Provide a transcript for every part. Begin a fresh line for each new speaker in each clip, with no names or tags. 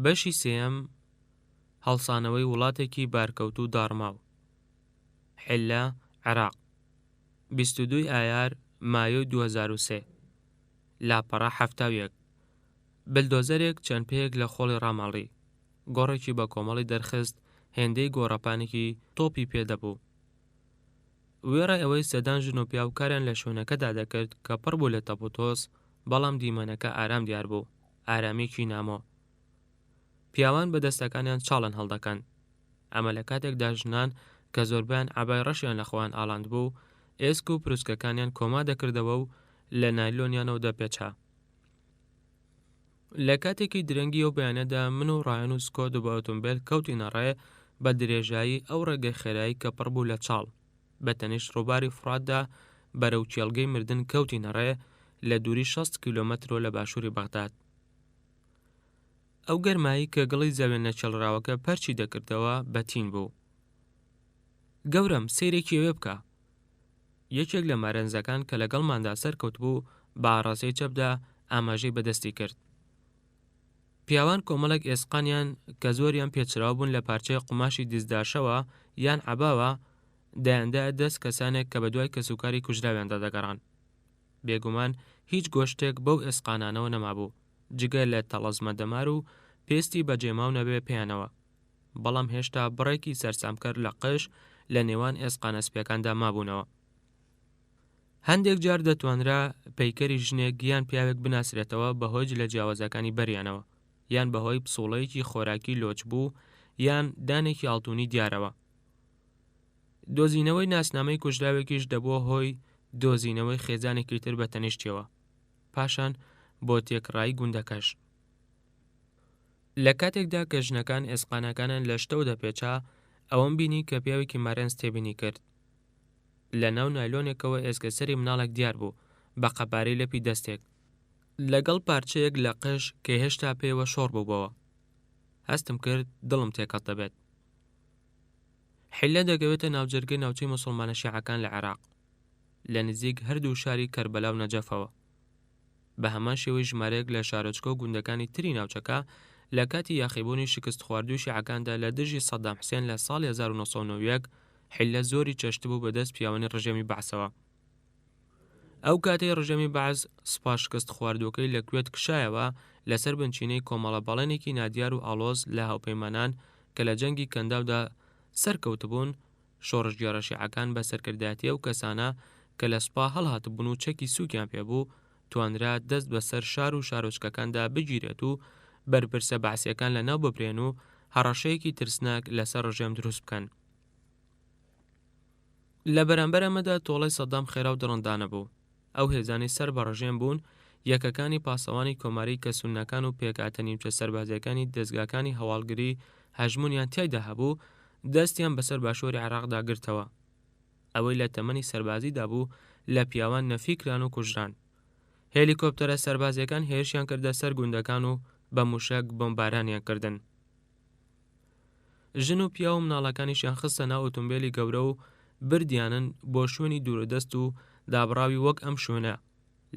بەشی سێیەم هەڵسانەوەی وڵاتێکی بارکەوتوو داڕماو. حیلە، عێراق، 22 ئایار مایۆی 2003. لاپەڕە 71. بلدۆزەرێک چەند پێیەک لە خۆڵی ڕاماڵی، گۆڕێکی بە کۆمەڵی دەرخست، هێندەی گۆڕەپانێکی تۆپی پێدەبوو. وێڕە ئەوەی سەدان ژن و پیاوکاریان لە شوێنەکەدا دەکرد کە پڕ بوو لە تەپوتۆس، بەڵام دیمەنەکە ئارام دیار بوو، ئارامێکی نامۆ. پیاوان بە دەستەکانیان چاڵن هەڵدەکەن. ئەمە لە کاتێکدا ژنان کە زۆربیان عەبای ڕەشیان لە خۆیان ئاڵاند بوو، ئێسک و پرووسکەکانیان کۆما دەکردەوە و لە نایلۆنیانەوە دەپێچا. لە کاتێکی درەنگی ئەو بەیانەدا من و ڕایەن و سکۆت بە ئۆتۆمبیل کەوتینە ڕێ بە درێژایی ئەو ڕێگەی خێرایی کە پڕ بوو لە چاڵ. بە تەنیشت ڕووباری فراتدا بەرەو چێڵگەی مردن کەوتینە ڕێ لە دووری 60 کیلۆمەترۆ لە باشووری بەغداد. ئەو گەرمایی کە گڵی زەوێنە چێڵراوەکە پەرچی دەکردەوە بەتین بوو. گەورم سەیرێکی ئەوێ بکە. یەکێک لە مارەنزەکان کە لەگەڵماندا سەرکەوت بوو بە ئاڕاستەی چەپدا ئاماژەی بەدەستی کرد. پیاوان کۆمەڵێک ئێسقانیان کە زۆریان پێچراو بوون لە پارچەی قوماشی دزداشەوە یان عەباوە دایاندایە دەست کەسانێک کە بەدوای کەسوکاری کوژراویاندا دەگەڕان. بێگومان هیچ گۆشتێک بەو ئێسقانانەوە نەمابوو، جگە لە تەڵەزمە دەمار و پێستی بەجێماو نەبێ پێیانەوە. بەڵام هێشتا بڕێکی سەرسامکەر لە قش لە نێوان ئێسقانە سپیەکاندا مابوونەوە. هەندێک جار دەتوانرا پەیکەری ژنێک یان پیاوێک بناسرێتەوە بەهۆی لە جیاوازەکانی بەریانەوە، یان بەهۆی پسوڵەیەکی خۆراکی لۆچ بوو یان دانێکی ئاڵتوونی دیارەوە. دۆزینەوەی ناسنامەی کوژراوێکیش دەبووە هۆی دۆزینەوەی خێزانێکی تر بە تەنیشتیەوە، پاشان بۆ تێکڕایی گوندەکەش. لە کاتێکدا کە ژنەکان ئێسقانەکانیان لە شتەوە دەپێچا، ئەوەم بینی کە پیاوێکی مارەنز تێبینی کرد. لە ناو نایلۆنێکەوە ئێسکە سەری مناڵێک دیار بوو بە قەپارەی لەپی دەستێک، لەگەڵ پارچەیەک لە قش کە هێشتا پێوە شۆڕ بووبەوە. هەستم کرد دڵم تێکەڵ دەبێت. حیلە دەگەوێتە ناوجەرگەی ناوچەی موسڵمانە شیعەکان لە عێراق، لە نزیک هەردوو شاری کەربەلا و نەجەفەوە. بە هەمان شێوەی ژمارەیەک لە شارۆچکە و گوندەکانی تری ناوچەکە لە کاتی یاخیبوونی شکست خواردوی شیعەکاندا لە دژی سەدام حوسێن لە ساڵی 1991 حیلە زۆری چەشت بوو بەدەست پیاوانی ڕژێمی بەعسەوە. ئەو کاتەی ڕژێمی بەعس سوپاش شکست خواردوەکەی لە کوێت کشایەوە لەسەر بنچینەی کۆمەڵە بەڵێنێکی نادیار و ئاڵۆز لە هاوپەیمانان کە لە جەنگی کەنداودا سەرکەوتبوون، شۆڕژگێڕە شیعەکان بە سەرکردایەتی ئەو کەسانە کە لە سوپا هەڵهاتبوون و چەکی سووکیان پێبوو، توانرا دەست بەسەر شار و شارۆچکەکاندا بگیرێت و بەرپرسە بەعسیەکان لە ناو ببرێن و هەڕەشەیەکی ترسناک لەسەر ڕژێم دروست بکەن. لە بەرامبەر ئەمەدا تۆڵەی سەدام خێرا و دڕندانە بوو. ئەو هێزانی سەر بە ڕژێم بوون، یەکەکانی پاسەوانی کۆماری کە سوننەکان و پێکاتە نیمچە سەربازیەکانی دەستگاکانی هەواڵگری هەژمونیان تیایدا هەبوو، دەستیان بەسەر باشووری عێراقدا گرتەوە. ئەوەی لە تەمەنی سەربازیدا بوو لە پیاوان نەفیکران و کوژران. هێلیکۆپتەرە سەربازیەکان هێرشیان کردە سەر گوندەکان و بە موشک بۆمبارانیان کردن. ژن و پیا و مناڵەکانیشیان خستە ناو ئۆتۆمبیلی گەورە و بردیانن بۆ شوێنی دوورەدەست و دابڕاوی وەک ئەم شوێنە.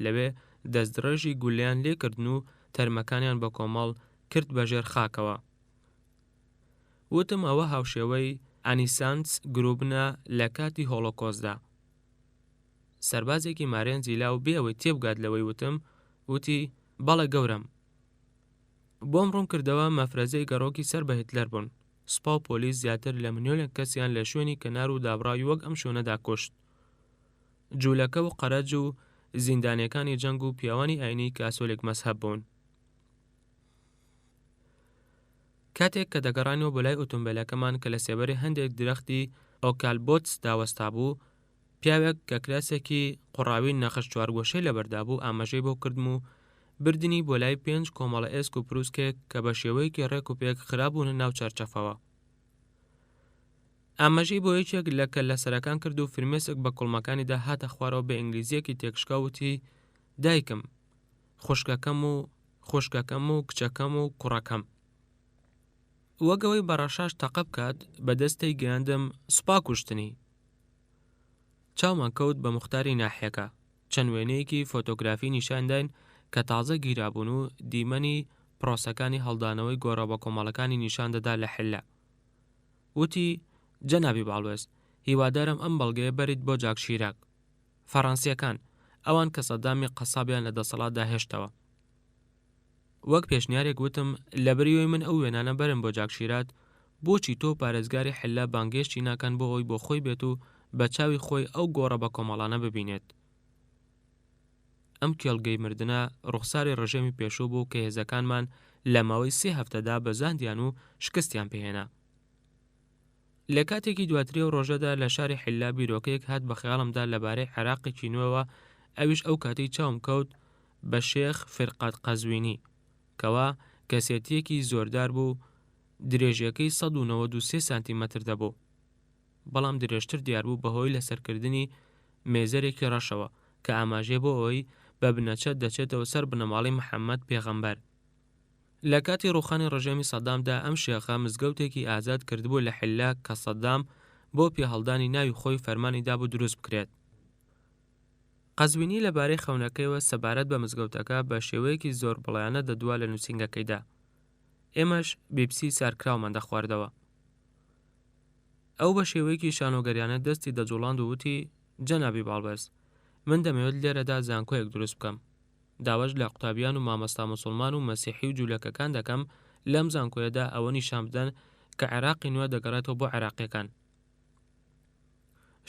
لەوێ دەستدرێژی گولیان لێکردن و تەرمەکانیان بە کۆمەڵ کرد بەژێر خاکەوە. وتم ئەوە هاوشێوەی ئانیسانس گروبنە لە کاتی هۆڵۆکۆستدا. سەربازێکی مارێنزی لاو بێەوەی تێبگات لەوەی وتم، وتی بەڵێ گەورم. بۆم ڕوون کردەوە مەفرەزەی گەڕۆکی سەر بە هیتلەر بوون. سوپا و پۆلیس زیاتر لە ملیۆنێک کەسیان لە شوێنی کەنار و دابڕاوی وەک ئەم شوێنەدا کوشت. جوولەکە و قەرەج و زیندانیەکانی جەنگ و پیاوانی ئاینی کاسۆلێک مەزهەب بوون. کاتێک کە دەگەڕانەوە بۆ لای ئۆتۆمبیلەکەمان کە لە سێبەری هەندێک درەختی ئۆکالبۆتس داوەستا بوو، پیاوێک کە کراسێکی قوڕاوی نەخش چوارگۆشەی لەبەردا بوو ئاماژەی بۆ کردم و بردنی بۆ لای 5 کۆمەڵە ئێسک و پرووسکێک کە بە شێوەیەکی ڕێک و پێک خراببوونە ناو چارچەفەوە. ئاماژەی بۆ یەکێک لە کەللەسەرەکان کرد و فرمێسک بە کوڵمەکانیدا هاتە خوارەوە بە ئینگلیزیەکی تێکشکاوتی دایکم، خوشکەکەم و کچەکەم و کوڕەکەم. وەگەوەی بەڕەشاش تەقە بکات بە دەستەی گەیاندم سوپا کوشتنی. چاومان کەوت بە موختاری ناحیەکە. چەند وێنەیەکی فۆتۆگرافی نیشانداین کە تازە گیرابوون و دیمەنی پرۆسەکانی هەڵدانەوەی گۆڕە بە کۆمەڵەکانی نیشان دەدا لە حلە. وتی جەنابی باڵوێز، هیوادارم ئەم بەڵگەیە بەریت بۆ جاک شیراک. فەڕەنسیەکان ئەوان کە سەدامی قەسابیان لە دەسەڵاتدا هێشتەوە. وەک پێشنیارێک وتم لە بریۆی من ئەو وێنانە بەرم بۆ جاک شیرات، بۆچی تۆ پارێزگاری حلە بانگێشتی ناکەن بۆ ئەوی بۆ خۆی بێت و بە چاوی خۆی ئەو گۆڕە بە کۆمەڵانە ببینێت. ئەم کێڵگەی مردنە ڕوخساری ڕژێمی پێشوو بوو کە هێزەکانمان لە ماوەی 3 هەفتەدا بەزاندیان و شکستیان پێهێنا. لە کاتێکی دواتری و ڕۆژەدا لە شاری حللا بیرۆکەیەک هات بە خەیاڵمدا لەبارەی عێراقێکی نوێەوە، ئەویش ئەو کاتەی چاوم کەوت بە شێخ فرقەت قەزوینی، کەوا کەسێتیەکی زۆردار بوو، درێژیەکەی 193 سانتیمەتر دەبوو، بەڵام درێژتر دیار بوو بەهۆی لەسەرکردنی مێزەرێکی ڕەشەوە کە ئاماژێ بۆ ئەوەی بە بنەچەت دەچێتەوە سەر بنەماڵی محەممەد پێغەمبەر. لە کاتی ڕوخانی ڕژێمی سەدامدا ئەم شێخە مزگەوتێکی ئازاد کردبوو لە حللا کە سەدام بۆ پێهەڵدانی ناوی خۆی فەرمانی دابوو دروست بکرێت. قەزوینی لەبارەی خەونەکەیەوە سەبارەت بە مزگەوتەکە بە شێوەیەکی زۆر بڵیانە دەدوا لە نووسینگەکەیدا. ئێمەش بیبسی سارکراومان دەخواردەوە. ئەو بە شێوەیەکی شانۆگەریانە دەستی دەجوڵاند و وتی جەنابی باڵبەرز، من دەمەوێت لێرەدا زانکۆیەک دروست بکەم. داواش لە قوتابیان و مامەستا موسڵمان و مەسیحی و جوولەکەکان دەکەم لەم زانکۆیەدا ئەوە نیشان بدەن کە عێراقی نوێ دەگەڕێتەوە بۆ عێراقیەکان.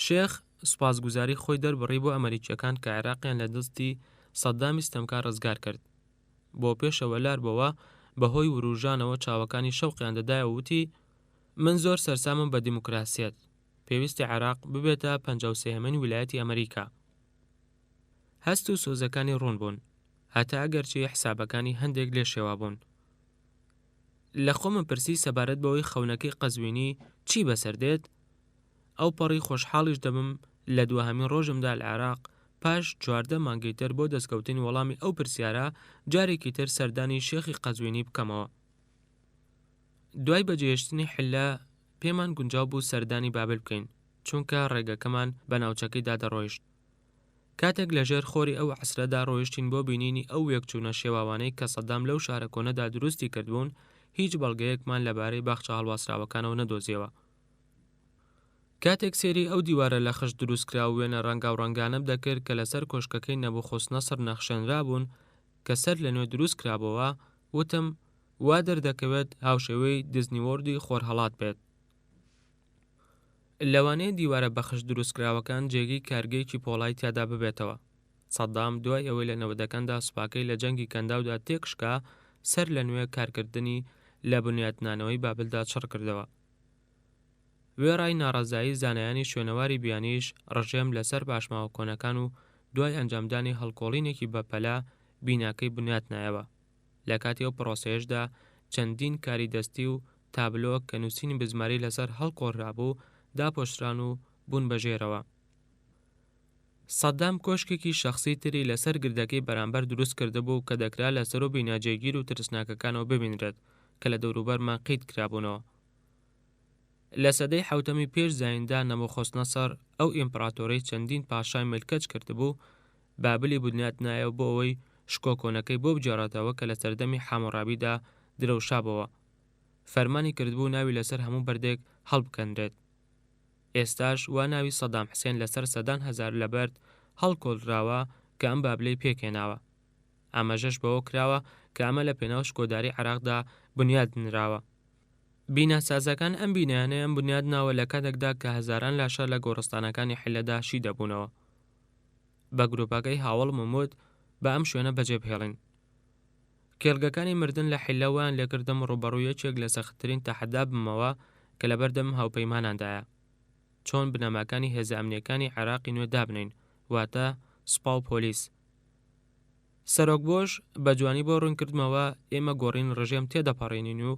شێخ سوپاسگوزاری خۆی دەربڕی بۆ ئەمریکیەکان کە عێراقیان لە دەستی سەدامی ستەمکار ڕزگار کرد. بۆ پێشەوە لار بەوە بەهۆی وروژانەوە چاوەکانی شەوقیان دەدایە و وتی من زۆر سەرسامم بە دیموکراسیەت، پێویستی عێراق ببێتە 53هەمین ویلایەتی ئەمریکا. هەست و سۆزەکانی ڕوون بوون، هەتا ئەگەرچی حسابەکانی هەندێک لێ شێوا بوون. لە خۆمم پرسی سەبارەت بەوەی خەونەکەی قەزوینی چی بەسەردێت، ئەو پەڕی خۆشحاڵیش دەبم لە دووهەمین ڕۆژمدا لە عێراق پاش 14 مانگی تر بۆ دەستکەوتنی وەڵامی ئەو پرسیارە جارێکی تر سەردانی شێخی قەزوینی بکەمەوە. دوای بەجێهێشتنی حلە پێمان گونجاو بوو سەردانی بابل بکەین، چونکە ڕێگەکەمان بە ناوچەکەیدا دەڕۆیشت. کاتێک لەژێر خۆری ئەو عەسرەدا ڕۆیشتین بۆ بینینی ئەو یەکچوونە شێواوانەی کە سەدام لەو شارە کۆنەدا دروستی کردبوون، هیچ بەڵگەیەکمان لەبارەی باخچە هەڵواسراوەکانەوە نەدۆزیەوە. کاتێک سێری ئەو دیوارە لە خشت دروستکرا و وێنە ڕەنگا و ڕەنگانەم دەکرد کە لەسەر کۆشکەکەی نەبوخۆزنەسر نەخشێنرا بوون کە سەر لە نوێ دروست کرابەوە، وتم وا دەردەکەوێت هاوشێوەی دیزنی وۆرلدی خۆرهەڵات بێت. لەوانەیە دیوارە بە خشت دروستکراوەکان جێگەی کارگەیەکی پۆڵای تیادا ببێتەوە. سەدام دوای ئەوەی لە 90ەکاندا سوپاکەی لە جەنگی کەنداودا تێکشکا، سەر لە نوێ کارکردنی لە بنیاتنانەوەی بابلدا چڕ کردەوە. وێڕای ناڕەزایی زانایانی شوێنەواری بیانیش ڕژێم لەسەر پاشماوە کۆنەکان و دوای ئەنجامدانی هەڵکۆڵینێکی بەپەلا بیناکەی بنیات نایەوە. لە کاتی ئەو پرۆسەیەشدا چەندین کاری دەستی و تابلۆ کە نووسینی بزماری لەسەر هەڵکۆڕرابوو داپۆشران و بوون بەژێرەوە. سەدام کۆشکێکی شەخسی تری لەسەر گردەکەی بەرامبەر دروست کردبوو کە دەکرا لەسەر و بیناجێگیر و ترسناکەکانەوە ببینرێت کە لە دەوروبەرمان قید کرابوونەوە. لە سەدەی حوتەمی پێش زایندا نەبوخۆزنەسەر ئەو ئیمپراتۆرەی چەندین پاشای ملکەچ کردبوو، بابلی بنیات نایە بۆ ئەوەی شکۆکۆنەکەی بۆ بجاراتەوە کە لە سەردەمی حاموڕابیدا درەوشابەوە. فەرمانی کردبوو ناوی لەسەر هەموو بەردێک هەڵبکەندرێت. ئێستاش وا ناوی سەدام حوسێن لەسەر سەدان هەزار لە بەرد هەڵکۆڵراوە کە ئەم بابلەی پێکێناوە. ئاماژەش بەوە کراوە کە ئەمە لە پێناو شکۆداری عێراقدا بنیاد نراوە. بیناسازەکان ئەم بینایانەیان بنیاد ناوە لە کاتێکدا کە هەزاران لاشە لە گۆڕستانەکانی حلەدا شی دەبوونەوە. بە گروپەکەی هاوڵ ممود بە ئەم شوێنە بەجێبهێڵین. کێڵگەکانی مردن لە حلەوەیان لێکردم ڕوبەڕوویەکێک لە سەختترین تەحەدا بمەوە کە لەبەردەم هاوپەیماناندایە، چۆن بنەماکانی هێزە ئەمنیەکانی عێراقی نوێ دابنین، واتە سوپا و پۆلیس. سەرۆک بۆش بە جوانی بۆ ڕوونکردمەوە ئێمە گۆڕین ڕژێم تێدەپەڕێنین و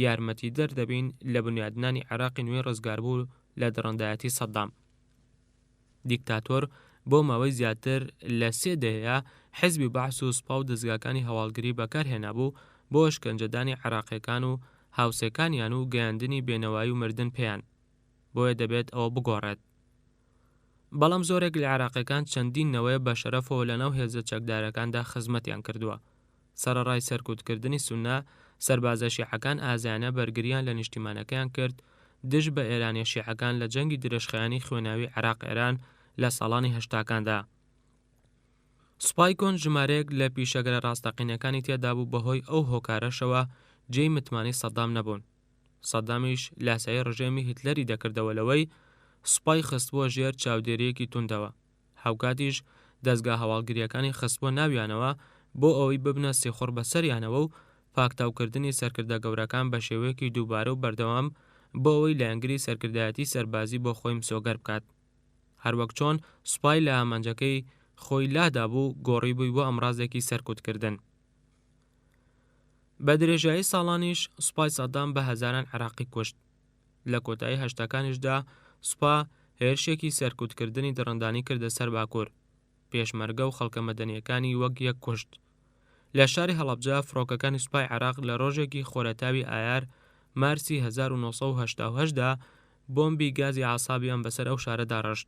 یارمەتی دەردەبین لە بنیادنانی عێراقی نوێ ڕزگاربوو لە دڕندایەتی سەدام. دیکتاتۆر بۆ ماوەی زیاتر لە 3 دەیە حیزبی بەعس و سوپا و دەستگاکانی هەواڵگری بەکارهێنابوو بۆ شکەنجەدانی عێراقیەکان و هاوسێکانیان و گەیاندنی بێنەوایی و مردن پێیان، بۆیە دەبێت ئەوە بگۆڕێت. بەڵام زۆرێک لە عێراقیەکان چەندین نەوەیە بە شەرەفەوە لەناو هێزە چەکدارەکاندا خزمەتیان کردووە. سەرەڕای سەرکوتکردنی سونە سەربازە شیعەکان ئازایانە بەرگریان لە نیشتیمانەکەیان کرد دژ بە ئێرانی شیعەکان لە جەنگی درێژخایانی خوێناوی عێراق ئێران لە ساڵانی هەشتاکاندا. سوپای کۆن ژمارەیەک لە پیشەگرە ڕاستەقینەکانی تێدا بوو بەهۆی ئەو هۆکارەشەوە جێی متمانی سەدام نەبوون. سەدامیش لاسایی ڕژێمی هیتلەری دەکردەوەلەوەی سوپای خستبووە ژێر چاودێریەکی توندەوە. هاوکاتیش دەستگا هەواڵگریەکانی خستبووە ناویانەوە بۆ ئەوەی ببنە سێخۆڕ بەسەریانەوە و پاکتاوکردنی سەرکردە گەورەکان بە شێوەیەکی دووبارە و بەردەوام بۆ ئەوەی لە ئەنگری سەرکردایەتی سەربازی بۆ خۆی مسۆگەر بکات. هەروەک چۆن سوپای لە ئامانجەکەی خۆی لادا بوو گۆڕی بووی بۆ ئەمڕازێکی سەرکوتکردن. بە درێژایی ساڵانیش سوپای سەدام بە هەزاران عێراقی کوشت. لە کۆتایی هەشتاکانیشدا سوپا هێرشێکی سەرکوتکردنی دڕندانی کردە سەر باکوور، پێشمەرگە و خەڵکە مەدەنیەکانی وەک یەک کوشت. لە شاری هەڵەبجە فڕۆکەکانی سوپای عێراق لە ڕۆژێکی خۆرەتاوی ئایار مارسی 1970دا بۆمبی گازی عاسابیان بەسەر ئەو شارەدا ڕشت.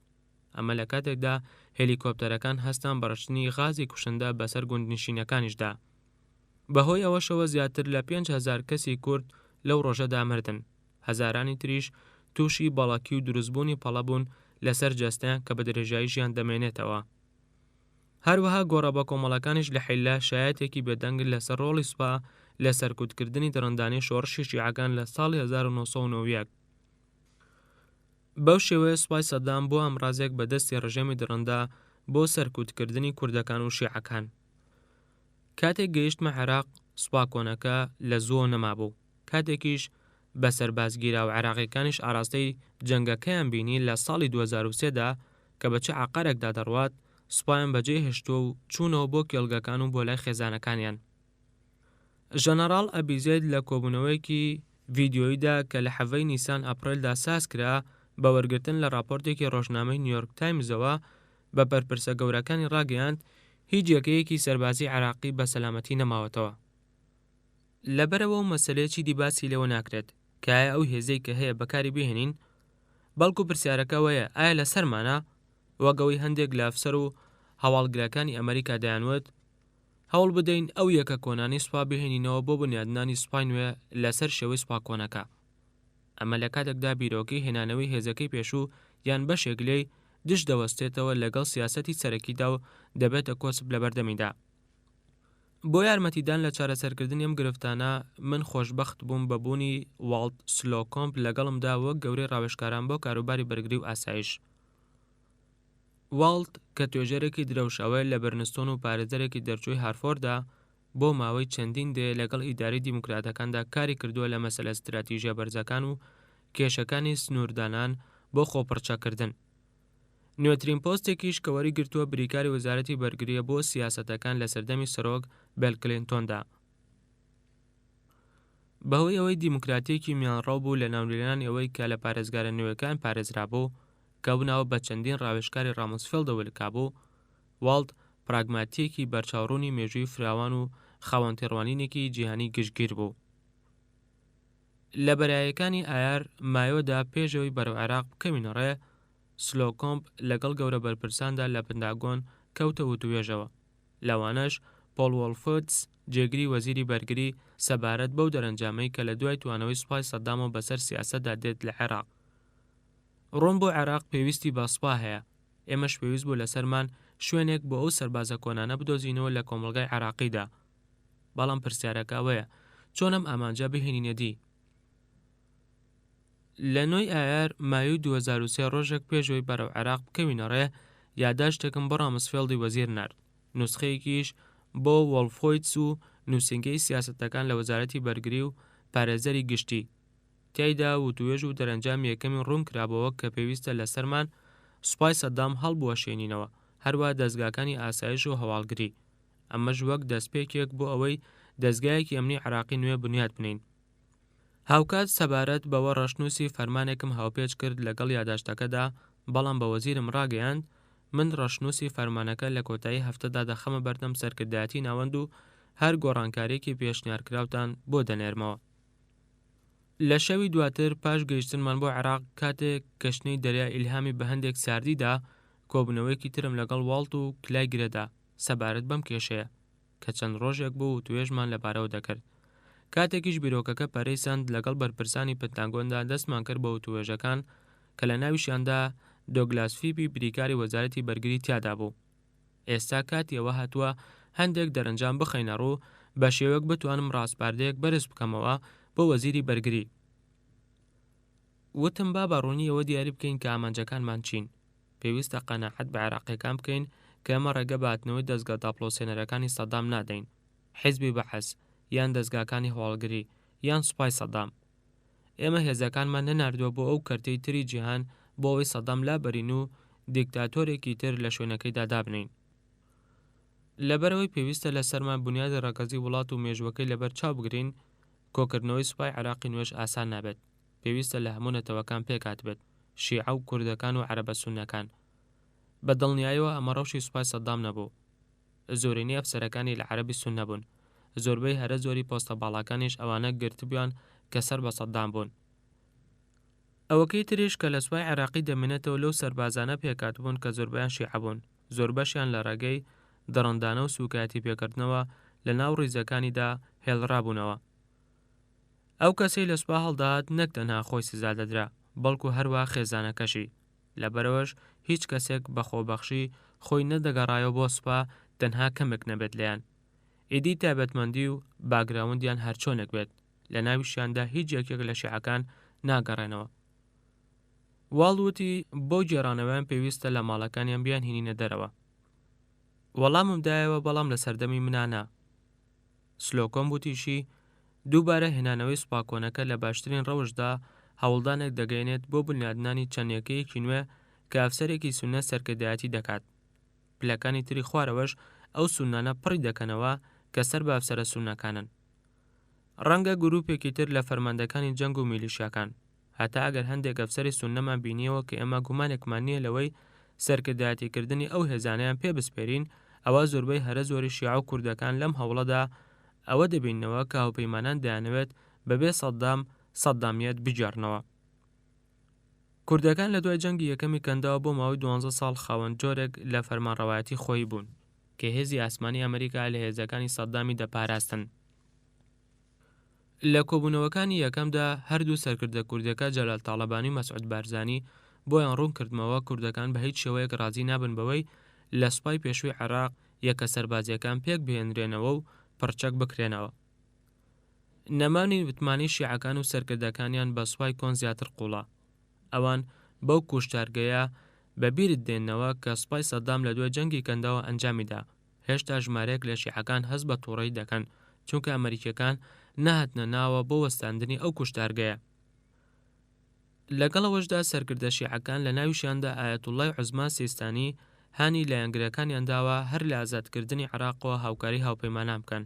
ئەمە لە کاتێکدا هێلیکۆپتەرەکان هەستان بەڕشتنی غازی کوشندە بەسەر گوندنشینەکانیشدا. بەهۆی ئەوەشەوە زیاتر لە 5,000 کەسی کورد لەو ڕۆژەدا مردن. هەزارانی تریش تووشی بەڵاکی و دروستبوونی پەڵە بوون لەسەر جەستەیان کە بە درێژایی ژیان دەمێنێتەوە. هەروەها گۆڕە بە کۆمەڵەکانیش لە حیلە شایەتێکی بێدەنگ لەسەر ڕۆڵی سوپا لە سەرکوتکردنی دڕندانی شۆڕشی شیعەکان لە ساڵی 1990. بەو شێوەیە سوپای سەدام بۆ ئەمڕازێک بەدەستی ڕژێمی دڕندا بۆ سەرکوتکردنی کوردەکان و شیعەکان. کاتێک گەیشتمە عێراق سوپا کۆنەکە لە زوو نەمابوو. کاتێکیش بە سەربازگیرا و عێراقیەکانیش ئاراستەی جەنگەکەیان بینی لە ساڵی 2003دا کە بە چه عەقەرێکدا دەڕوات سوپایان بەجێ هێشتووە و چوونەوە بۆ کێڵگەکان و بۆ لای خێزانەکانیان. ژەنەڕاڵ ئەبیزێد لە کۆبوونەوەیەکی ڤیدیۆییدا کە لە 7 نیسان ئەپڕێلدا ساز کرا بە وەرگرتن لە راپۆرتێکی ڕۆژنامەی نیویۆرک تایمزەوە بە پەرپرسە گەورەکانی ڕاگەیاند هیچ یەکەیەکی سەربازی عێراقی بە سەلامەتی نەماوەتەوە. لەبەرەوە و مەسەلەیەکی دیباسی لەوە ناکرێت کە ئایا ئەو هێزەی کە هەیە بەکاری بهێنین، بەڵکو پرسیارەکە وەیە ئایا لە سەرمانە وەگەوەی هەندێک لە ئەفسەر و هەواڵگرەکانی ئەمریکا دەیانوت هەوڵ بدەین ئەو یەکە کۆنانی سوپا بهێنینەوە بۆ بنیادنانی سوپای نوێ لەسەر شێوەی سوپا کۆنەکە. ئەمە لە کاتێکدا بیرۆکەی هێنانەوەی هێزەکەی پێشوو یان بەشێک لێی دش دەوەستێتەوە لەگەڵ سیاسەتی سەرەکیدا و دەبێتە کۆسب لە بەردەمیدا. بۆ یارمەتیدان لە چارەسەرکردنی ئەم گرفتانە من خۆشبەخت بووم بە بوونی واڵت سلۆکۆمپ لەگەڵمدا وەک گەورەی ڕاوێژکاران بۆ کاروباری بەرگری و ئاسایش. واڵت کە توێژەرێکی درەوشەوەی لە بەرنستۆن و پارێزەرێکی دەرچووی هارفۆردا بۆ ماوەی چەندین دێ لەگەڵ ئیداری دیموکراتەکاندا کاری کردووە لە مەسەلە استراتیژیە بەرزەکان و کێشەکانی سنووردانان بۆ خۆپڕچەکردن. نوێترین پۆستێکیش کە وەری گرتووە بریکاری وەزارەتی بەرگریە بۆ سیاسەتەکان لە سەردەمی سەرۆک بیل کلینتۆندا. بەهۆی ئەوەی دیموکراتیەکی میانڕەو بوو لە ناونیلان ئەوەی کە لە پارێزگارە نوێیەکان پارێزرابوو کەبوونەوە بە چەندین ڕاوێژکاری ڕامۆسفێلدەوە لکابوو، واڵت پراگماتیەکی بەرچاوڕوونی مێژووی فراوان و خاوەنتێڕوانینێکی جیهانی گشتگیر بوو. لە بەرایەکانی ئایار مایۆدا پێشەوەی بەرەو عێراق بکەوینە ڕێ، سلۆکۆمپ لەگەڵ گەورە بەرپرساندا لە پنتاگۆن کەوتە وتوێژەوە. لەوانەش پۆڵ وۆلفۆتس جێگری وەزیری بەرگری سەبارەت بەو دەرەنجامەی کە لە دوای توانەوەی سوپای سەدامەوە بەسەر سیاسەتدا دێت لە عێراق. ڕۆم بۆ عێراق پێویستی بە سوپا هەیە، ئێمەش پێویست بوو لەسەرمان شوێنێک بۆ ئەو سەربازە کۆنانە بدۆزینەوە لە کۆمەڵگەی عێراقیدا. بەڵام پرسیارەکە وەیە چۆن ئەم ئامانجە بهێنینە دی؟ لە نۆی ئایار مایوی 2003 ڕۆژێک پێشەوەی بەرەو عێراق بکەوینە ڕێ یادداشتێکم بۆ ڕامۆسفێلدی وەزیر نرد، نوسخەیەکیش بۆ وۆلفۆیتس و نووسینگەی سیاسەتەکان لە وەزارەتی بەرگری و پارێزەری گشتی. تیایدا وتوێژ و دەرەنجام یەکەمی ڕوون کرابەوە کە پێویستە لەسەرمان سوپای سەدام هەڵبوەشێنینەوە، هەروە دەستگاکانی ئاسایش و هەواڵگری. ئەمەش وەک دەستپێکێک بۆ ئەوەی دەستگایەکی ئەمنی عێراقی نوێ بنیاد بنین. هاوکات سەبارەت بەوە ڕەشنووسی فەرمانێکم هاوپێچ کرد لەگەڵ یادداشتەکەدا، بەڵام بە وەزیرم ڕاگەیاند من ڕەشنووسی فەرمانەکە لە کۆتایی هەفتەدا دەخەمە بەردەم سەرکردایەتی ناوەند و هەر گۆڕانکارێکی پێشنیارکراوتان بۆ دەنێرمەوە. لە شەوی دواتر پاش گەیشتنمان بۆ عێراق کاتێک کەشتنەی دەریای ئیلهامی بە هەندێک ساردیدا، کۆبوونەوەیەکی ترم لەگەڵ واڵت و کلای گرێدا سەبارەت بەم کێشەیە. کە چەند ڕۆژێک بوو و توێژمان لەبارەوە دەکرد. کاتێکیش بیرۆکەکە پەرەی ساند لەگەڵ بەرپرسانی پنتاگۆندا دەستمان کرد بە توێژەکان کە لە ناویشیاندا دۆگلاس فیبی بریکاری وەزارەتی بەرگری تیادا بوو. ئێستا کاتیەوە هاتووە هەندێک دەرەنجام بخەینە ڕوو بە شێوەیەک بتوانم ڕاستپاردەیەک بەرز بکەمەوە بۆ وەزیری بەرگری. وتم با بەڕوونیەوە دیاری بکەین کە ئامانجەکانمان چین. پێویستە قەناعەت بە عێراقیەکان بکەین کە ئەمە ڕێگە بەهاتنەوەی دەستگا داپڵۆسێنەرەکانی سەدام نادەین، حیزبی بەحەس یان دەستگاکانی هەواڵگری یان سوپای سەدام. ئێمە هێزەکانمان نەناردووە بۆ ئەو کەرتەی تری جیهان بۆ ئەوەی سەدام لابەرین و دیکتاتۆرێکی تر لە شوێنەکەیدا دابنین. لەبەرەوەی پێویستە لەسەرمان بنیادی ڕەگەزی وڵات و مێژوەکەی لەبەر چاو بگرین، کۆکردنەوەی سوپای عێراقی نوێژ ئاسان نابێت. پێویستە لە هەموو نەتەوەکان پێکات بێت، شیعە و کوردەکان و عەرەبە سوننەکان. بە دڵنیاییەوە ئەمە ڕەوشی سوپای سەدام نەبوو. زۆرینەی ئەفسەرەکانی لە عەرەبی سوننە بوون. زۆربەی هەرە زۆری پۆستە باڵاکانیش ئەوانە گرتبیان کە سەر بە سەدام بوون. ئەوەکەی تریش کە لە سوپای عێراقی دەمێنێتەوە لەو سەربازانە پێکات بوون کە زۆربەیان شیعە بوون، زۆربەشیان لە ڕێگەی دڕندانە و سوکایەتی پێکردنەوە لە ناو ڕیزەکانیدا هێڵڕابوونەوە. ئەو کەسەی لە سوپا هەڵدات نەک تەنها خۆی سزا دەدرا، بەڵکو هەروە خێزانەکەشی. لەبەرەوەش هیچ کەسێک بە خۆبەخشی خۆی نەدەگەڕایەوە بۆ سوپا تەنها کەمێک نەبێت لەیان. ئیدی تایبەتمەندی و باگراوندیان هەرچۆنێک بێت، لە ناویشیاندا هیچ یەکێک لە شیعەکان ناگەڕێنەوە. واڵوتی بۆ گێڕانەوەیان پێویستە لە ماڵەکانیان بیان هینینە دەرەوە. وەڵامم دایەوە بەڵام لە سەردەمی منانە. سلۆکۆم وتیشی دووبارە هێنانەوەی سوپاکۆنەکە لە باشترین ڕەوشدا هەوڵدانێک دەگەێنێت بۆ بنیادنانی چەندێکەیەکی نوێ کە ئەفسەرێکی سوننە سەرکردایەتی دەکات. پلەکانی تری خوارەوەش ئەو سوننانە پڕی دەکەنەوە کە سەر بە ئەفسەرە سوننەکانن. ڕەنگە گروپێکی تر لە فەرماندەکانی جەنگ و میلیشیاکان، هەتا ئەگەر هەندێک ئەفسەری سوننەمان بینیەوە کە ئێمە گومانێکمان نییە لەوەی سەرکردایەتیکردنی ئەو هێزانەیان پێ بسپێرین، ئەوە زۆربەی هەرە زۆری شیعە و کوردەکان لەم هەوڵەدا ئەوە دەبینەوە کە هاوپەیمانان دەیانەوێت بەبێ سەدامیەت بجارنەوە. کوردەکان لە دوای جەنگی یەکەمی کەندەوە بۆ ماوەی 12 ساڵ خاوەن جۆرێک لە فەرمانڕەوایەتی خۆی بوون کە هێزی ئاسمانی ئەمریکا لە هێزەکانی سەدامی دەپاراستن. لە کۆبوونەوەکانی یەکەمدا هەردوو سەرکردە کوردەکە جەلال تاڵەبانی و مەسعود بارزانی بۆیان ڕوون کردمەوە کوردەکان بە هیچ شێوەیەک ڕازی نابن بەوەی لە سوپای پێشووی عێراق یەکە سەربازیەکان پێک بهێنرێنەوە و پڕچەک بکرێنەوە. نەمانی وتمانی شیعەکان و سەرکردەکانیان بە سوپای کۆن زیاتر قوڵە. ئەوان بەو کوشتارگەیە بەبیرت دێنەوە کە سوپای سەدام لە دوای جەنگی کەندەوە ئەنجامیدا. هێشتا ژمارەیەک لە شیعەکان هەست بە تووڕەی دەکەن چونکە ئەمریکیەکان نهاتنە ناوە بۆ وەستاندنی ئەو کوشتارگەیە. لەگەڵەوەشدا سەرکردە شیعەکان لە ناویشیاندا ئایەتوڵای عوزما سیستانی هانی لایەنگرەکانیان داوە هەر لە ئازادکردنی عێراقەوە هاوکاری هاوپەیمانان بکەن.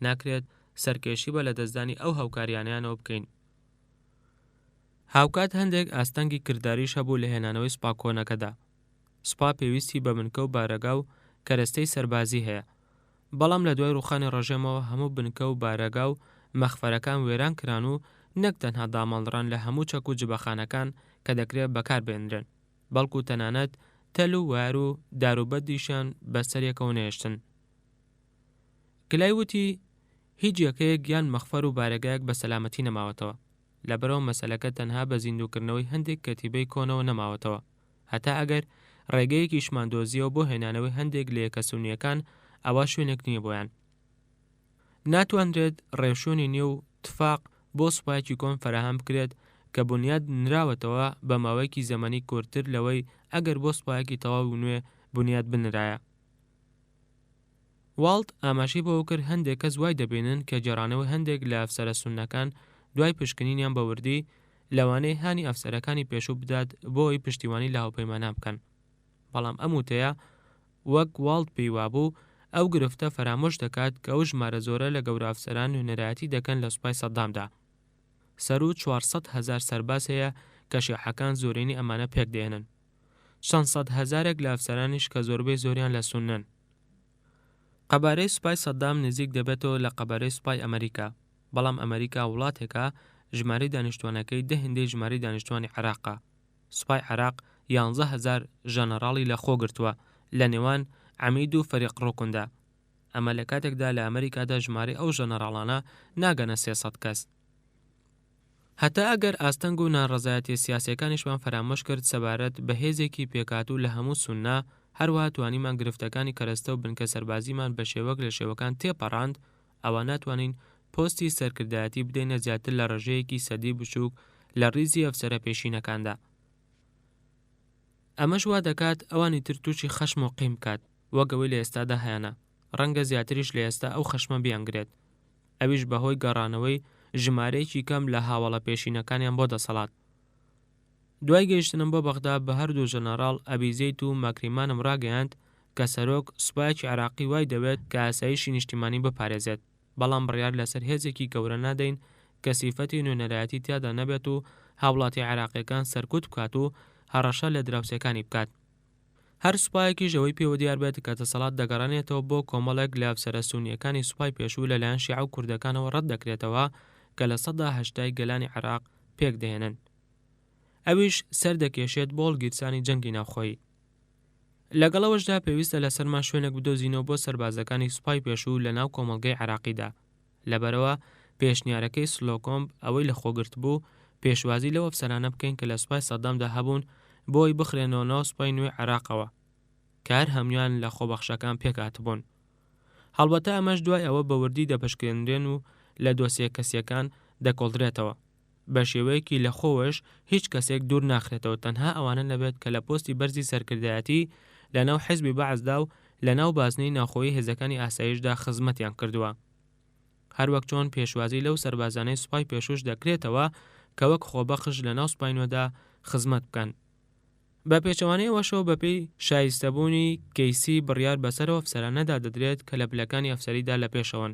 ناکرێت سەرکێشی بە لە دەستدانی ئەو هاوکاریانیانەوە بکەین. هاوکات هەندێک ئاستەنگی کرداریش هەبوو لە هێنانەوەی سوپا کۆنەکەدا. سوپا پێویستی بە بنکە و بارەگا و کەرەستەی سەربازی هەیە، بەڵام لە دوای ڕوخانی ڕەژێمەوە هەموو بنکە و بارەگا و مەخفەرەکان وێران کران و نەک تەنها دامەڵڕان لە هەموو چەک و جبەخانەکان کە دەکرێت بەکار بێنرێن، بەڵکو تەنانەت تەل و وار و داروبەدیشان بەسەرێکەوە نێشتن. کلای وتی هیچ یەکەیەک یان مەخفەر و بارەگایەک بە سەلامەتی نەماوەتەوە، لەبەرەوە مەسەلەکە تەنها بە زیندووکردنەوەی هەندێک کەتیبەی کۆنەوە نەماوەتەوە، هەتا ئەگەر ڕێگەیەکی شماندۆزیەوە بۆ هێنانەوەی هەندێک لە یەکە سونیەکان ئەوە شوێنێک نییە بۆیان. ناتوانرێت ڕێوشۆنی نیە و تفاق بۆ سوپایەکی کۆن فەراهەم بکرێت کە بنیاد نراوەتەوە بە ماوەیەکی زەمانی کورتتر لەوەی ئەگەر بۆ سوپایەکی تەواو نوێ بنیاد بنرایە. واڵت ئاماژەی بەوە کرد هەندێک کەس وای دەبێنن کە جێڕانەوەی هەندێک لە ئەفسەرە سوننەکان دوای پشکنینیان بە وردی لەوانەیە هانی ئەفسەرەکانی پێشوو بدات بۆ ئەوی پشتیوانی لە هاوپەیمانان بکەن. بەڵام ئەم وتەیە وەک واڵت پێی وابوو ئەو گرفتە فەرامۆش دەکات کە ئەو ژمارە زۆرە لە گەورە ئەفسەران نوێنەرایەتی دەکەن لە سوپای سەدامدا. سەر و 400,000 سەرباز هەیە کە شیعەکان زۆرینی ئەمانە پێک دێنن. 600,000 لە ئەفسەرانیش کە زۆربەی زۆریان لە سوننن. قەبارەی سوپای سەدام نزیک دەبێتەوە لە قەبارەی سوپای ئەمریکا، بەڵام ئەمریکا وڵاتێکە ژمارەی دانیشتوانەکەی 10 هێندەی ژمارەی دانیشتوانی عێراقە. سوپای عێراق 11,000 ژەنەڕاڵی لە خۆ گرتووە لە نێوان عەمید و فەریق ڕوکندا. ئەمە لە کاتێکدا لە ئەمریکادا ژمارە ئەو ژەنەراڵانە ناگەنە 300 کەس. هەتا ئەگەر ئاستەنگ و ناڕەزایەتی سیاسیەکانیشمان فرامۆش کرد سەبارەت بە هێزێکی پێکاتوو لە هەموو سوننا، هەروەها توانیمان گرفتەکانی کەرەستە و بنکە سەربازیمان بە شێوەک لە شێوەکان تێپەڕاند، ئەوە ناتوانین پۆستی سەرکردایەتی بدەینە زیاتر لە ڕێژەیەکی سەدی بچووک لە ڕیزی ئەفسەرە پێشینەکاندا. ئەمەش وا دەکات ئەوانی تر تووشی خەشم و قیم بکات وەگەوەی لە ئێستادا هەیەنە، ڕەنگە زیاتریش لە ئێستا ئەو خەشمە بیانگرێت، ئەویش بەهۆی گەڕانەوەی ژمارەیەکی کەم لە هاوڵە پێشینەکانیان بۆ دەسەڵات. دوای گەیشتنم بۆ بەغدا بە هەردوو ژەنەراڵ ئەبیزەیت و ماکریمانم ڕاگەیاند کە سەرۆک سوپایەکی عێراقی وای دەوێت کە ئاسایشی نیشتیمانی بپارێزێت، بەڵام بڕیار لەسەر هێزێکی گەورە نادەین کە سیفەتی نوێنەرایەتی تیادا نەبێت و هاوڵاتی عێراقیەکان سەرکوت بکات و هەڕەشە لە دراوسەکانی بکات. هەر سوپایەکی ژەوەی پێوە دیار بێت کە دەسەڵات دەگەڕێنێتەوە بۆ کۆمەڵێک لە ئەفسەرە سونیەکانی سوپای پێشوو لەلایەن شیعە و کوردەکانەوە ڕەت دەکرێتەوە کە لە سەدا هەشتای گەلانی عێراق پێک دێنن. ئەویش سەر دەکێشێت بۆ هەڵگیرسانی جەنگی ناوخۆیی. لەگەڵەوەشدا پێویستە لەسەرمان شوێنێک بدۆزینەوە بۆ سەربازەکانی سوپای پێشوو لە ناو کۆمەڵگەی عێراقیدا. لەبەرەوە پێشنیارەکەی سلۆکۆمب ئەوەی لە خۆگرت بوو پێشوازی لەو ئەفسەرانە بکەین کە لە سوپای سەدامدا هەبوون بۆی بخرێنەوە ناو سوپای نوێی عێراقەوە، کار هەمویان لە خۆبەخشەکان پێکهاتبوون. هەڵبەتە ئەمەش دوای ئەوە بە وردی دەپشکێنرێن و لە دۆسیە کەسیەکان دەکۆڵدرێتەوە، بە شێوەیەکی لە خۆوەش هیچ کەسێک دوور ناخرێتەوە، تەنها ئەوانە نەبێت کە لە پۆستی بەرزی سەرکردایەتی لە ناو حیزبی بەعزدا و لە ناو بازنەی ناوخۆیی هێزەکانی ئاسایشدا خزمەتیان کردووە. هەروەک چۆن پێشوازی لەو سەربازانەی سوپای پێشوش دەکرێتەوە کە وەک خۆبەخش لە ناو سوپاینۆدا خزمەت بکەن. بە پێچەوانەیەوەشەوە بەپێی شایستەبوونی کەیسی بڕیار بەسەرەوە ئەفسەرانەدا دەدرێت کە لە پلەکانی ئەفسەریدا لە پێشەوەن.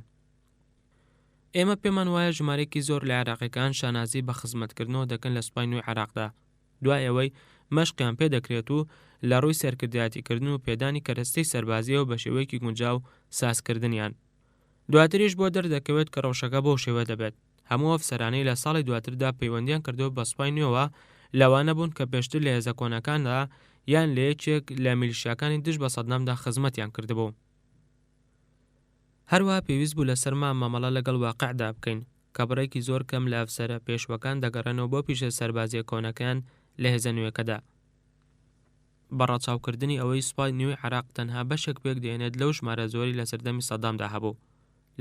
ئێمە پێمان وایە ژمارەیەکی زۆر لە عێراقیەکان شانازی بە خزمەتکردنەوە دەکەن لە سوپای نوێی عێراقدا، دوای ئەوەی مەشقیان پێ دەکرێت و لە ڕووی سەرکردایەتیکردن و پێدانی کەرەستەی سەربازیەوە بە شێوەیەکی گونجاو سازکردنیان. دواتریش بۆ دەردەکەوێت کە ڕەوشەکە بۆ شێوە دەبێت. هەموو ئەفسەرانەی لە ساڵی دواتردا پەیوەندیان کردەوە بە سوپای نوێەوە لەوانە بوون کە پێشتر لە هێزە کۆنەکاندا یان لە یەکێک لە میلیشیاکانی دژ بە سەدامدا خزمەتیان کردبوو. هەروەها پێویست بوو لەسەرمان مامەڵە لەگەڵ واقعدا بکەین کە بڕێکی زۆر کەم لە ئەفسەرە پێشوەکان دەگەڕێنەوە بۆ پیشە سەربازیە کۆنەکان لە هێزە نوێەکەدا. بەڕەچاوکردنی ئەوەی سوپای نوێی عێراق تەنها بەشێک پێک دێنێت لەو ژمارە زۆری لە سەردەمی سەدامدا هەبوو،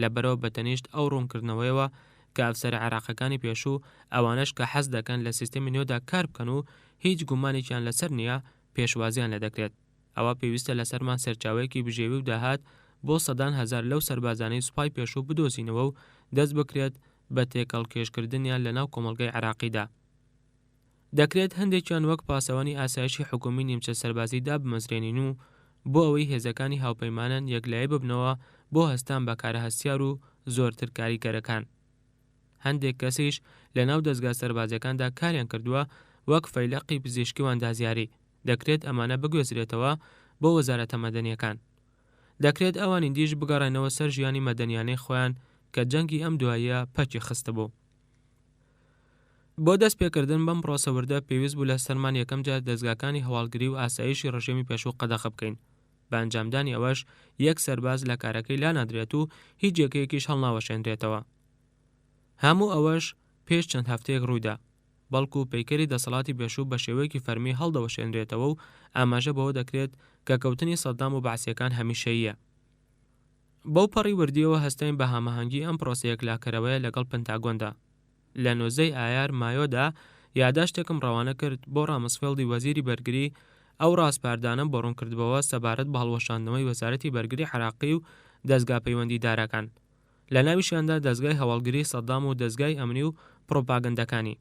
لەبەرەوە بەتەنیشت ئەو ڕوونکردنەوەیەوە کە ئەفسەرە عێراقەکانی پێشوو ئەوانش کە حەز دەکەن لە سیستەمی نوێدا کار بکەن و هیچ گومانێکیان لەسەر نییە پێشوازیان لە دەکرێت. ئەوە پێویستە لەسەرمان سەرچاوەیەکی بژێوی و داهات بۆ سەدان هەزار لەو سەربازانەی سوپای پێشوو بدۆزینەوە و دەست بکرێت بە تێکەڵکێشکردنیان لە ناو کۆمەڵگەی عێراقیدا. دەکرێت هەندێکیان وەک پاسەوانی ئاسایشی حکومی نیمچە سەربازیدا بمەزرێنین و بۆ ئەوەی هێزەکانی هاوپەیمانن یەکلایی ببنەوە بۆ هەستان بە کارە هەستیار و زۆرتر کاریگەرەکان. هەندێک کەسیش لە ناو دەستگا سەربازیەکاندا کاریان کردووە وەک فەیلەقی پزیشکی و ئەندازیاری، دەکرێت ئەمانە بگوێزرێتەوە بۆ وەزارەتە مەدەنیەکان. دەکرێت ئەوانی دیش بگەڕێنەوە سەر ژیانی مەدەنیانەی خۆیان کە جەنگی ئەم دواییە پەکی خستە بوو. بۆ دەست پێکردن بەم پرۆسەوردە پێویست بوو لە سەرمان یەکەم جار دەستگاکانی هەواڵگری و ئاسایشی ڕژێمی پێشوو قەدەغە بکەین. بە ئەنجامدانی ئەوەش یەک سەرباز لە کارەکەی لا نادرێت و هیچ یەکەیەکیش هەڵناوەشێنرێتەوە. هەموو ئەوەش پێش چەند هەفتەیەک ڕوویدا، بەڵکو پەیکەری دەسەڵاتی پێشوو بە شێوەیەکی فەرمی هەڵدەوەشێنرێتەوە و ئاماژە بەوە دەکرێت کە کەوتنی سەدام و بەعسیەکان هەمیشەییە. بەو پەڕی وردیەوە هەستین بە هەماهەنگی ئەم پرۆسەیەک لاکەرەوەیە لەگەڵ پنتاگۆندا. لە 19 ئایار مایۆدا یاداشتێکم ڕەوانە کرد بۆ ڕامسفێڵدی وەزیری بەرگری ئەو ڕاستپاردانە بەڕوونکردبەوە سەبارەت بە هەڵوەشاندنەوەی وەزارەتی بەرگری عێراقی و دەستگا پەیوەندیدارەکان، لە ناویشیاندا دەستگای هەواڵگری سەدام و دەستگای ئەمنی و پرۆپاگەندەکانی.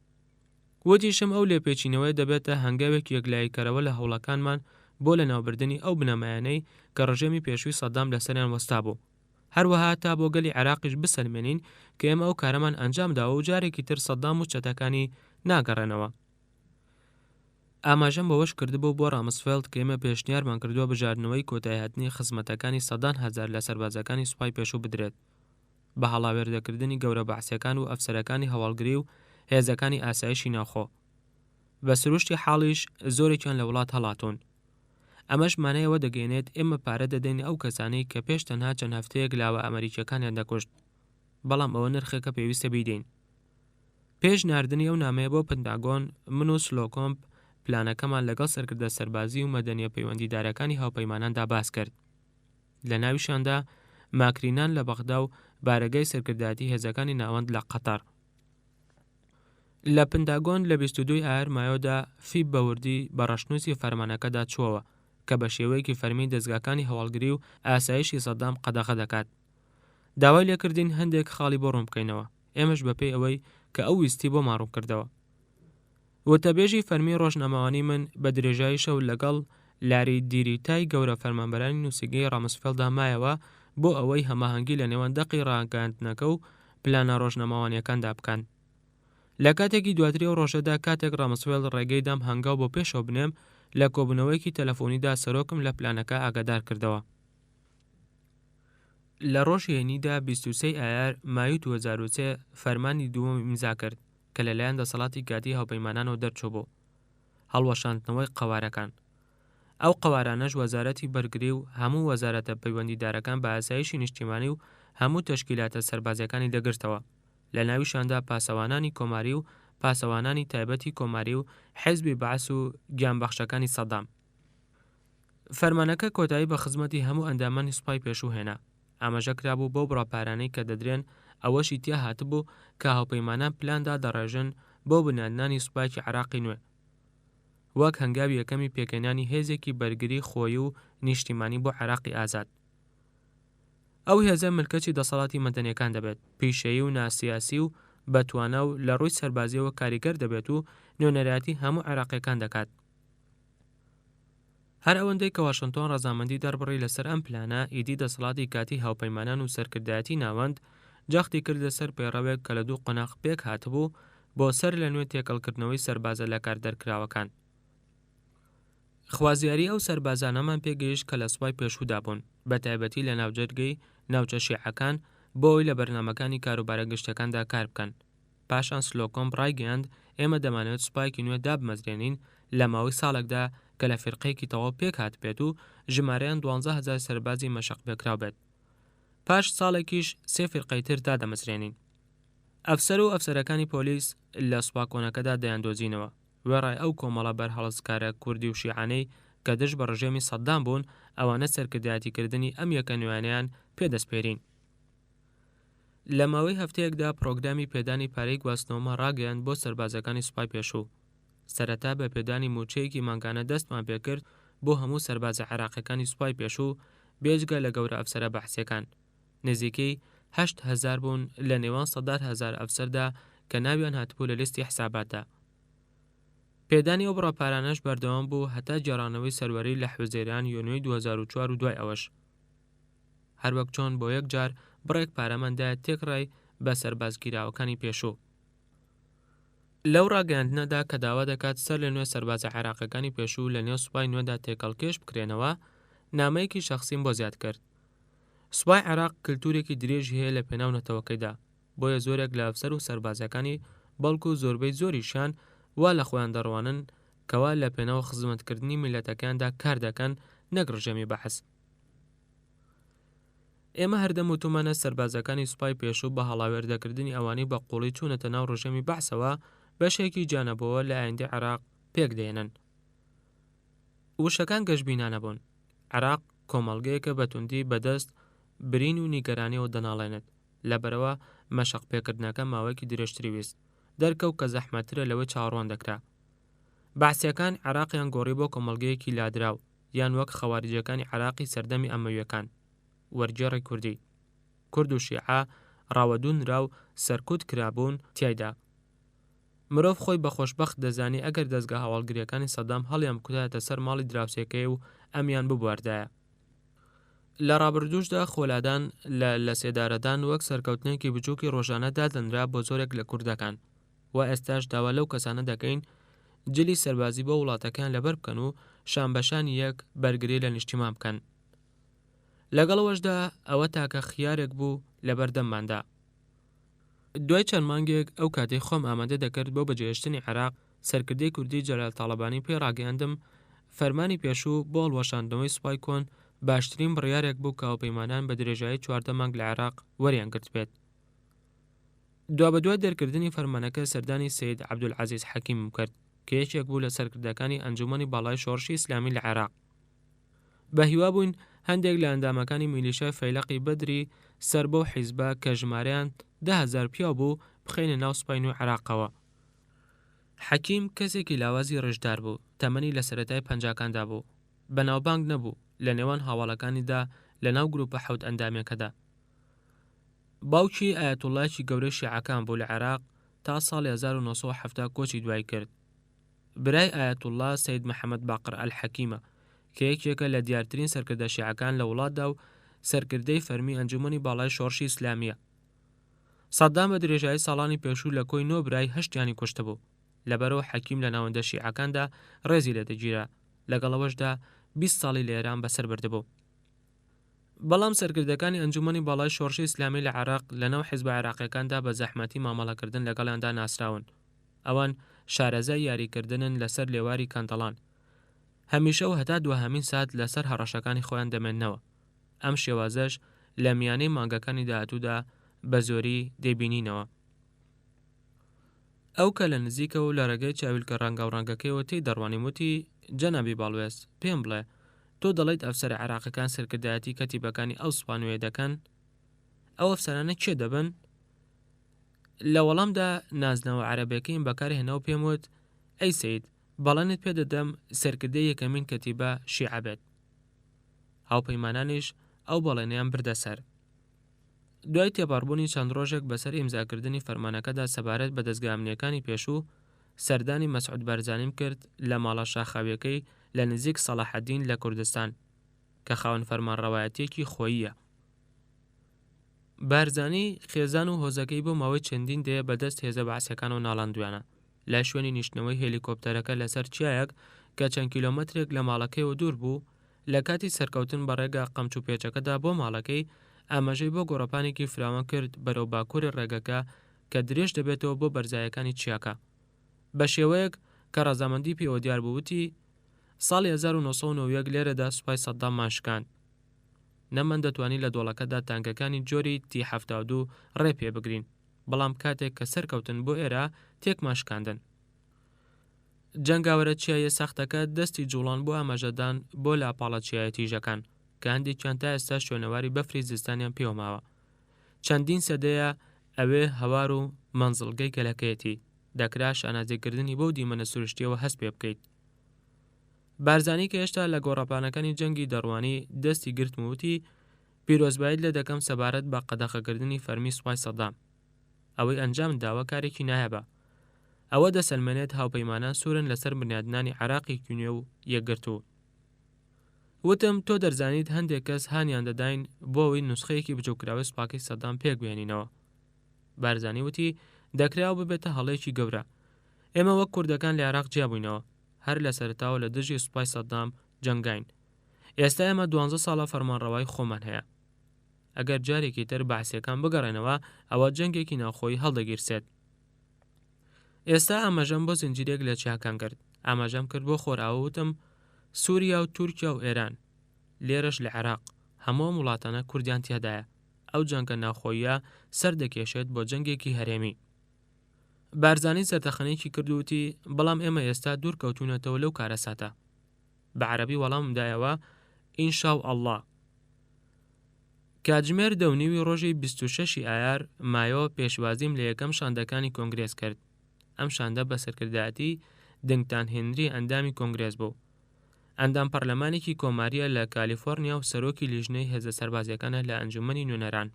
وەتیشم ئەو لێپێچینەوەی دەبێتە هەنگاوێک یەکلاییکەرەوە لە هەوڵەکانمان بۆ لە ناوبردنی ئەو بنەمایانەی کە ڕژێمی پێشووی سەدام لەسەریان وەستا بوو، هەروەها تا بۆ گەلی عێراقیش بسەلمێنین کە ئێمە ئەو کارەمان ئەنجامداوە و جارێکی تر سەدام و چەتەکانی ناگەڕێنەوە. ئاماژەم بەوەش کردبوو بۆ ڕامسفێڵد کە ئێمە پێشنیارمان کردووە بژاردنەوەی کۆتایهاتنی خزمەتەکانی سەدان هەزار لە سەربازەکانی سوپای پێشوو بدرێت، بە هەڵاوێردەکردنی گەورە بەعسیەکان و ئەفسەرەکانی هەواڵگری و هێزەکانی ئاسایشی ناوخۆ. بە سروشتی حاڵیش زۆرێکیان لە وڵات هەڵاتون. ئەمەش مانایەوە دەگەێنێت ئێمە پارە دەدەین ئەو کەسانەی کە پێش تەنها چەند هەفتەیەک لاوە ئەمریکیەکانیان دەکوشت، بەڵام ئەوە نرخەکە پێویستە بیدەین. پێش ناردنی ئەو نامەیە بۆ پنتاگۆن، من و سلۆکۆمپ پلانەکەمان لەگەڵ سەرکردە سەربازی و مەدەنیە پەیوەندیدارەکانی هاوپەیماناندا باس کرد. لە ناویشاندا ماکرینان لە بەغدا و بارەگای سەرکردایەتی هێزەکانی ناوەند لە قەتەر. لە پنتاگۆن لە 22 ئایار مایۆدا فیب بەوردی بە ڕەشنووسی فەرمانەکەدا چووەوە کە بە شێوەیەکی فەرمی دەستگاکانی هەواڵگری و ئاسایشی سەدام قەدەغە دەکات. داوای لێکردین هەندێک خاڵی بۆ ڕوون بکەینەوە، ئێمەش بەپێی ئەوەی کە ئەو ویستی بۆ ماڕوو کردەوە. وتەبێژی فەرمی ڕۆژنامەوانی من بە درێژایی شەو لەگەڵ لاری دیریتای گەورە فەرمانبەرانی نووسینگەی ڕامسفێلدا مایەوە بۆ ئەوەی هەماهەنگی لە نێوان دەقی ڕاگەاندنەکە و پلانە ڕۆژنامەوانیەکاندا بکەن. لە کاتێکی دواتری ئەو ڕۆژەدا کاتێک ڕامسفێل ڕێگەی دام هەنگاو بۆ پێشەوە بنێم، لە کۆبوونەوەیەکی تەلەفۆنیدا سەرۆکم لە پلانەکە ئاگادار کردەوە. لە ڕۆژی هێنیدا 23 ئایار مایوی 2003 فەرمانی دووەم ئیمزا کرد کە لەلایەن دەسەڵاتی کاتی هاوپەیمانانەوە دەرچوو بۆ هەڵوەشاندنەوەی قەوارەکان. ئەو قەوارانەش وەزارەتی بەرگری و هەموو وەزارەتە پەیوەندیدارەکان بە ئاسایشی نیشتیمانی و هەموو تەشکیلاتە سەربازیەکانی دەگرتەوە، لە ناویشاندا پاسەوانانی کۆماری و پاسەوانانی تایبەتی کۆماری و حیزبی بەعس و گیانبەخشەکانی سەدام. فەرمانەکە کۆتایی بە خزمەتی هەموو ئەندامانی سوپای پێشوو هێنا. ئاماژە کرابوو بۆ بڕاپارانەی کە دەدرێن ئەوەشی تیا هاتبوو کە هاوپەیمانان پلاندا دەڕێژن بۆ بنیادنانی سوپایکی عراقی نوێ، وەک هەنگاوی یەکەمی پێکەنانی هێزێکی بەرگری خۆی و نیشتیمانی بۆ عراقی ئازاد. ئەو هێزە ملکەتی دەسەڵاتی مەدەنیەکان دەبێت، پیشەیی و ناسیاسی و بەتوانە و لە ڕووی سەربازیەوە کاریگەر دەبێت و نوێنەرایەتی هەموو عراقیەکان دەکات. هەر ئەوەندەی کە واشنتۆن ڕەزامەندی دەربڕی لەسەر ئەم پلانە، ئیدی دەسەڵاتی کاتی هاوپەیمانان و سەرکردایەتی ناوەند جەختی کردە سەر پێڕەوێک کە لە دوو قۆناغ پێک هاتبوو بۆ سەر لە نوێ تێکەڵکردنەوەی سەربازە لە کاردەرکراوەکان. خوازیاری ئەو سەربازانەمان پێگەیشت کە لە سوپای پێشوودا بوون، بە تایبەتی لە ناوجەرگەی ناوچە شیعەکان بۆ ئەوی لە بەرنامەکانی کاروبارە گشتەکاندا کار بکەن. پاشان سلۆکۆمپ ڕایگەیاند ئێمە دەمانەوێت سوپایەکی نوێ دابمەزرێنین لە ماوەی ساڵێکدا کە لە فرقەیەکی تەواو پێک هات بێت و ژمارەیان 12,000 سەربازی مەشق پێکراو بێت. پاش ساڵێکیش 3 فرقەی تر دادەمەزرێنین. ئەفسەر و ئەفسەرەکانی پۆلیس لە سوپاکۆنەکەدا دەیاندۆزینەوە، وێڕای ئەو کۆمەڵە بەرهەڵسکارە کوردی و شیعانەی کە دژ بە ڕژێمی سەدام بوون، ئەوانە سەرکردایەتیکردنی ئەم یەکە نوێنەیان پێدەستپێرین. لە ماوەی هەفتەیەکدا پرۆگرامی پێدانی پارەی گواستنەوەمە ڕاگەیاند بۆ سەربازەکانی سوپای پێشوو. سەرەتا بە پێدانی موچەیەکی مانگانە دەستمان پێکرد بۆ هەموو سەربازە عراقیەکانی سوپای پێشوو، بێجگە لە گەورە ئەفسەرە بەحسیەکان. نزیکەی 8,000 بوون لە نێوان 100,000 ئەفسەردا کە ناویان هاتبوو لە لیستی حساباتدا. پێدانی ئەو بڕاپارانەش بەردەوام بوو هەتا جێڕانەوەی سەروەری لە حوزەیران یۆنوی 2004 و دوای ئەوەش. هەروەک چۆن بۆ یەک جار بڕێک پارەمەندایە تێکڕای بە سەربازگیراوەکانی پێشوو. لەو ڕاگەاندنەدا کە داوا دەکات سەر لە نوێ سەربازە عێراقیەکانی پێشوو لە نێو سوپای نوێدا تێکەڵکێش بکرێنەوە، نامەیەکی شەخسیم بۆ زیاد کرد. سوپای عێراق کللتورێکی درێژی هەیە لە پێناو نەتەوەکەیدا، بۆیە زۆرێک لە ئەفسەر و سەربازەکانی بەڵکو و زۆربەی زۆریشان وا لە خۆیان دەڕوانن کەوا لە پێناو خزمەتکردنی میلەتەکاندا کار دەکەن، نەک ڕژێمی بەحث. ئێمە هەردەم وتومانە سەربازەکانی سوپای پێشوو بە هەڵاوێردەکردنی ئەوانەی بە قوڵی چوونەتە ناو ڕژێمی بەحثەوە بەشێکی جانەبەوە لە ئایندەی عێراق پێک دێنن. وشەکان گەشتبینانە بوون. عێراق کۆمەڵگەیەکە بەتوندی بەدەست برین و نیگەرانیەوە دەناڵێنێت، لەبەرەوە مەشق پێکردنەکە ماوەیەکی درێژتری ویست، دەرکەوت کە زەحمەترە لەوەی چاوەڕوان دەکرا. بەعسیەکان عێراقیان گۆڕی بۆ کۆمەڵگەیەکی لادراو، یان وەک خەواریجەکانی عێراقی سەردەمی ئەمەویەکان، وەرگێڕی کوردی، کورد و شیعە ڕاوەدوونرا و سەرکوت کرابوون تیایدا. مرۆڤ خۆی بە خۆشبەخت دەزانی ئەگەر دەستگا هەواڵگریەکانی سەدام هەڵیان بکوتایەتە سەر ماڵی دراوسێکەی و ئەمیان ببواردایە. لە ڕابردووشدا خۆلادان لە سێدارەدان وەک سەرکەوتنێکی بچووکی ڕۆژانە دادەنرا بۆ زۆرێک لە کوردەکان، و ئێستاش داوا لەو کەسانە دەکەین جلی سەربازی بۆ وڵاتەکان لەبەر بکەن و شانبەشانی یەک بەرگری لە نیشتیمان بکەن. لەگەڵەوەشدا ئەوە تاکە خیارێک بوو لە بەردەمماندا. دوای چەند مانگێک ئەو کاتەی خۆم ئامادە دەکرد بۆ بەجێهێشتنی عێراق، سەرکردەی کوردی جەلال تاڵەبانی پێی ڕاگەیاندم فەرمانی پێشوو بۆ هەڵوەشاندنەوەی سوپای کۆن باشترین بڕیارێک بوو کە هاوپەیمانان بە درێژایی 14 مانگ لە عێراق وەریان گرت بێت. دوا بە دوای دەرکردنی فەرمانەکە سەردانی سەید عەبدولعەزیز حەکیم کرد کە یەکێک بوو لە سەرکردەکانی ئەنجومەنی باڵای شۆڕشی ئیسلامی لە عێراق. بە هیوا بووین هەندێک لە ئەندامەکانی میلیشای فەیلەقی بەدری سەر بەو حیزبە کە ژمارەیان 10,000 پیاو بوو بخەینە ناو سوپای نوێی عێراقەوە. حەکیم کەسێکی لاوازی ڕژدار بوو، تەمەنی لە سەرەتای پەنجاکاندا بوو، بەناوبانگ نەبوو لە نێوان هاوڵەکانیدا لە ناو گروپە حەوت ئەندامەکەدا. باوکی ئایەتوڵایەکی گەورەی شیعەکان بوو لە عێراق تا ساڵی 1970 کۆچی دوای کرد. برای ئایەتوڵا سەید محەممەد باقر ئەلحەکیمە کە یەکێکە لە دیارترین سەرکردە شیعەکان لە وڵاتدا و سەرکردەی فەرمی ئەنجومەنی باڵای شۆڕشی ئیسلامیە. سەدام بە درێژایی ساڵانی پێشوو لە کۆی 9 برای 8یانی کوشتە بوو. لەبەرەوە حەکیم لە ناوەندە شیعەکاندا ڕێزی لێدەگیرە، لەگەڵەوەشدا 20 ساڵی لە ئێران بەسەر بردبوو. بەڵام سەرکردەکانی ئەنجومەنی باڵای شۆڕشی ئیسلامی لە عێراق لەناو حیزبە عێراقیەکاندا بە زەحمەتی مامەڵەکردن لەگەڵیاندا ناسراون. ئەوان شارەزای یاریکردنن لەسەر لێواری کەندەڵان. هەمیشە و هەتا دووهەمین سات لەسەر هەڕەشەکانی خۆیان دەمێننەوە. ئەم شێوازەش لە میانەی مانگەکانی داهاتوودا بە زۆری دەبینینەوە. ئەو کە لە نزیکە و لە ڕێگەی چاویلکە ڕەنگە و ڕەنگەکەیەوە تێی دەڕوانی وتی جەنابی باڵوێز پێم بڵێ تۆ دەڵێیت ئەفسەرە عێراقیەکان سەرکردایەتی کەتیبەکانی ئەو سوپانوێ دەکەن؟ ئەو ئەفسەرانە کێ دەبن؟ لە وەڵامدا نازنەوە عەرەبیەکەیم بەکاری هێنا و پێم وت ئەی سەید بەڵێنت پێ دەدەم سەرکردەی یەکەمین کەتیبە شیعە بێت. هاوپەیمانانیش ئەو بەڵێنیان بردە سەر. دوای تێپەڕبوونی چەند ڕۆژێک بەسەر ئیمزاکردنی فەرمانەکەدا سەبارەت بە دەستگا ئەمنیەکانی پێشوو سەردانی مەسعود بارزانیم کرد لە ماڵە شاخاویەکەی لە نزیک سەلاحەدین لە کوردستان کە خاوەن فەرمانڕەوایەتێکی خۆییە. بارزانی خێزان و هۆزەکەی بۆ ماوەی چەندین دێ بەدەست هێزە بەعسیەکان و ناڵاندویانە لای شوێنی نیشتنەوەی هێلیکۆپتەرەکە لەسەر چیایەک کە چەند کیلۆمەترێک لە ماڵەکەیەوە دوور بوو. لە کاتی سەرکەوتن بە ڕێگە قەمچوو پێچەکەدا بۆ ماڵەکەی ئاماژەی بۆ گۆڕەپانێکی فراوان کرد بەرەو باکووری ڕێگەکە کە درێژ دەبێتەوە بۆ بەرزایەکانی چیاکە بە شێوەیەک کە ڕەزامەندی پێوە دیار بووتی ساڵی 1990 لێرەدا سوپای سەدام ماشکاند. نەمان دەتوانی لە دۆڵەکەدا تانکەکانی جۆری T-72 ڕێ پێ بگرین، بەڵام کاتێک کە سەرکەوتن بۆ ئێرە تێک ماشکاندن. جەنگاوەرە چیایە سەختەکە دەستی جوڵان بۆ ئاماژەدان بۆ لاپاڵە چیایەتیژەکان کە هەندێکیان تا ئێستا شوێنەواری بەفری زستانیان پێوەماوە. چەندین سەدەیە ئەوێ هەوار و مەنزڵگەی گەلەکەیەتی دەکرا شانازیکردنی بۆ دیمەنە سروشتیەوە هەست پێ بکەیت. بارزانی کە هێشتا لە گۆڕەپانەکانی جەنگی دەڕوانی دەستی گرتموتی پیرۆزبایت لە دەکەم سەبارەت بە قەدەخەکردنی فەرمی سوپای سەدام. ئەوەی ئەنجام داوە کارێکی نایەبە. ئەوە دەسەلمێنێت هاوپەیمانان سوورن لەسەر بنیادنانی عێراقێکی نوێ و یەکگرتوو. وتم تۆ دەرزانیت هەندێک کەس هانیان دەداین بۆ ئەوەی نوسخەیەکی بچووکراوی سوپاکەی سەدام پێک بێنینەوە. بارزانی وتی دەکراو ببێتە هەڵەیەکی گەورە. ئێمە وەک کوردەکان لە عێراق جیابووینەوە، هەر لە سەرتاوە لە دژی سوپای سەدام جەنگاین. ئێستا ئێمە 12 ساڵە فەرمانڕەوایی خۆمان هەیە. ئەگەر جارێکی تر بەعسیەکان بگەڕێنەوە ئەوە جەنگێکی ناوخۆیی هەڵدەگیرسێت. ئێستا ئاماژەم بۆ زنجیرێک لە چیاکان کرد. ئاماژەم کرد بۆ خۆراوە وتم سووریا و تورکیا و ئێران لێرەش لە عێراق هەموو وڵاتانە کوردیان تیادایە. ئەو جەنگە ناوخۆییە سەر دەکێشێت بۆ جەنگێکی هەرێمی. بارزانی سەرتەخەنێکی کردووتی بەڵام ئێمە ئێستا دوور کەوتونەتەوە لەو کارە ساتە. بە عەرەبی وەڵاممدایەوە ئینشاء ئەڵڵا. کاتژمێر 2:30 ڕۆژی 26 ئایار مایۆ پێشوازیم لە یەکەم شاندەکانی کۆنگرێس کرد. ئەم شاندە بە سەرکردایەتی دنگتان هێنری ئەندامی کۆنگرێس بوو. ئەندام پەرلەمانێکی کۆماریە لە کالیفۆرنیا و سەرۆکی لیژنەی هێزە سەربازیەکانە لە ئەنجومەنی نوێنەران.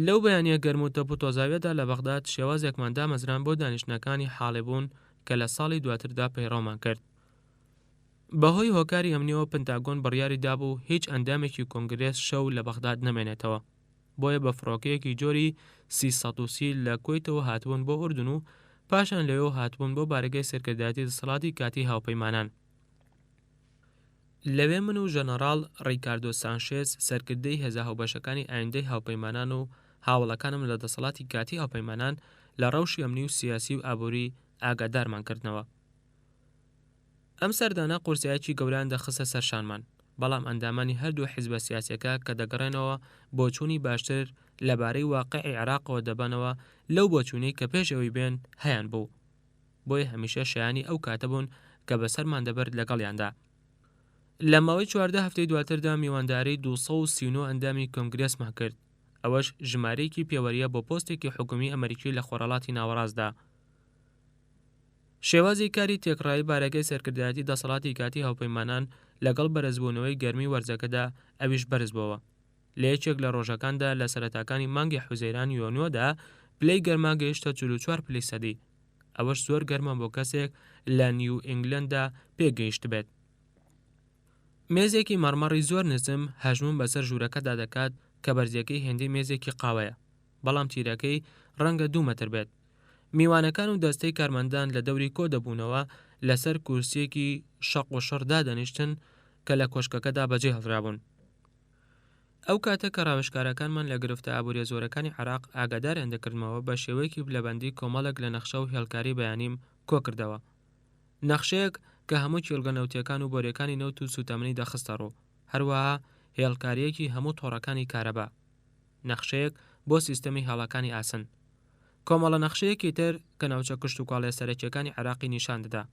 لەو بەیانیە گەرم و تەپ و تۆزاویەدا لە بەغداد شێوازێکمان دامەزران بۆ دانیشتنەکانی حاڵێ بوون کە لە ساڵی دواتردا پەیڕەومان کرد. بەهۆی هۆکاری ئەمنیەوە پنتاگۆن بڕیاری دابوو هیچ ئەندامێکی کۆنگرێس شەو لە بەغداد نەمێنێتەوە. بۆیە بە فڕۆکەیەکی جۆری 330 لە کۆیتەوە هاتبوون بۆ ئوردن و پاشان لەوێ هاتبوون بۆ بارگەی سەرکردایەتی دەسەڵاتی کاتی هاوپەیمانان. لەوێ من و ژەنەڕاڵ ڕیکاردۆ سانشێز سەرکردەی هێزە هاوبەشەکانی ئایندەی هاوپەیمانان و هاوڵەکانم لە دەسەڵاتی کاتی هاوپەیمانان لە ڕەوشی ئەمنی و سیاسی و ئابووری ئاگادارمان کردنەوە. ئەم سەردانە قورسایەکی گەوران دەخستە سەرشانمان، بەڵام ئەندامانی هەردوو حیزبە سیاسیەکە کە دەگەڕێنەوە بۆ چوونی باشتر لەبارەی واقعی عێراقەوە دەبنەوە لەو بۆچوونەی کە پێشەوەی بێن هەیان بوو، بۆیە هەمیشە شایانی ئەو کاتە بوون کە بەسەرمان دەبرد لەگەڵیاندا. لە ماوەی 14 هەفتەی دواتردا میوانداری 239 ئەندامی کۆنگرێسمان کرد، ئەوەش ژمارەیەکی پێوەریە بۆ پۆستێکی حکومی ئەمریکی لە خۆرەڵاتی ناوەڕاستدا. شێوازی کاری تێکڕایی بارەکەی سەرکردایەتی دەسەڵاتی کاتی هاوپەیمانان لەگەڵ بەرزبوونەوەی گەرمی وەرزەکەدا ئەویش بەرز بووە. لە یەکێک لە ڕۆژەکاندا لە سەرەتاکانی مانگی حوزەیران یۆنیۆدا پلەی گەرما گەیشتە 44 پلەی سەدی، ئەوەش زۆر گەرمە بۆ کەسێک لە نیو ئینگلەندا پێگەیشت بێت. مێزێکی مەڕمەڕی زۆر نزم هەژمون بەسەر ژوورەکەدا دەکات کە بەرزیەکەی هێندەی مێزێکی قاوەیە، بەڵام تیرەکەی ڕەنگە 2 مەتر بێت. میوانەکان و دەستەی کارمەندان لە دەوری کۆ دەبوونەوە لەسەر کورسیەکی شەق و شەڕدا دەنیشتن کە لە کۆشکەکەدا بەجێ هەڵرابوون. ئەو کاتە کە ڕاوێژکارەکانمان لە گرفتە ئابوووریە زۆرەکانی عێراق ئاگاداریان دەکردمەوە بە شێوەیەکی بلەبەندی کۆمەڵێک لە نەخشە و هێڵکاری بەیانیم کۆ کردەوە. نەخشەیەک کە هەموو کێڵگە نەوتیەکان و بۆریەکانی نەوت و سوتەمەنی دەخستە ڕوو، هەروەها هێڵکاریەکی هەموو تۆڕەکانی کارەبا، نەخشەیەک بۆ سیستەمی هەڵەکانی ئاسن، کۆمەڵە نەخشەیەکی تر کە ناوچە کشت و کاڵێ سەرەکیەکانی عێراقی نیشان دەدا.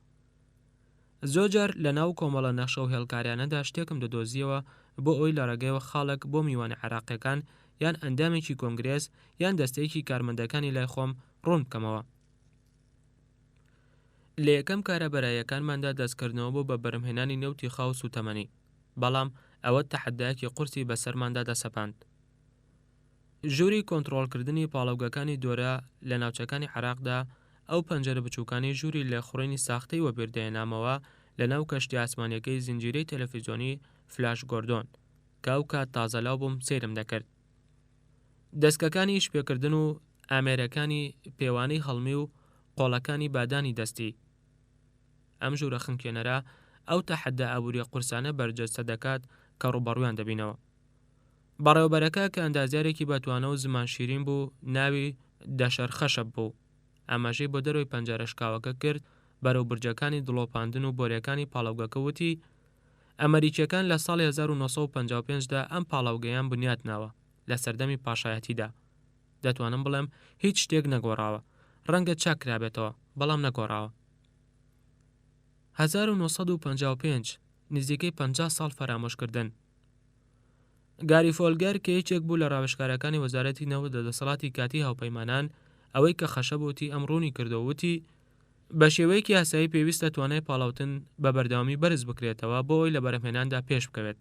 زۆرجار لە ناو کۆمەڵە نەخشە و هێڵکاریانەدا شتێکم دەدۆزیەوە بۆ ئەوی لە ڕێگەیەوە خاڵک بۆ میوانی عێراقیەکان یان ئەندامێکی کۆنگرێس یان دەستەیەکی کارمەندەکانی لای خۆم ڕوون بکەمەوە. لە یەکەم کارە بەرایەکانماندا دەستکردنەوە بۆ بە بەرهەمهێنانی نەوتی خاو و سوتەمەنی، بەڵام ئەوە تەحەدایەکی قورسی بەسەرماندا دەسەپاند. ژووری کۆنتڕۆڵکردنی پاڵەوگەکانی دۆرە لە ناوچەکانی عێراقدا ئەو پەنجەرە بچووکانی ژووری لە خوڕینی ساختەی وەبیردەیەنامەوە لە ناو کەشتی ئاسمانیەکەی زنجیرەی تەلەڤیزیۆنی فلاش گۆردۆن کە ئەو کات تازەلاو بووم سێرم دەکرد. دەستکەکانی شپێکردن و ئامێرەکانی پێوانەی هەڵمی و قۆڵەکانی بادانی دەستی. ئەم ژوورە خنکێنەرە ئەو تەحەدە ئابووریە قورسانە بەرجەستە دەکات کە ڕووبەڕوویان دەبینەوە. بەڕێوەبەرەکە کە ئەندازیارێکی بەتوانە و زمان شیرین بوو ناوی دەشەر خەشەب بوو، ئاماژەی بۆ دەرەوەی پەنجەرە شکاوەکە کرد بەرەو برجەکانی دڵۆپاندن و بۆریەکانی پاڵەوگەکە وتی ئەمریکیەکان لە ساڵی 1955دا ئەم پاڵەوگەیان بنیاتناوە لە سەردەمی پاشایەتیدا. دەتوانم بڵێم هیچ شتێک نەگۆڕاوە، ڕەنگە چاکرابێتەوە بەڵام نەگۆڕاوە. 1955 نزیکەی 50 ساڵ فەرامۆشکردن. گاری فۆلگەر کە یەکێک بوو لە ڕاوێژکارەکانی وەزارەتی نەوت لە دەسەڵاتی کاتی هاوپەیمانان ئەوەی کە خەشەبوتی ئەم ڕوونی کردەوەتی بە شێوەیەکی یاسایی پێویستە توانای پاڵاوتن بە بەردەوامی بەرز بکرێتەوە بۆ ئەوی لە بەرهەمهێناندا پێش بکەوێت.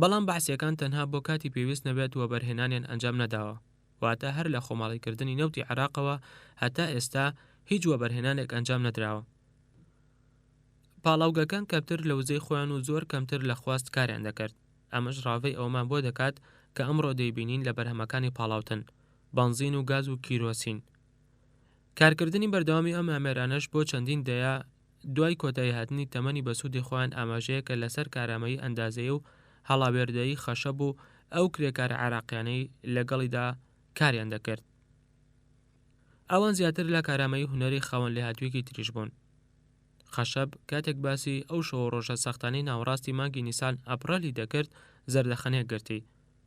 بەڵام بەحسیەکان تەنها بۆ کاتی پێویست نەبێت و بەرهێنانیان ئەنجام نەداوە، واتە هەر لە خۆماڵیکردنی نەوتی عێراقەوە هەتا ئێستا هیچ وەبەرهێنانێک ئەنجام نەدراوە. پاڵاوگەکان کەمتر لە وزەی خۆیان و زۆر کەمتر لە خواست کاریان دەکرد. ئەمەش ڕاوەی ئەومان بۆ دەکات کە ئەمڕۆ دەیبینین لە بەرهەمەکانی پاڵاوتن، بەنزین و گاز و کیرۆسین. کارکردنی بەردەوامی ئەم ئامێرانەش بۆ چەندین دەیە دوای کۆتایی هاتنی تەمەنی بەسوودی خۆیان ئاماژەیەکە لەسەر کارامەیی ئەندازەیە و هەڵاوێردەیی خەشەب و ئەو کرێکارە عێراقیانەی لەگەڵیدا کاریان دەکرد. ئەوان زیاتر لە کارامەیی هونەری خاوەن لێهاتوویەکی تریش بوون. خەشەب کاتێک باسی ئەو شەو ڕۆژە سەختانەی ناوەڕاستی مانگی نیسان ئەپڕەلی دەکرد زەردەخەنەیەک گرتی،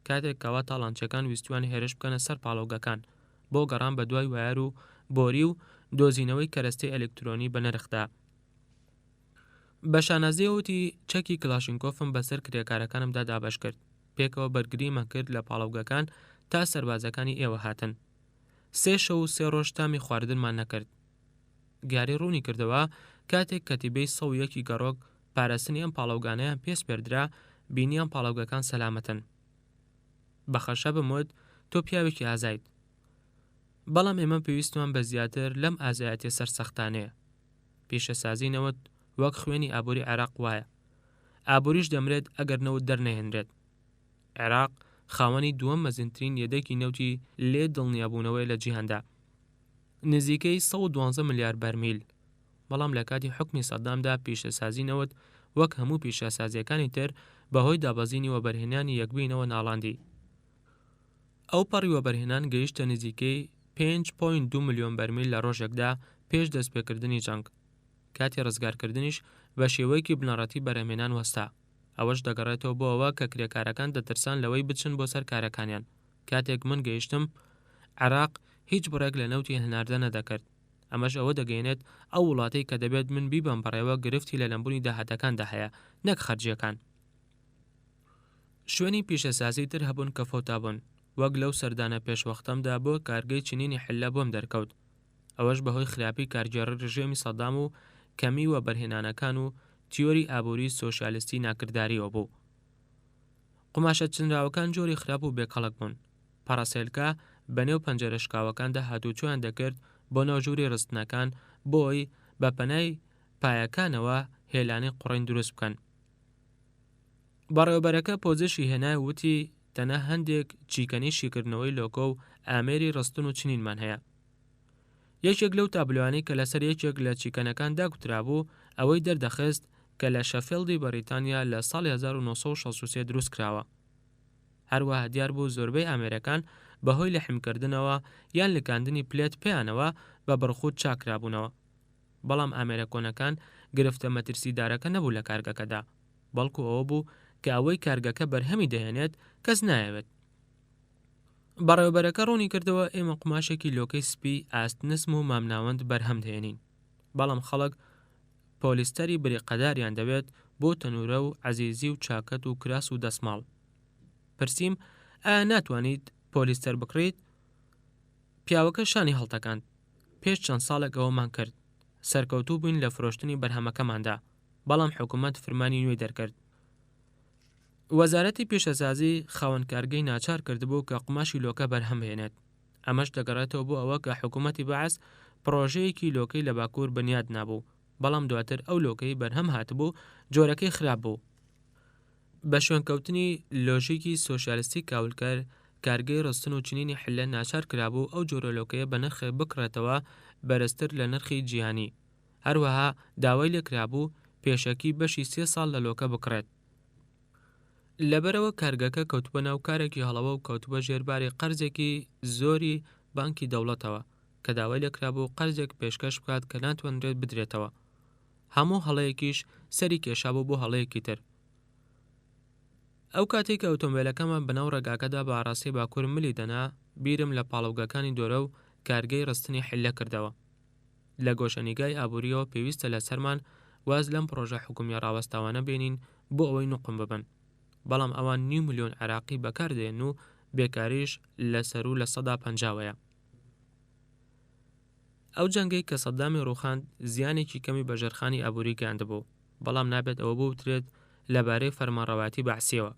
کاتێک کەوا تاڵانچەکان ویستوان هێرش بکەنە سەر پاڵەوگەکان بۆ گەڕان بە دوای وایار و بۆری و دۆزینەوەی کەرەستەی ئەلکترۆنی بە نرخدا. بە شانازیەوتی چەکی کلاشینکۆفم بەسەر کرێکارەکانمدا دابەش کرد، پێکەوە بەرگریمە کرد لە پاڵەوگەکان تا سەربازەکانی ئێوە هاتن. 3 شەو و 3 ڕۆژ تامی خواردنمان نەکرد. گاری ڕوونی کردەوە کاتێک کەتیبەی 101 گەڕۆک پاراستنی ئەم پاڵەوگانەیان پێش پێردرا بینیان پاڵەوگەکان سەلامەتن. بە خەشە بموت تۆ پیاوێکی ئازایت، بەڵام ئێمە پێویستمان بە زیاتر لەم ئازایەتێ سەرسەختانەیە. پیشەسازی نەوت وەک خوێنی ئابووری عێراق وایە، ئابووریش دەمرێت ئەگەر نەوت دەرنەهێنرێت. عێراق خاوەنی دووەم مەزنترین یەدەکی نەوتی لێ دڵنیابوونەوەی لە جیهاندا، نزیکەی 112 ملیار بەرمیل، بەڵام لە کاتی حکمی سەدامدا پیشەسازی نەوت وەک هەموو پیشەسازیەکانی تر بەهۆی دابەزینی وەبەرهێنانی یەکبینەوە ناڵاندی. ئەو پەڕی وەبەرهێنان گەیشتە نزیکەی 5.2 ملیۆن بەرمیل لە ڕۆژێکدا پێش دەستپێکردنی جەنگ. کاتی ڕزگارکردنیش بە شێوەیەکی بنەڕەتی بەرهەمێنان وەستا. ئەوەش دەگەڕێتەوە بۆ ئەوە کە کرێکارەکان دەترسان لەوەی بچن بۆ سەر کارەکانیان. کاتێک من گەیشتم عێراق هیچ بڕێک لە نەوتی هەناردە نەدەکرد. ئەمەش ئەوە دەگەێنێت ئەو وڵاتەی کە دەبێت من بیبەم بەڕێوە گرفتی لە لەمبوونی داهاتەکاندا هەیە، نەک خەرجیەکان. شوێنی پیشەسازی تر هەبوون کە فۆتابوون، وەک لەو سەردانە پێشوەختەمدا بۆ کارگەی چنینی حلە بۆم دەرکەوت. ئەوەش بەهۆی خراپی کارگێڕی ڕژێمی سەدام و کەمی وە بەرهێنانەکان و تیۆری ئابووری سۆشیالیستی ناکرداریەوە بوو. قماشە چنراوەکان جۆری خراپ و بێکەڵک بوون. پەڕەسێلکە بەنێو پەنجەرە شکاوەکاندا هاتوچۆیان دەکرد بۆ ناوژووری ڕستنەکان بۆی بە پەنای پایەکانەوە هێلانەی قوڕین دروست بکەن. بەڕێوەبەرەکە پۆزشی هێنا وتی تەنە هەندێک چیکەنی شیکردنەوەی لۆکۆ و ئامێری ڕستن و چنینمان هەیە. یەکێک لەو تابلوانەی کە لەسەر یەکێک لە چیکەنەکان داگوترابوو ئەوەی دەردەخست کە لە شەفێڵدی بەریتانیا لە ساڵی 1963 دروست کراوە. هەروەها دیار بوو زۆربەی ئامێرەکان بەهۆی لە حیمکردنەوە یان لکاندنی پلێت پێیانەوە بە بڕخود چاکرابوونەوە. بەڵام ئامێرە کۆنەکان گرفتە مەترسیدارەکە نەبوو لە کارگەکەدا، بەڵکو ئەوە بوو کە ئەوەی کارگەکە بەرهەمی دەهێنێت کەس نایەوێت. بەڕێوەبەرەکە ڕوونی کردەوە ئێمە قماشێکی لۆکەی سپی ئاستنسم و مامناوەند بەرهەم دێنین، بەڵام خەڵک پۆلیستەری بریقەداریان دەوێت بۆ تەنورە و عەزیزی و چاکەت و کراس و دەسماڵ. پرسییم ئایا ناتوانیت پۆلیستەر بکڕیت؟ پیاوەکە شانی هەڵتەکاند. پێش چەند ساڵێک ئەوەمان کرد. سەرکەوتوو بووین لە فرۆشتنی بەرهەمەکەماندا، بەڵام حکوومەت فەرمانی نوێی دەرکرد. وەزارەتی پیشەسازی خاوەنکارگەی ناچار کردبوو کە قماشی لۆکە بەرهەم هێنێت. ئەمەش دەگەڕێتەوە بۆ ئەوە کە حکوومەتی بەعەس پرۆژەیەکی لۆکەی لە باکوور بنیاد نابوو، بەڵام دواتر ئەو لۆکەی بەرهەم هاتبوو جۆرەکەی خراپ بوو. بە شوێنکەوتنی لۆژیکی سۆشیالیستی کاولکەر کارگەی ڕستن و چنینی حلە ناچار کرابوو ئەو جۆرە لۆکەیە بە نرخێ بکڕێتەوە بەرزتر لە نرخی جیهانی. هەروەها داوای لێکرابوو پێشەکی بەشی 3 ساڵ لە لۆکە بکڕێت. لەبەرەوە کارگەکە کەوتبە ناو کارێکی هەڵەوە و کەوتبە ژێرباری قەرزێکی زۆری بانکی دەوڵەتەوە کە داوای لێکرابوو قەرزێک پێشکەش بکات کە ناتوانرێت بدرێتەوە. هەموو هەڵەیەکیش سەری کێشابوو بۆ هەڵەیەکی تر. ئەو کاتێک کە ئۆتۆمبیلەکەمان بەناو ڕێگاکەدا بە ئاڕاستی باکوور ملی دەنا، بیرم لە پاڵەوگەکانی دۆرە و کارگەی ڕستنی حلە کردەوە. لە گۆشەنیگای ئابووریەوە پێویستە لە سەرمان واز لەم پرۆژە حکومی ڕاوەستاوانە بێنین بۆ ئەوەی نوقم ببن، بەڵام ئەوان 9 ملیۆن عێراقی بەکاردێن و بێکاریش لەسەر و لە 150ەیە. ئەو جەنگەی کە سەدامی ڕووخاند زیانێکی کەمی بە ژێرخانی ئابووری گەاندبوو، بەڵام نابێت ئەوە بوترێت لەبارەی فەرمانڕەواتی بەعسیەوە.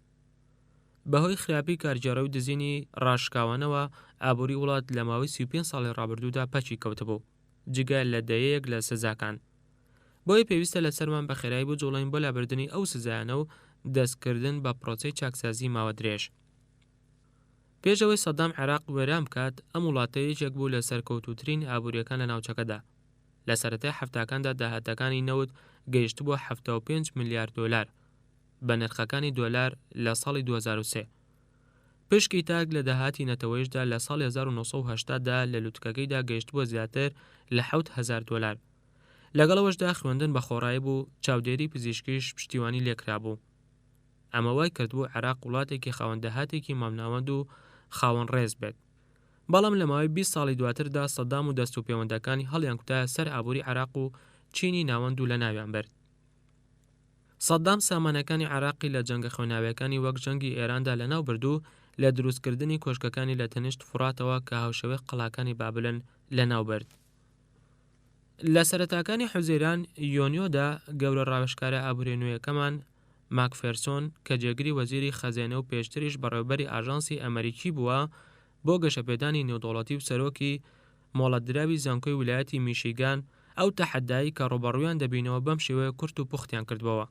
بەهۆی خراپی کارجێڕە و دزینی ڕاشکاوانەوە ئابووری وڵات لە ماوەی 35 ساڵی ڕابردوودا پەچی کەوتبوو، جگە لە دەیەیەک لە سزاکان. بۆیە پێویستە لە سەرمان بە خێرایی بجوڵین بۆ لابردنی ئەو سزایانە و دەستکردن بە پرۆسەی چاکسازی ماوە درێژ. پێشەوەی سەدام عێراق وێران بکات، ئەم وڵاتە یەکێک بوو لە سەرکەوتووترین ئابووریەکان لە ناوچەکەدا. لە سەرەتای هەفتاکاندا داهاتەکانی نەوت گەیشت بووە 75 ملیار دۆلار بە نرخەکانی دۆلار لە ساڵی 2003. پشکی تاک لە داهاتی نەتەوەیشدا لە ساڵی 1980دا لە لوتکەکەیدا گەیشت بووە زیاتر لە 7000 دۆلار. لەگەڵەوەشدا خوێندن بە خۆڕایی بوو، چاودێری پزیشکیش پشتیوانی لێکرابوو. ئەمە وای کردبوو عێراق وڵاتێکی خاوەندەهاتێکی مامناوەند و خاوەن ڕێز بێت. بەڵام لە ماوەی 20 ساڵی دواتردا سەدام و دەست و پەیوەندەکانی هەڵیان کوتایە سەر ئابووری عێراق و چینی ناوەند و لە ناویان برد. سەدام سامانەکانی عێراقی لە جەنگە خوێناویەکانی وەک جەنگی ئێراندا لە ناو بردو لە دروستکردنی کۆشکەکانی لە تەنیشت فوراتەوە کە هاوشەوەی قەڵاکانی بابلن لە ناو برد. لە سەرەتاکانی حوزەیران یۆنیۆدا گەورە ڕاوێژکارە ئابووری نوێیەکەمان ماکفێرسۆن کە جێگری وەزیری خەزانە و پێشتریش بەڕێوەبەری ئاژانسی ئەمریکی بووە بۆ گەشەپێدانی نێودوڵەتی و سەرۆکی مۆڵەتدراوی زانکۆی ویلایەتی میشیگان ئەو تەحەدایی کە ڕوبەڕوویان دەبینەوە بەم شێوەیە کورت و پوختیان کردبەوە.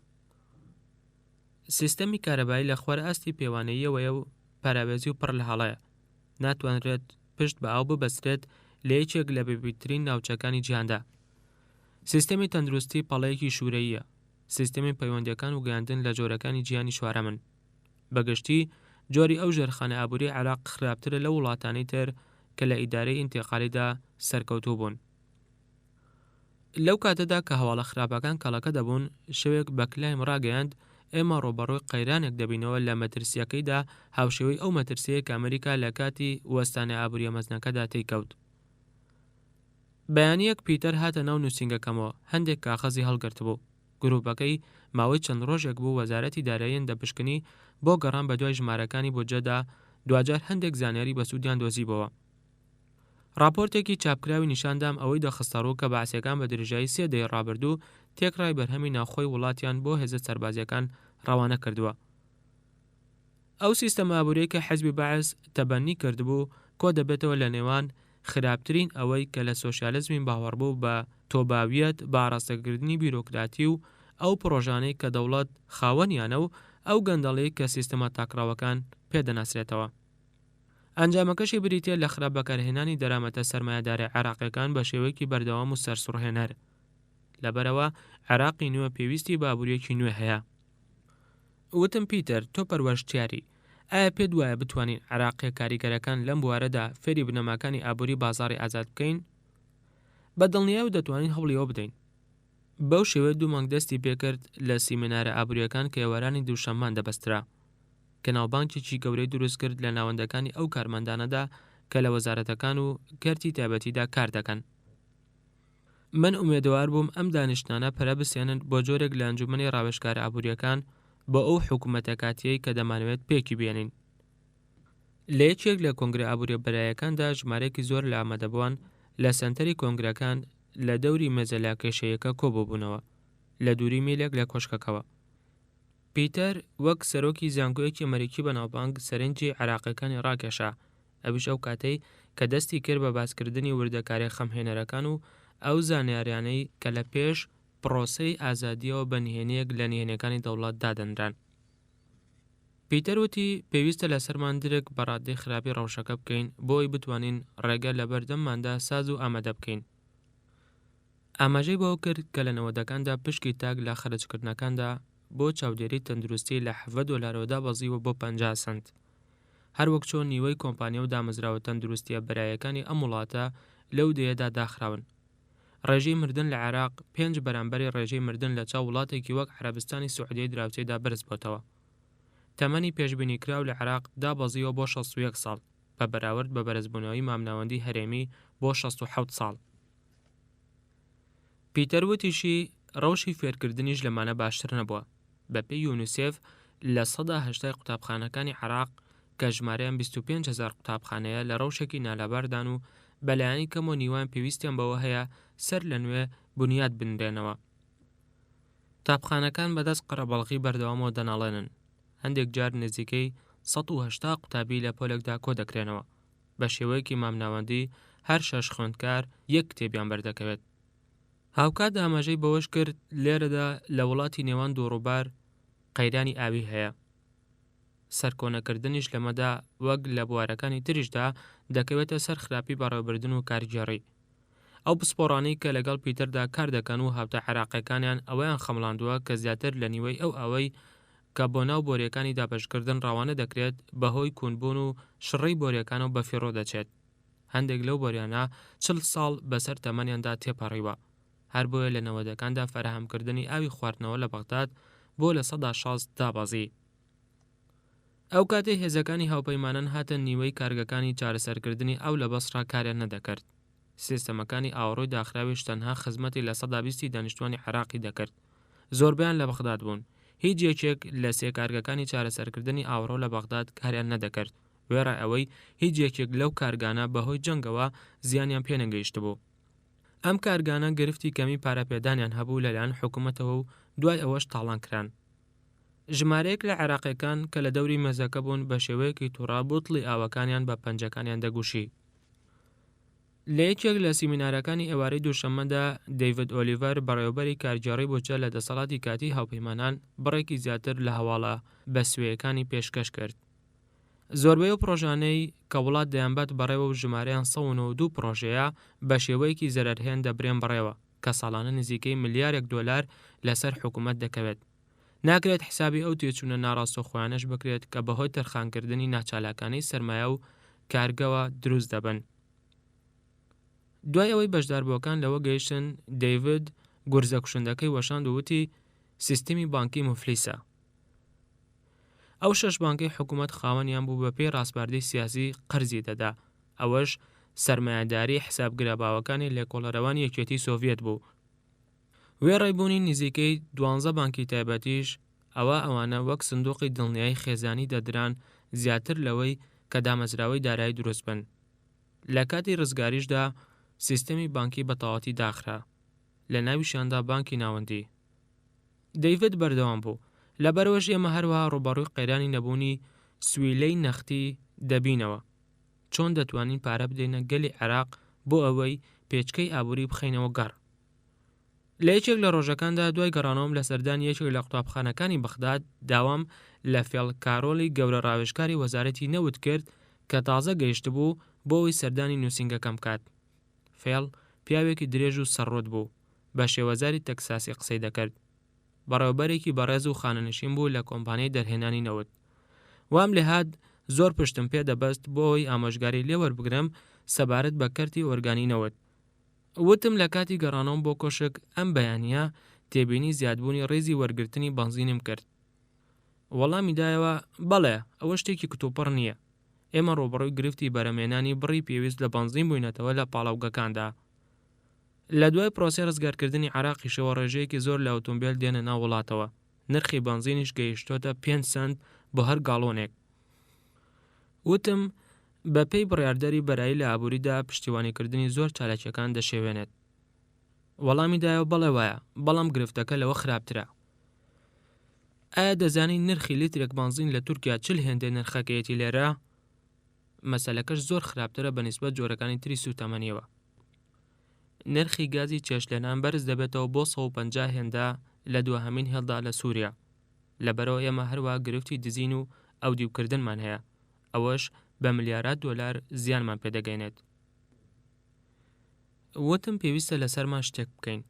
سیستەمی کارەبایی لە خوار ئاستی پێوانەیەوەیە و پاراوێزی و پڕ لە هەڵەیە، ناتوانرێت پشت بە ئاو ببەسترێت لە یەکێک لە بێبیترین ناوچەکانی جیهاندا. سیستەمی تەندروستی پەڵەیەکی شوورەییە، سیستەمی پەیوەندیەکان و گەیاندن لە جۆرەکانی جیهانی چوارەمن. بەگشتی جۆری ئەو ژێرخانە ئابووری عێراق خراپترە لە وڵاتانی تر کە لە ئیدارەی ئینتیقالیدا سەرکەوتوو بوون. لەو کاتەدا کە هەواڵە خراپەکان کەڵەکە دەبوون شەوێک بە کلایم ڕاگەیاند ئێمە ڕۆبەڕۆی قەیرانێک دەبینەوە لە مەترسیەکەیدا هاوشێوەی ئەو مەترسیە کە ئەمریکا لە کاتی وەستانی ئابووریە مەزنەکەدا تێیکەوت. بەیانیەک پیتەر هاتە ناو نووسینگەکەمەوە هەندێک کاغەزی هەڵگرتبوو. گروپەکەی ماوەی چەند ڕۆژێک بوو وەزارەتی داراییان دەپشکنی بۆ گەڕان بە دوای ژمارەکانی بودجەدا دوجار هەندێک زانیاری بە سوودیان دۆزیبەوە. راپۆرتێکی چاپکراوی نیشاندام ئەوەی دەخستەڕوو کە بەعسیەکان بە درێژایی 3 دەی ڕابردوو تێکڕای بەرهەمی ناوخۆی وڵاتیان بۆ هێزە سەربازیەکان ڕەوانە کردووە. ئەو سیستەمە ئابووریەی کە حیزبی بەعس تەبەنی کردبوو کۆ دەبێتەوە لە نێوان خراپترین ئەوەی کە لە سۆشیالیزمی باوەڕبوو بە تۆباویەت بە ئاراستەکردنی بیرۆکراتی و ئەو پرۆژانەی کە دەوڵەت خاوەنیانە و ئەو گەندەڵەی کە سیستەمە تاکراوەکان پێدەناسرێتەوە. ئەنجامەکەشی بریتە لە خراپ بەکارهێنانی دەرامەتە سەرمایەداری عێراقیەکان بە شێوەیەکی بەردەوام و سەرسوڕهێنەر. لەبەرەوە عێراقی نوێ پێویستی بە ئابووریەکی نوێ هەیە. وتم پیتەر تۆ پەروەشتیاری، ئایا پێت وایە بتوانین عێراقیە کاریگەرەکان لەم بوارەدا فێری بنەماکانی ئابووری بازاڕی ئازاد بکەین؟ بە دڵنیایی و دەتوانین هەوڵیەوە بدەین. بەو شێوەیە 2 مانگ دەستی پێکرد لە سیمینارە ئابووریەکان کە ئێوارانی دووشەممان دەبەسترا کە ناوبانکێکی گەورەی دروست کرد لە ناوەندەکانی ئەو کارمەندانەدا کە لە وەزارەتەکان و کەرتی تایبەتیدا کار دەکەن. من ئومێدەوار بووم ئەم دانیشتانە پەرە بسێنن بۆ جۆرێک لە ئەنجومەنی ڕاوێژکارە ئابووریەکان بۆ ئەو حکوومەتە کاتیەی کە دەمانەوێت پێکی بێنین. لە یەکێک لە کۆنگرە ئابووریە بەرایەکاندا ژمارەیەکی زۆر لە ئامادەبووان لە سەنتەری کۆنگرەکان لە دەوری مێزە لاکێشەیەکە کۆبووبوونەوە لە دووری میلێک لە کۆشکەکەوە. پیتەر وەک سەرۆکی زانکۆیەکی ئەمریکی بەناوبانگ سەرنجی عێراقیەکانی ڕاکێشا، ئەویش ئەو کاتەی کە دەستی کرد بە باسکردنی وردەکاری خەمهێنەرەکان و ئەو زانیاریانەی کە لە پێش پرۆسەی ئازادیەوە بە نهێنیەک لە نهێنیەکانی دەوڵەت دادەنران. پیتەر وتی پێویستە لە سەرمان درک بە ڕادەی خراپی ڕەوشەکە بکەین بۆی بتوانین ڕێگە لە بەردەمماندا ساز و ئامادە بکەین. ئاماژەی بەوە کرد کە لە نەوەدەکاندا پشکی تاک لە خەرجکردنەکاندا بۆ چاودێری تەندروستی لە $7 بەزیوە بۆ 50 سنت. هەروەک چۆن نیوەی کۆمپانیا و دامەزراوە تەندروستیە بەرایەکانی ئەم وڵاتە لەو دەیەدا داخراون. ڕێژەی مردن لە عێراق 5 بەرامبەری ڕێژەی مردن لە چاو وڵاتێکی وەک عەرەبستانی سوعودیەی دراوچەیدا بەرز بۆتەوە. تەمەنی پێشبینیکراو لە عێراق دابەزیوە بۆ 61 ساڵ بە بەراورد بە بەرزبوونەوەی مامناوەندی هەرێمی بۆ 67 ساڵ. پیتەر وتیشی ڕەوشی فێرکردنیش لەمانە باشتر نەبووە. بەپێی یونیسێف لە 180 قوتابخانەکانی عێراق کە ژمارەیان 25,000 قوتابخانەیە لە ڕەوشێکی نالەباردان و بەلایانی کەم و نیوان پێویستیان بەوە هەیە سەر لە نوێ بنیاد بنرێنەوە. قوتابخانەکان بەدەست قەرەبەڵغی بەردەوامەوە دەناڵێنن. هەندێک جار نزیکەی 180 قوتابی لە پۆلێکدا کۆ دەکرێنەوە بە شێوەیەکی مامناوەندی هەر 6 خوێندکار 1 کتێبیان بەردەکەوێت. هاوکات ئاماژەی بەوەش کرد لێرەدا لە وڵاتی نێوان دووڕووبار قەیرانی ئاوی هەیە. سەرکۆنەکردنیش لەمەدا وەک لە بوارەکانی تریشدا دەکەوێتە سەر خراپی بەڕێوەبردن و کارگێڕی. ئەو پسپۆڕانەی کە لەگەڵ پیتەردا کار دەکەن و هاوتە عێراقیەکانیان ئەوەیان خەمڵاندووە کە زیاتر لە نیوەی ئەو ئەوەی کە بۆ ناو بۆریەکانی دابەشکردن ڕەوانە دەکرێت بەهۆی کوونبوون و شڕی بۆریەکان و بەفیڕۆ دەچێت. هەندێک لەو بۆریانە 40 ساڵ بەسەر تەمەنیاندا تێپەڕیوە. هەر بۆیە لە نەوەدەکاندا فەرهەمکردنی ئاوی خواردنەوە لە بەغداد بۆ لە 160 دابەزی. ئەو کاتەی هێزەکانی هاوپەیمانان هاتە نیوەی کارگەکانی چارەسەرکردنی ئەو لە بەسڕا کاریان نەدەکرد. سیستەمەکانی ئاوڕۆی داخراویش تەنها خزمەتی لە 120 دانیشتوانی عێراقی دەکرد. زۆربیان لە بەغداد بوون. هیچ یەکێک لە 3 کارگەکانی چارەسەرکردنی ئاوڕۆ لە بەغداد کاریان نەدەکرد. وێرە ئەوەی هیچ یەکێک لەو کارگانە بەهۆی جەنگەوە زیانیان پێنەگەیشت بوو. ئەم کارگانە گرفتی کەمی پارەپێدانیان هەبوو لەلایەن حکوومەتەوە و دوای ئەوەش تاڵان کران. ژمارەیەک لە عێراقیەکان کە لە دەوری مێزەکە بوون بە شێوەیەکی تووڕا بوتڵی ئاوەکانیان بە پەنجەکانیان دەگوشی. لە یەکێک لە سیمینارەکانی ئێوارەی دووشەممەدا دەیڤد ئۆلیڤەر بەڕێوەبەری کارگێڕی بودجە لە دەسەڵاتی کاتی هاوپەیمانان بڕێکی زیاتر لە هەواڵە بە سوێیەکانی پێشکەش کرد. زۆربەی و پرۆژانەی کە وڵات دەیانبات بەڕێوە و ژمارەیان 102 پرۆژەیە بە شێوەیەکی زەرەرهێن دەبرێن بڕێوە کە ساڵانە نزیکەی $1,000,000 لەسەر حکوومەت دەکەوێت. ناکرێت حسابی ئەو تێچوونە ناڕاستەوخۆیانەش بکرێت کە بەهۆی تەرخانکردنی ناچالاکانەی سەرمایە و کارگەوە دروست دەبن. دوای ئەوەی بەشداربووەکان لەوە گەیشتن، دەیڤد گورزە کوشندەکەی وەشاند و وتی سیستمی بانکی مفلیسە. ئەو 6 بانکەی حکوومەت خاوەنیان بوو بە پێی ڕاستباردەی سیاسی قەرزی دەدا، ئەوەش سەرمایەداری حسابگرە لێکۆڵەرەوانی یەکێتی سۆڤیەت بوو. وێ ڕێبوونی نزیکەی 12 بانکی تایبەتیش ئەوانە وەک سندوقی دڵنیایی خێزانی دەدران زیاتر لەوەی کە دامەزراوەی دارایی دروست بن. لە کاتی ڕزگاریشدا سیستەمی بانکی بە تەواوەتی داخرا، لە ناویشیاندا بانکی ناوەندی. دەیڤد بەردەوام بوو، لەبەرەوەش ئێمە هەروەها ڕوبەڕووی قەیرانی نەبوونی سویلەی نەختی دەبینەوە، چۆن دەتوانین پارە بدەینە گەلی عێراق بۆ ئەوەی پێچکەی ئابووری بخەینەوە گەڕ. لە یەکێک لە ڕۆژەکاندا دوای گەڕانەوەم لە سەردانی یەکێک لە قوتابخانەکانی بەغداد داوام لە فێڵ کارۆلی گەورە ڕاوێژکاری وەزارەتی نەوت کرد کە تازە گەیشت بوو بۆ ئەوەی سەردانی نووسینگەکەم بکات. فێڵ پیاوێکی درێژ و سەرڕۆت بوو، بە شێوەزاری تەکساسی قسەی دەکرد. بەڕێوەبەرێکی بەڕێز و خانەنشین بوو لە کۆمپانیای دەرهێنانی نەوت. وام لێهات زۆر پشتم پێ دەبەست بۆ ئەوەی ئامۆژگاری لێ وەربگرم سەبارەت بە کەرتی ئۆرگانی نەوت. وتم لە کاتی گەڕانەوەم بۆ کۆشک ئەم بەیانیە تێبینی زیادبوونی ڕێزی وەرگرتنی بەنزینم کرد. وەڵامی دایەوە بەڵێ ئەوە شتێکی کتوپڕ نییە. ئێمە ڕۆبڕۆی گرفتی بەرەمێنانی بڕی پێویست لە بەنزین بووینەتەوە لە پاڵاوگەکاندا. لە دوای پرۆسەی ڕزگارکردنی عێراقیشەوە ڕێژەیەکی زۆر لە ئۆتۆمبیل دێنە ناو وڵاتەوە. نرخی بەنزینیش گەیشتۆتە 5 سنت بۆ هەر گاڵۆنێک. وتم بە پێی بڕیاردەری بەرایی لە ئابووریدا پشتیوانیکردنی زۆر چالاکیەکان دەشێوێنێت. وەڵامی دایەوە بەڵێ وایە، بەڵام گرفتەکە لەوە خراپترە. ئایا دەزانی نرخی لیترێک بەنزین لە تورکیا چل هێندە نرخەکەیەتی لێرە؟ مەسەلەکەش زۆر خراپترە بە نیسبەت جۆرەکانی تری سوتەمەنیەوە. نرخی گازی چێشتلێنان بەرز دەبێتەوە بۆ 150 هێندە لە دووهەمین هێڵدا لە سووریا. لەبەرەوە ئێمە هەروە گرفتی دزین و ئەو دیوکردنمان هەیە، ئەوەش بە ملیارات دۆلار زیانمان پێدەگەینێت. وتم پێویستە لەسەرمان شتێک بکەین،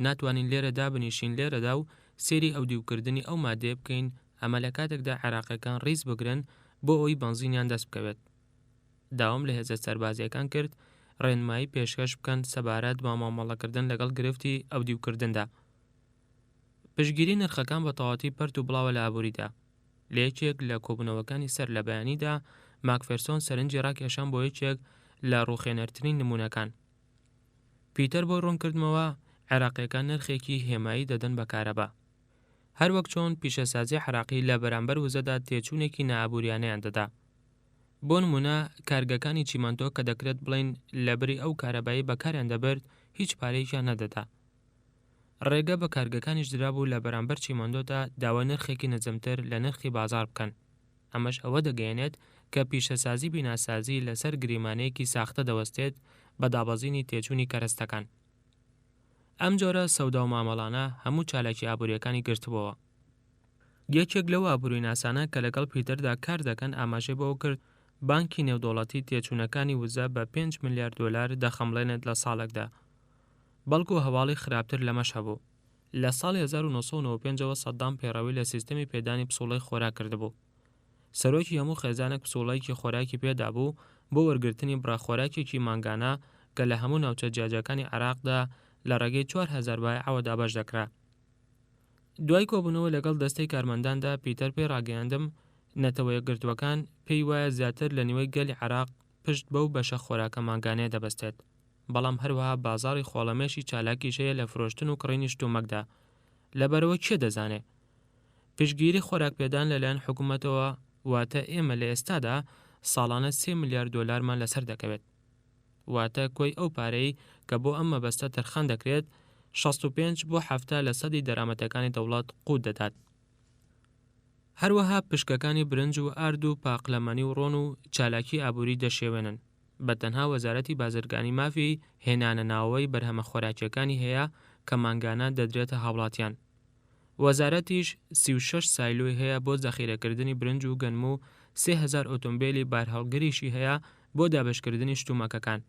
ناتوانین لێرەدا بنیشین لێرەدا و سێری ئەو دیوکردنی ئەو مادەیە بکەین ئەمە لە کاتێکدا عێراقیەکان ڕیز بگرن بۆ ئەوی بەنزینیان دەست بکەوێت. داوام لە هێزە سەربازیەکان کرد ڕێنمایی پێشکەش بکەن سەبارەت بە مامەڵەکردن لەگەڵ گرفتی ئەو دیوکردندا. پشگیری نرخەکان بە تەواوەتی پەرت و بڵاوە لە ئابووریدا. لە یەکێک لە کۆبوونەوەکانی سەر لە بەیانیدا ماکفێرسۆن سەرنجی ڕاکێشان بۆ یەکێک لە ڕوخێنەرترین نمونونەکان. پیتەر بۆ ڕوونکردمەوە عێراقیەکان نرخێکی هێمایی دەدەن بە کارەبا، هەروەک چۆن پیشەسازی عێراقی لە بەرامبەر وزەدا تێچوونێکی نائابووریانەیان دەدا. بۆ نمونە کارگەکانی چیمەنتۆ کە دەکرێت بڵین لەبری ئەو کارەبایی بەکاریان دەبرد هیچ پارەیەکیان نەدەدا. ڕێگە بە کارگەکانیش درابوو لە بەرامبەر چیمەندۆدا داوا نرخێکی نەجەمتر لە نرخی بازار بکەن. ئەمەش ئەوە دەگەیەنێت کە پیشەسازی بیناسازی لەسەر گریمانەیەکی ساختە دەوەستێت بە دابەزینی تێچوونی کەرەستەکان. ئەم جۆرە سەودا و مامەڵانە هەموو چالاکی ئابووریەکانی گرتبووەوە. یەکێک لەو ئابووریناسانە کە لەگەڵ پیتەردا کار دەکەن ئاماژەی بۆ کرد بانکی نێودوڵەتی تێچوونەکانی وزە بە 5 ملیارد دۆلار دەخەمڵێنێت لە ساڵێکدا. بەڵکو هەواڵی خراپتر لەمەش هەبوو. لە ساڵی 1995ەوە سەدام پێڕەوی لە سیستەمی پێدانی پسوڵەی خۆراک کردبوو. سەرۆکی هەموو خێزانێک پسوڵەیەکی خۆراکی پێدا بوو بۆ وەرگرتنی بڕاخۆراکێکی مانگانە کە لە هەموو ناوچە جیاجەکانی عێراقدا لە ڕێگەی 4000 بایعەوەدا بەش دەکرا. دوای کۆبوونەوە لەگەڵ دەستەی کارمەنداندا پیتەر پێی ڕاگەیاندم نەتەوە یەکگرتوەکان پێی وایە زیاتر لە نیوەی گەلی عێراق پشت بەو بەشە خۆراکە مانگانەیە دەبەستێت. بەڵام هەروەها بازاڕی خۆڵەمێشی چالاکیش هەیە لە فرۆشتن و کڕینی شتومەکدا. لەبەرەوە کێ دەزانێ؟ پشگیری خۆراک پێدان لەلایەن حکوومەتەوە واتە ئێمە لە ئێستادا ساڵانە 3 ملیارد دۆلارمان لەسەر دەکەوێت. واتە کۆی ئەو پارەی کە بۆ ئەم مەبەستە تەرخان دەکرێت 65 بۆ 70 لە سەدی دەرامەتەکانی دەوڵات قوت دەدات. هەروەها پشکەکانی برنج و ئارد و پاقلەمەنی و ڕۆن و چالاکی ئابووری دەشێوێنن. بە تەنها وەزارەتی بازرگانی مافی هێنانە ناوەوەی بەرهەمە خۆراکیەکانی هەیە کە مانگانە دەدرێتە هاوڵاتیان. وەزارەتیش 36 سایلۆی هەیە بۆ زەخیرەکردنی برنج و گەنم و 3000 ئۆتۆمبیلی بارهەڵگریشی هەیە بۆ دابشکردنی شتومەکەکان.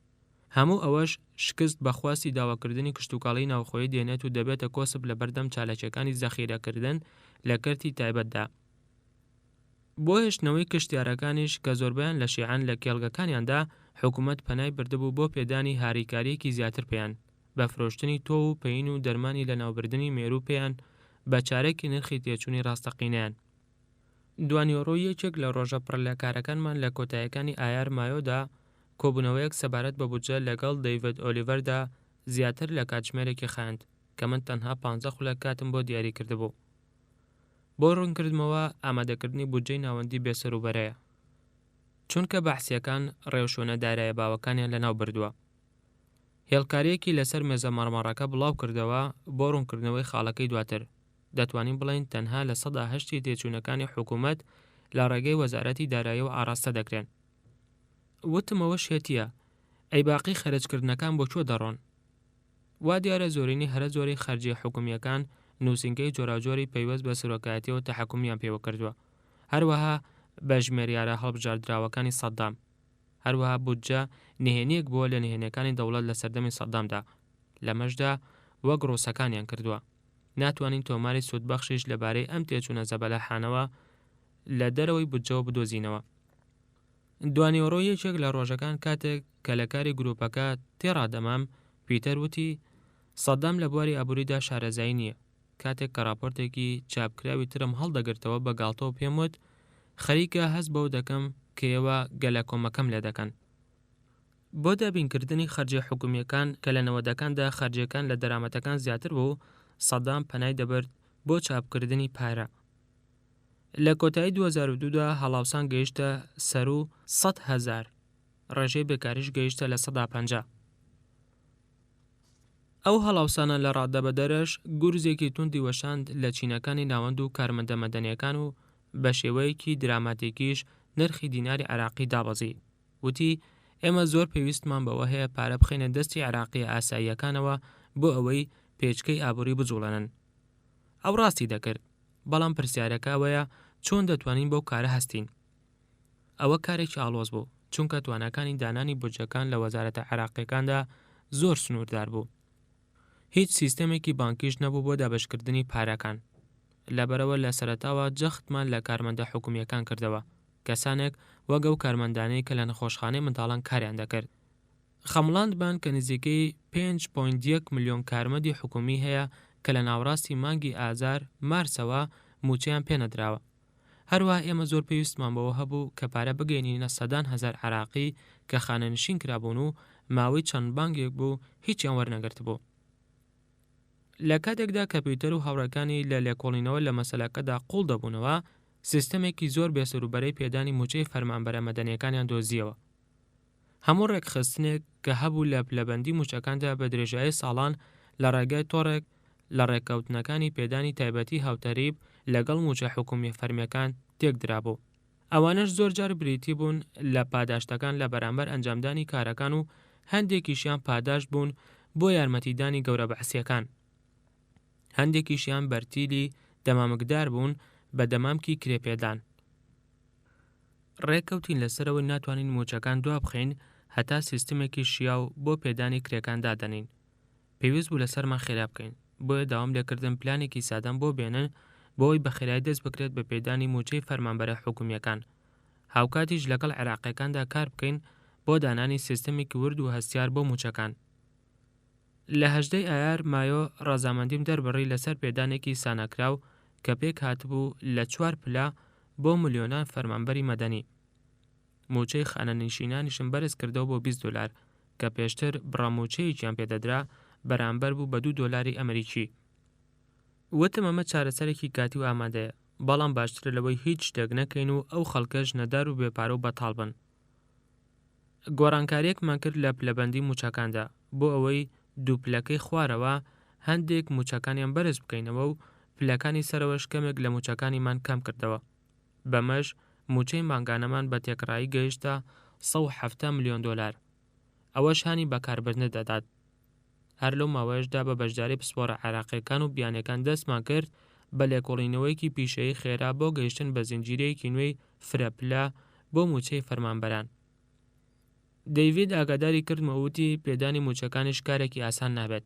هەموو ئەوەش شکست بەخواستی داواکردنی کشتوکاڵی ناوخۆیی دێنێت و دەبێتە کۆسب لە بەردەم چالاکیەکانی زەخیرەکردن لە کەرتی تایبەتدا. بۆ هێشتنەوەی کشتیارەکانیش کە زۆربیان لە شیعان لە کێڵگەکانیاندا حکوومەت پەنای بردبوو بۆ پێدانی هاریکاریەکی زیاتر پێیان بە فرۆشتنی تۆ و پەین و دەرمانی لە ناوبردننی مێرو پێیان بە چارەکی نرخی تێچوونی ڕاستەقینیان. دوانیۆڕۆ یەکێک لە ڕۆژە پڕ لە کارەکانمان لە کۆتاییەکانی ئایار مایۆدا کۆبوونەوەیەک سەبارەت بە بودجە لەگەڵ دەیڤد ئۆلیڤەردا زیاتر لە کاتژمێرێکی خاند کە من تەنها 15 خولەک کاتم بۆ دیاری کردبوو. بۆ ڕوونکردمەوە ئامادەکردنی بودجەی ناوەندی بێسەروبەرەیە چونکە بەحسیەکان ڕێوشۆنە دارایە باوەکانیان لەناو بردووە. هێڵکاریەکی لەسەر مێزە مەڕمەڕەکە بڵاو کردەوە بۆ ڕوونکردنەوەی خاڵەکەی دواتر. دەتوانین بڵین تەنها لە 180 تێچوونەکانی حکوومەت لە ڕێگەی وەزارەتی دارایی و ئاراستە دەکرێن. وتمەوە شێتیە ئەی باقی خەرجکردنەکان بۆ چۆ دەڕۆن؟ وا دیارە زۆرینی هەرە زۆری خەرجیە حکومیەکان نووسنگەی جۆراجۆری پەیوەست بە سەرۆکایەتیەوە تەحکومیان پێوە کردووە، هەروەها بە ژمێریارە هەڵبژاردراوەکانی سەددام، هەروەها بودجە نهێنیەک بووە لە نهێنیەکانی دەوڵەت لە سەردەمی سەددامدا، لەمەشدا وەک ڕۆسەکانیان کردووە. ناتوانین تۆماری سوودبەخشیش لەبارەی ئەم تێچوونە زەبەلەحانەوە لە دەرەوەی بودجەوە بدۆزینەوە. دوانیۆڕۆ یەکێک لە ڕۆژەکان کاتێک کە لە کاری گروپەکە تێڕادەمام پیتەر وتی سەددام لە بواری ئابووریدا شارەزایی نییە. کاتێک کە راپۆرتێکی چاپکراوی ترم هەڵدەگرتەوە بە گاڵتەوە پێم وت خەریکە هەست بەو دەکەم کە ئێوە گەلە کۆمەکەم لێ دەکەن. بۆ دابینکردنی خەرجیە حکومیەکان کە لە نەوەدەکاندا خەرجیەکان لە دەرامەتەکان زیاتر بوو، سەددام پەنای دەبرد بۆ چاپکردنی پارە. لە کۆتایی 2002دا هەڵاوسان گەیشتە سەر و 100,000 ڕێژەی بێکاریش گەیشتە لە 150. ئەو هەڵاوسانە لە ڕادەبەدەرەش گورزێکی توندی وەشاند لە چینەکانی ناوەند و کارمەندە مەدەنیەکان و بە شێوەیەکی دراماتیکیش نرخی دیناری عراقی دابەزی. وتی ئێمە زۆر پێویستمان بەوە هەیە پارە بخینە دەستی عراقی ئاساییەکانەوە بۆ ئەوەی پێچکەی ئابووری بجوڵێنن. ئەو ڕاستی دەکرد، بەڵام پرسیارەکە ئەوەیە چۆن دەتوانین بەو کارە هەستین؟ ئەوە کارێکی ئاڵۆز بوو چونکە توانەکانی دانانی بودجەکان لە وەزارەتە عراقیەکاندا زۆر سنووردار بوو. هیچ سیستەمێکی بانکیش نەبوو بۆ دابشکردنی پارەکان. لەبەرەوە لە سەرەتاوە جەختمان لە کارمەندە حکومیەکان کردەوە، کەسانێک وەگە و کارمەندانەی کە لە نەخۆشخانەی منداڵان کاریان دەکرد. خەمڵاندبان کە نزیکەی 5.1 ملیۆن کارمەندی حکومی هەیە کە لە ناوڕاستی مانگی ئازار مارسەوە موچەیان پێنەدراوە. هەروە ئێمە زۆر پێویستمان بەوە هەبوو کە پارە بگەینینە سەدان هەزار عراقی کە خانەنشین کرابوون و ماوەی چەند بانگێک بوو هیچیان وەرنەگرت بوو. لە کاتێکدا کە پیتەر و هاوڕەکانی لە لێکۆڵینەوە لە مەسەلەکەدا قوڵ دەبوونەوە، سیستەمێکی زۆر بێسەروبەرەی پێدانی موچەی فەرمانبەرە مەدەنیەکانیان دۆزیەوە. هەموو ڕێکخستنێک کە هەبوو لە پلەبەندی موچەکاندا بە درێژایی ساڵان لە ڕێگای تۆڕێک لە ڕێککەوتنەکانی پێدانی تایبەتی هاوتەریب لەگەڵ موچە حکومی فەرمیەکان تێک درابوو. ئەوانش زۆر جار بریتی بوون لە پاداشتەکان لە بەرامبەر ئەنجامدانی کارەکان و هەندێکیشیان پاداش بوون بۆ یارمەتیدانی گەورە بەحسیەکان. هەندێکیشیان بەرتیلی دەمامکدار بوون بە دەمامکی کرێپێدان. ڕێککەوتین لەسەرەوەی ناتوانین موچەکان دوا بخەین هەتا سیستمێکی شیاو بۆ پێدانی کرێکان دادەنین. پێویست بوو لەسەرمان خێرا بکەین، بۆیە داوام لێکردن پلانێکی سادەم بۆ بێنن بۆی بە خێرایی دەست بکرێت بە پێدانی موچەی فەرمانبەرە حکومیەکان. هاوکاتیش لەگەڵ عێراقیەکاندا کار بکەین بۆ دانانی سیستەمێکی ورد و هەستیار بۆ موچەکان. لە 18 ئایار مایۆ ڕەزامەندیم دەربڕی لەسەر پێدانێکی سانەکراو کە پێک هاتبوو لە 4 پلا بۆ ملیۆنان فەرمانبەری مەدەنی. موچەی خانەنشینانیشم بەرز کردەوە بۆ $20 کە پێشتر بڕەموچەیەکیان پێدەدرا بەرامبەر بوو بە $2 ئەمریکی. وتم ئەمە چارەسەرێکی کاتی و ئامادەیە، بەڵام باشترە لەوەی هیچ شتێک نەکەین و ئەو خەڵکەش نەدار و بێپارە و بەتاڵ بن. گۆڕانکاریەکمان کرد لە پلەبەندی موچەکاندا بۆ ئەوەی دوو پلەکەی خوارەوە هەندێک موچەکانیان بەرز بکەینەوە و پلەکانی سەرەوەش کەمێک لە موچەکانیمان کەم کردەوە. بەمەش موچەی مانگانەمان بە تێکڕایی گەیشتە $170 ملیۆن. ئەوەش هانی بەکاربردنە دەدات. هەر لەو ماوەیەشدا بە بەشداری پسپۆرە عێراقیەکان و بیانەکان دەستمان کرد بە لێکۆڵینەوەیەکی پیشەیی خێرا بۆ گەیشتن بە زنجیرەیەکی نوێی فرەپلا بۆ موچەی فەرمانبەران. دەیڤید ئاگاداری کردمەوتی پێدانی موچەکانیش کارێکی ئاسان نابێت.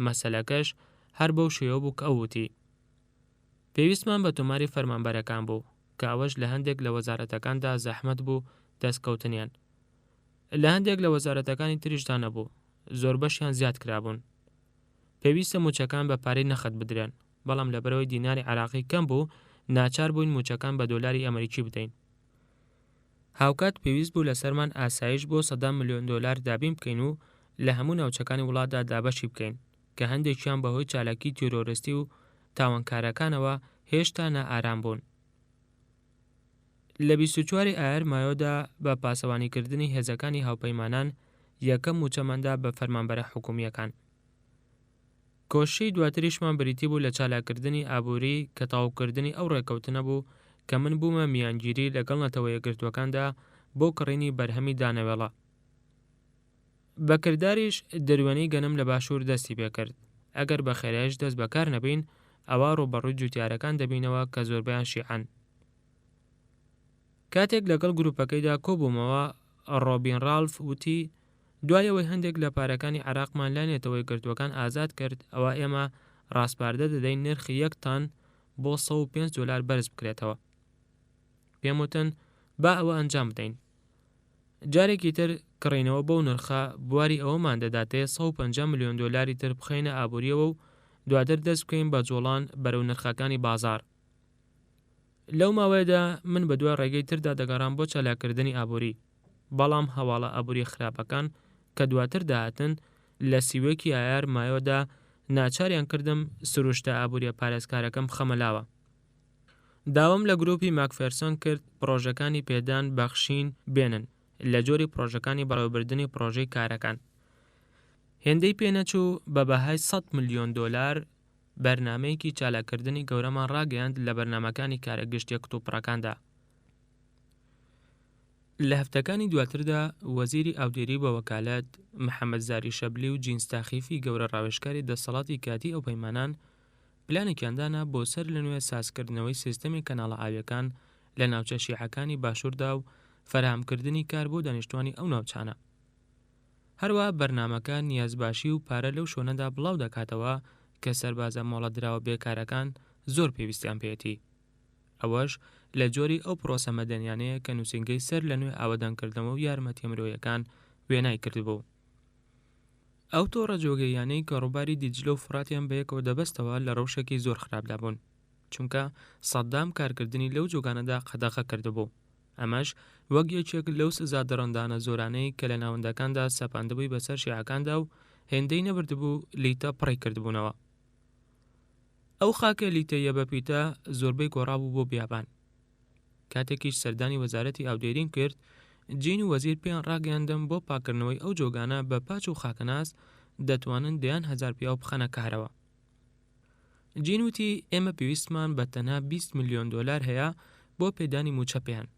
مەسەلەکەش هەر بەو شێوە بوو کە ئەوتی. پێویستمان بە تۆماری فەرمانبەرەکان بوو کە ئەوەش لە هەندێک لە وەزارەتەکاندا زەحمەت بوو دەستکەوتنیان. لە هەندێک لە وەزارەتەکانی تریشدا نەبوو، زۆر بەشیان زیاد کرابوون. پێویستە موچەکان بە پارەی نەخت بدرێن، بەڵام لەبەرەوەی دیناری عراقی کەم بوو ناچار بووین موچەکان بە دۆلاری ئەمریکی بدەین. هاوکات پێویست بوو لەسەرمان ئاسایش بۆ 100 ملیۆن دۆلار دابین بکەین و لە هەموو ناوچەکانی وڵاتدا دابەشی بکەین کە هەندێکیان بەهۆی چالاکی تیرۆریستی و تاوانکارەکانەوە هێشتا نائارام بوون. لە 24 ئایار مایۆدا بە پاسەوانیکردنی هێزەکانی هاوپەیمانان یەکەم موچەماندا بە فەرمانبەرە حکوومیەکان. کۆشەی دواتریشمان بریتی بوو لە چالاکردنی ئابووری کە تاوکردنی ئەو ڕێکەوتنە بوو کە من بوومە میانگیری لەگەڵ نەتەوە یەکگرتوەکاندا بۆ کڕینی بەرهەمی دانەوێڵە. بەکرداریش دەروێنەی گەنم لە باشوور دەستی پێکرد. ئەگەر بە خێرایش دەست بەکار نەبین ئەوە ڕوبەڕووی جوتیارەکان دەبینەوە کە زۆربیان شیعەن. کاتێک لەگەڵ گروپەکەیدا کۆبوومەوە ڕۆبین ڕالف وتی دوایەوەی هەندێک لە پارەکانی عراقمان لا نێتەوەی گرتوەکان ئازاد کرد ئەوە ئێمە ڕاستپاردە دەدەین نرخی 1 تان بۆ 105 دۆلار بەرز بکرێتەوە. پێم وتن با ئەوە ئەنجام بدەین. جارێکی تر کڕینەوە بەو نرخە بواری ئەوەمان دەداتێ 150 ملیۆن دۆلاری تر بخەینە ئابووریەوە و دواتر دەست بکەین بە جۆڵان بەرەو نرخەکانی بازار. لەو ماوەیەدا من بە دوای ڕێگەی تردا دەگەڕام بۆ چالاکردنی ئابووری، بەڵام هەواڵە ئابووری خراپەکان کە دواتر داهاتن لە سیوەکی ئایار مایۆدا ناچاریان کردم سروشتە ئابووریە پارێزکارەکەم خەمەلاوە. داوام لە گروپی ماکفێرسۆن کرد پرۆژەکانی پێدان بەخشین بێنن لە جۆری پرۆژەکانی بەڕێوەبردنی پرۆژەی کارەکان. هێندەی پێنەچوو بە بەهای 100 ملیۆن دۆلار بەرنامەیەکی چالاکردنی گەورەمان ڕاگەیاند لە بەرنامەکانی کارەگشتیە کتوپڕەکاندا. لە هەفتەکانی دواتردا وەزیری ئاودێری بە وەکالەت محەممەد زاری شەبلی و جینستاخیفی گەورە ڕاوێژکاری دەسەڵاتی کاتی ئەو پەیمانان پلانێکیاندانا بۆ سەر لە نوێ سازکردنەوەی سیستەمی کەناڵە ئاویەکان لە ناوچە شیعەکانی باشووردا و فەرهەمکردنی کار بۆ دانیشتوانی ئەو ناوچانە. هەروە بەرنامەکە نیازباشی و پارە لەو شوێنەدا بڵاو دەکاتەوە کە سەربازە مۆڵە دراوە بێکارەکان زۆر پێویستیان پێێتی. ئەوەش لە جۆری ئەو پرۆسە مەدەنیانەیە کە نووسنگەی سەر لە نوێ ئاوەدانکردنەوە و یارمەتیە مرۆیەکان وێنای کردبوو. ئەو تۆڕە جۆگەیانەی کە ڕووباری دیجلە و فراتیان بەیەکەوە دەبەستەوە لە ڕەوشێکی زۆر خراپدا بوون، چونکە سەددام کارکردنی لەو جۆگانەدا قەدەغە کردبوو. ئەمەش وەک یەکێک لەو سزا دەڕەندانە زۆرانەی کە لە ناوەندەکاندا سەپاندبووی بەسەر شیعەکاندا و هێندەی نەبردبوو لیتە پڕی کردبوونەوە. ئەو خاکە لیتەیە بەپیتە زۆربەی گۆڕابوو بۆ بیابان. کاتێکیش سەردانی وەزارەتی ئاودێرین کرد، جین و وەزیر پێیان ڕاگەیاندەم بۆ پاکردنەوەی ئەو جۆگانە بە پاچ و خاکەناس دەتوانن 10,000 پیا و بخەنە کارەوە. جین وتی ئێمە پێویستمان بە تەنها 20 ملیۆن دۆلار هەیە بۆ پێدانی موچە پێیان.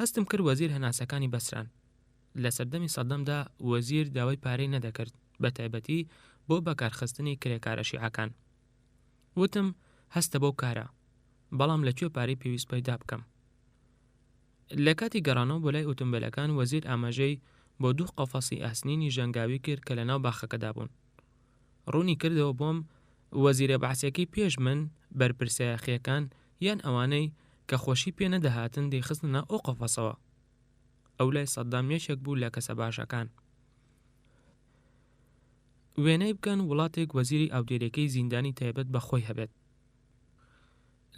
هەستم کرد وەزیر هەناسەکانی بەسران. لە سەردەمی سەدەمدا وەزیر داوای پارەی نەدەکرد، بە تایبەتی بۆ بەکارخستنی کرێکارە شیعەکان. وتم هەستە بەو کارە، بەڵام لەکوێ پارەی پێویست پەیدا بکەم. لە کاتی گەڕانەوە بۆ لای ئۆتۆمبیلەکان وەزیر ئاماژەی بۆ 2 قەفەسی ئاسنینی ژەنگاوی کرد کە لە ناو باخەکەدا بوون. ڕوونی کردەوە بۆم وەزیرە بەحسیەکەی پێش من بەرپرسایەخیەکان یان ئەوانەی کە خۆشی پێ نەدەهاتن دەیخستنە ئەو قەفەسەوە. ئەو لای سەددام یەکێک بوو لە کەسە باشەکان. وێنەی بکەن وڵاتێک وەزیری ئاودێریەکەی زیندانی تایبەت بە خۆی هەبێت.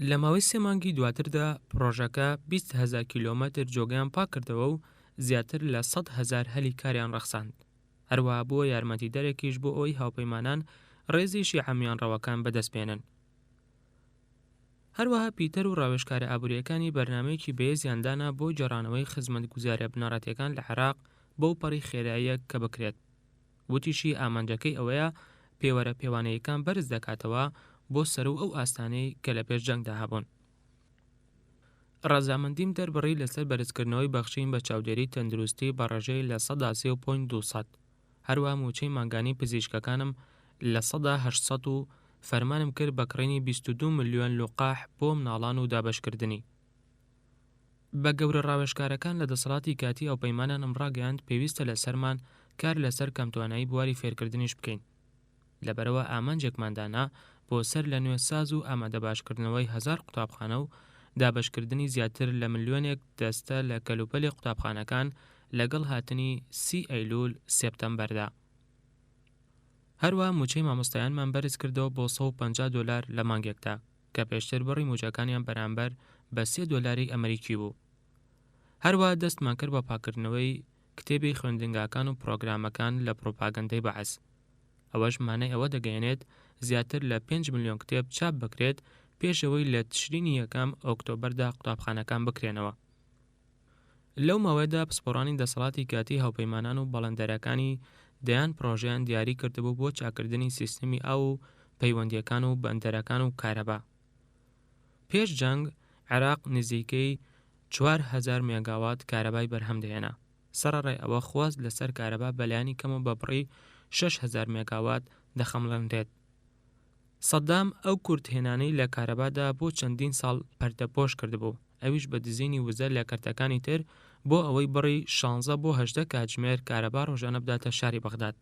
لە ماوەی 3 مانگی دواتردا پرۆژەکە 20,000 کیلۆمەتر جۆگەیان پاک کردەوە و زیاتر لە 100,000 هەلی کاریان ڕەخساند. هەروەها بووە یارمەتی دەرێکیش بۆ ئەوەی هاوپەیمانان ڕێزی شیعەمیان ڕەوەکان بەدەستبێنن. هەروەها پیتەر و ڕاوێژکارە ئابووریەکانی بەرنامەیەکی بەهێزیاندانا بۆ جێڕانەوەی خزمەتگوزاریە بنەڕەتیەکان لە عێراق بەو پەڕی خێراییە کە بکرێت. وتیشی ئامانجەکەی ئەوەیە پێوەرە پێوانەیەکان بەرز دەکاتەوە بۆ سەر و ئەو ئاستانەی کە لە پێش جەنگدا هەبوون. ڕەزامەندیم دەربڕی لەسەر بەرزکردنەوەی بەخشین بە چاودێری تەندروستی بە ڕێژەی لە 3.2%. هەروەها موچەی مانگانی پزیشکەکانم لە 800 و فەرمانم کرد بەکڕینی 22 ملیۆن لوقاح بۆ مناڵان و دابەشکردنی. بە گەورە ڕاوێژکارەکان لە دەسەڵاتی کاتی ئەو پەیمانانم ڕاگەیاند پێویستە لە سەرمان کار لەسەر کەمتوانایی بواری فێرکردنیش بکەین. لەبەرەوە ئامانجێکماندانا بۆ سەر لە نوێ ساز و ئامادە باشکردنەوەی 1000 قوتابخانە و دابەشکردنی زیاتر لە ملیۆنێک دەستە لە کەلوپەلی قوتابخانەکان لەگەڵ هاتنی 30 ئەیلول سێپتەمبەردا. هەروە موچەی مامۆستایانمان بەرز کردەوە بۆ $150 لە مانگێکدا کە پێشتر بڕی موچەکانیان بەرامبەر بە $3 ئەمریکی بوو. هەروە دەستمان کرد بە پاکردنەوەی کتێبی خوێندنگاکان و پرۆگرامەکان لە پرۆپاگەندەی بەعەس. ئەوەش مانای ئەوە دەگەیەنێت زیاتر لە 5 ملیۆن کتێب چاپ بکرێت پێشەوەی لە تشرینی یەکەم ئۆکتۆبەردا قوتابخانەکان بکرێنەوە. لەو ماوەیەدا پسپۆڕانی دەسەڵاتی کاتی هاوپەیمانان و بەڵەندەرەکانی دەیان پرۆژەیان دیاری کردبوو بۆ چاکردنی سیستەمی ئاو و پەیوەندیەکان و بەندەرەکان و کارەبا. پێش جەنگ عێراق نزیکەی 4,000 مێگاوات کارەبای بەرهەم دەهێنا. سەرەڕای ئەوە خواست لەسەر کارەبا بەلایانی کەمە بە بڕی 6,000 مێگاوات دەخەمڵەندرێت. سەدام ئەو کورتهێنانەی لە کارەبادا بۆ چەندین ساڵ پەردەپۆش کردبوو، ئەویش بە دزینی وزە لە کەرتەکانی تر بۆ ئەوەی بڕی 16 بۆ 18 کاتژمێر کارەبا ڕۆژانە بداتە شاری بەغداد.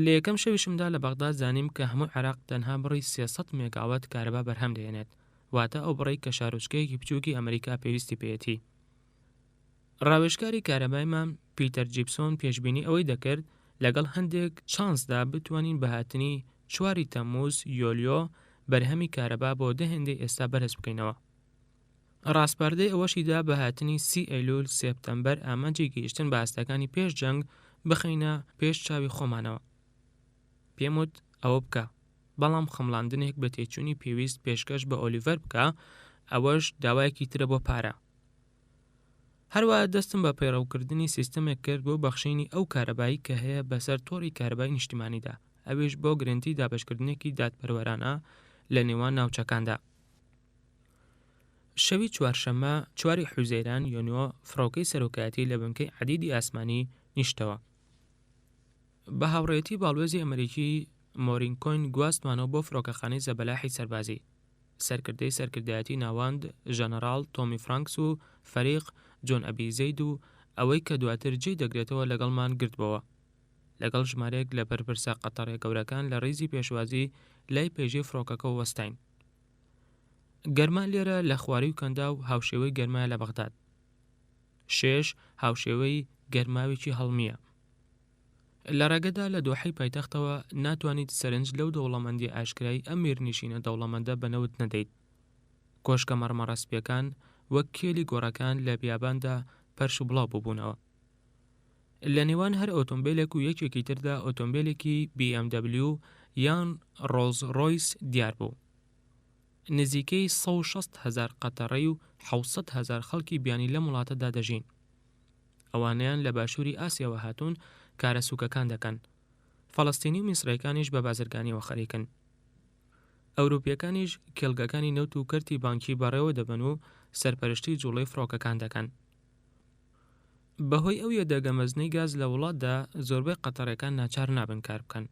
لە یەکەم شەویشمدا لە بەغداد زانیم کە هەموو عێراق تەنها بڕی 300 مێگاوات کارەبا بەرهەم دەهێنێت، واتە ئەو بڕی کە شارۆچکەیەکی بچووکی ئەمریکا پێویستی پێیەتی. ڕاوێژکاری کارەبایمان پیتەر جیبسۆن پێشبینی ئەوەی دەکرد لەگەڵ هەندێک چانسدا بتوانین بەهاتنی 4 تەمموز یۆلیۆ بەرهەمی کارەبا بۆ 10 هێندەی ئێستا بەرز بکەینەوە. ڕاستپاردەی ئەوەشیدا بەهاتنی 30 ئەیلول سێپتەمبەر ئامانجی گەیشتن بە ئاستەکانی پێش جەنگ بخەینە پێش چاوی خۆمانەوە. پێم وت ئەوە بکە، بەڵام خەمڵاندنێک بە تێچوونی پێویست پێشکەش بە ئۆلیڤەر بکە، ئەوەش داوایەکی ترە بۆ پارە. هەروە دەستم بە پەیڕەوکردنی سیستەمێک کرد بۆ بەخشینی ئەو کارەبایی کە هەیە بەسەر تۆڕی کارەبای نیشتیمانیدا، ئەویش بۆ گرنتی دابەشکردنێکی دادپەروەرانە لە نێوان ناوچەکاندا. شەوی چوارشەممە 4 حوزەیران یۆنیۆ فڕۆکەی سەرۆکایەتی لە بنکەی عەدیدی ئاسمانی نیشتەوە. بە هاوڕێتی باڵوێزی ئەمریکی مۆرینکۆین گواستمانەوە بۆ فڕۆکەخانەی زەبەلاحی سەربازی. سەرکردەی سەرکردایەتی ناوەند ژەنەڕاڵ تۆمی فرانکس و فەریق جۆن ئەبی زەید و ئەوەی کە دواتر جێی دەگرێتەوە لەگەڵمان گرتبەوە، لەگەڵ ژمارەیەک لە بەرپرسە قەتەڕە گەورەکان لە ڕیزی پێشوازی لای پێژەی فڕۆکەکە وەستاین. گەرمان لێرە لە خواری و کەندا و هاوشێوەی گەرمایە لە بەغداد. 6 هاوشێوەی گەرماوێکی هەڵمیە. لە ڕێگەدا لە دۆحەی پایتەختەوە ناتوانیت سەرنج لەو دەوڵەمەندی ئاشکرای ئەم میرنشینە دەوڵەمەندە بەنەوت نەدەیت. کۆشکە مەرمەڕەسپیەکان وەک کێلی گۆڕەکان لە بیاباندا پەرش و بڵاو بووبوونەوە. لە نێوان هەر ئۆتۆمبیلێک و یەکێکی تردا ئۆتۆمبیلێکی BMW یان ڕۆڵز ڕۆیس دیار بوو. نزیکەی 160,000 قەتەڕەی و 700,000 خەڵکی بیانی لەم وڵاتەدا دەژین. ئەوانیان لە باشووری ئاسیاوە هاتوون کارە سوکەکان دەکەن. فەڵەستینی و میسرەکانیش بە بازرگانیەوە خەریکن. ئەوروپیەکانیش کێڵگەکانی نەوت و کەرتی بانکی بەڕێوە دەبن و سەرپەرشتی جوڵەی فڕۆکەکان دەکەن. بەهۆی ئەو یەدەگەمەزنەی گاز لە وڵاتدا زۆربەی قەتەڕەکان ناچار نابن کار بکەن.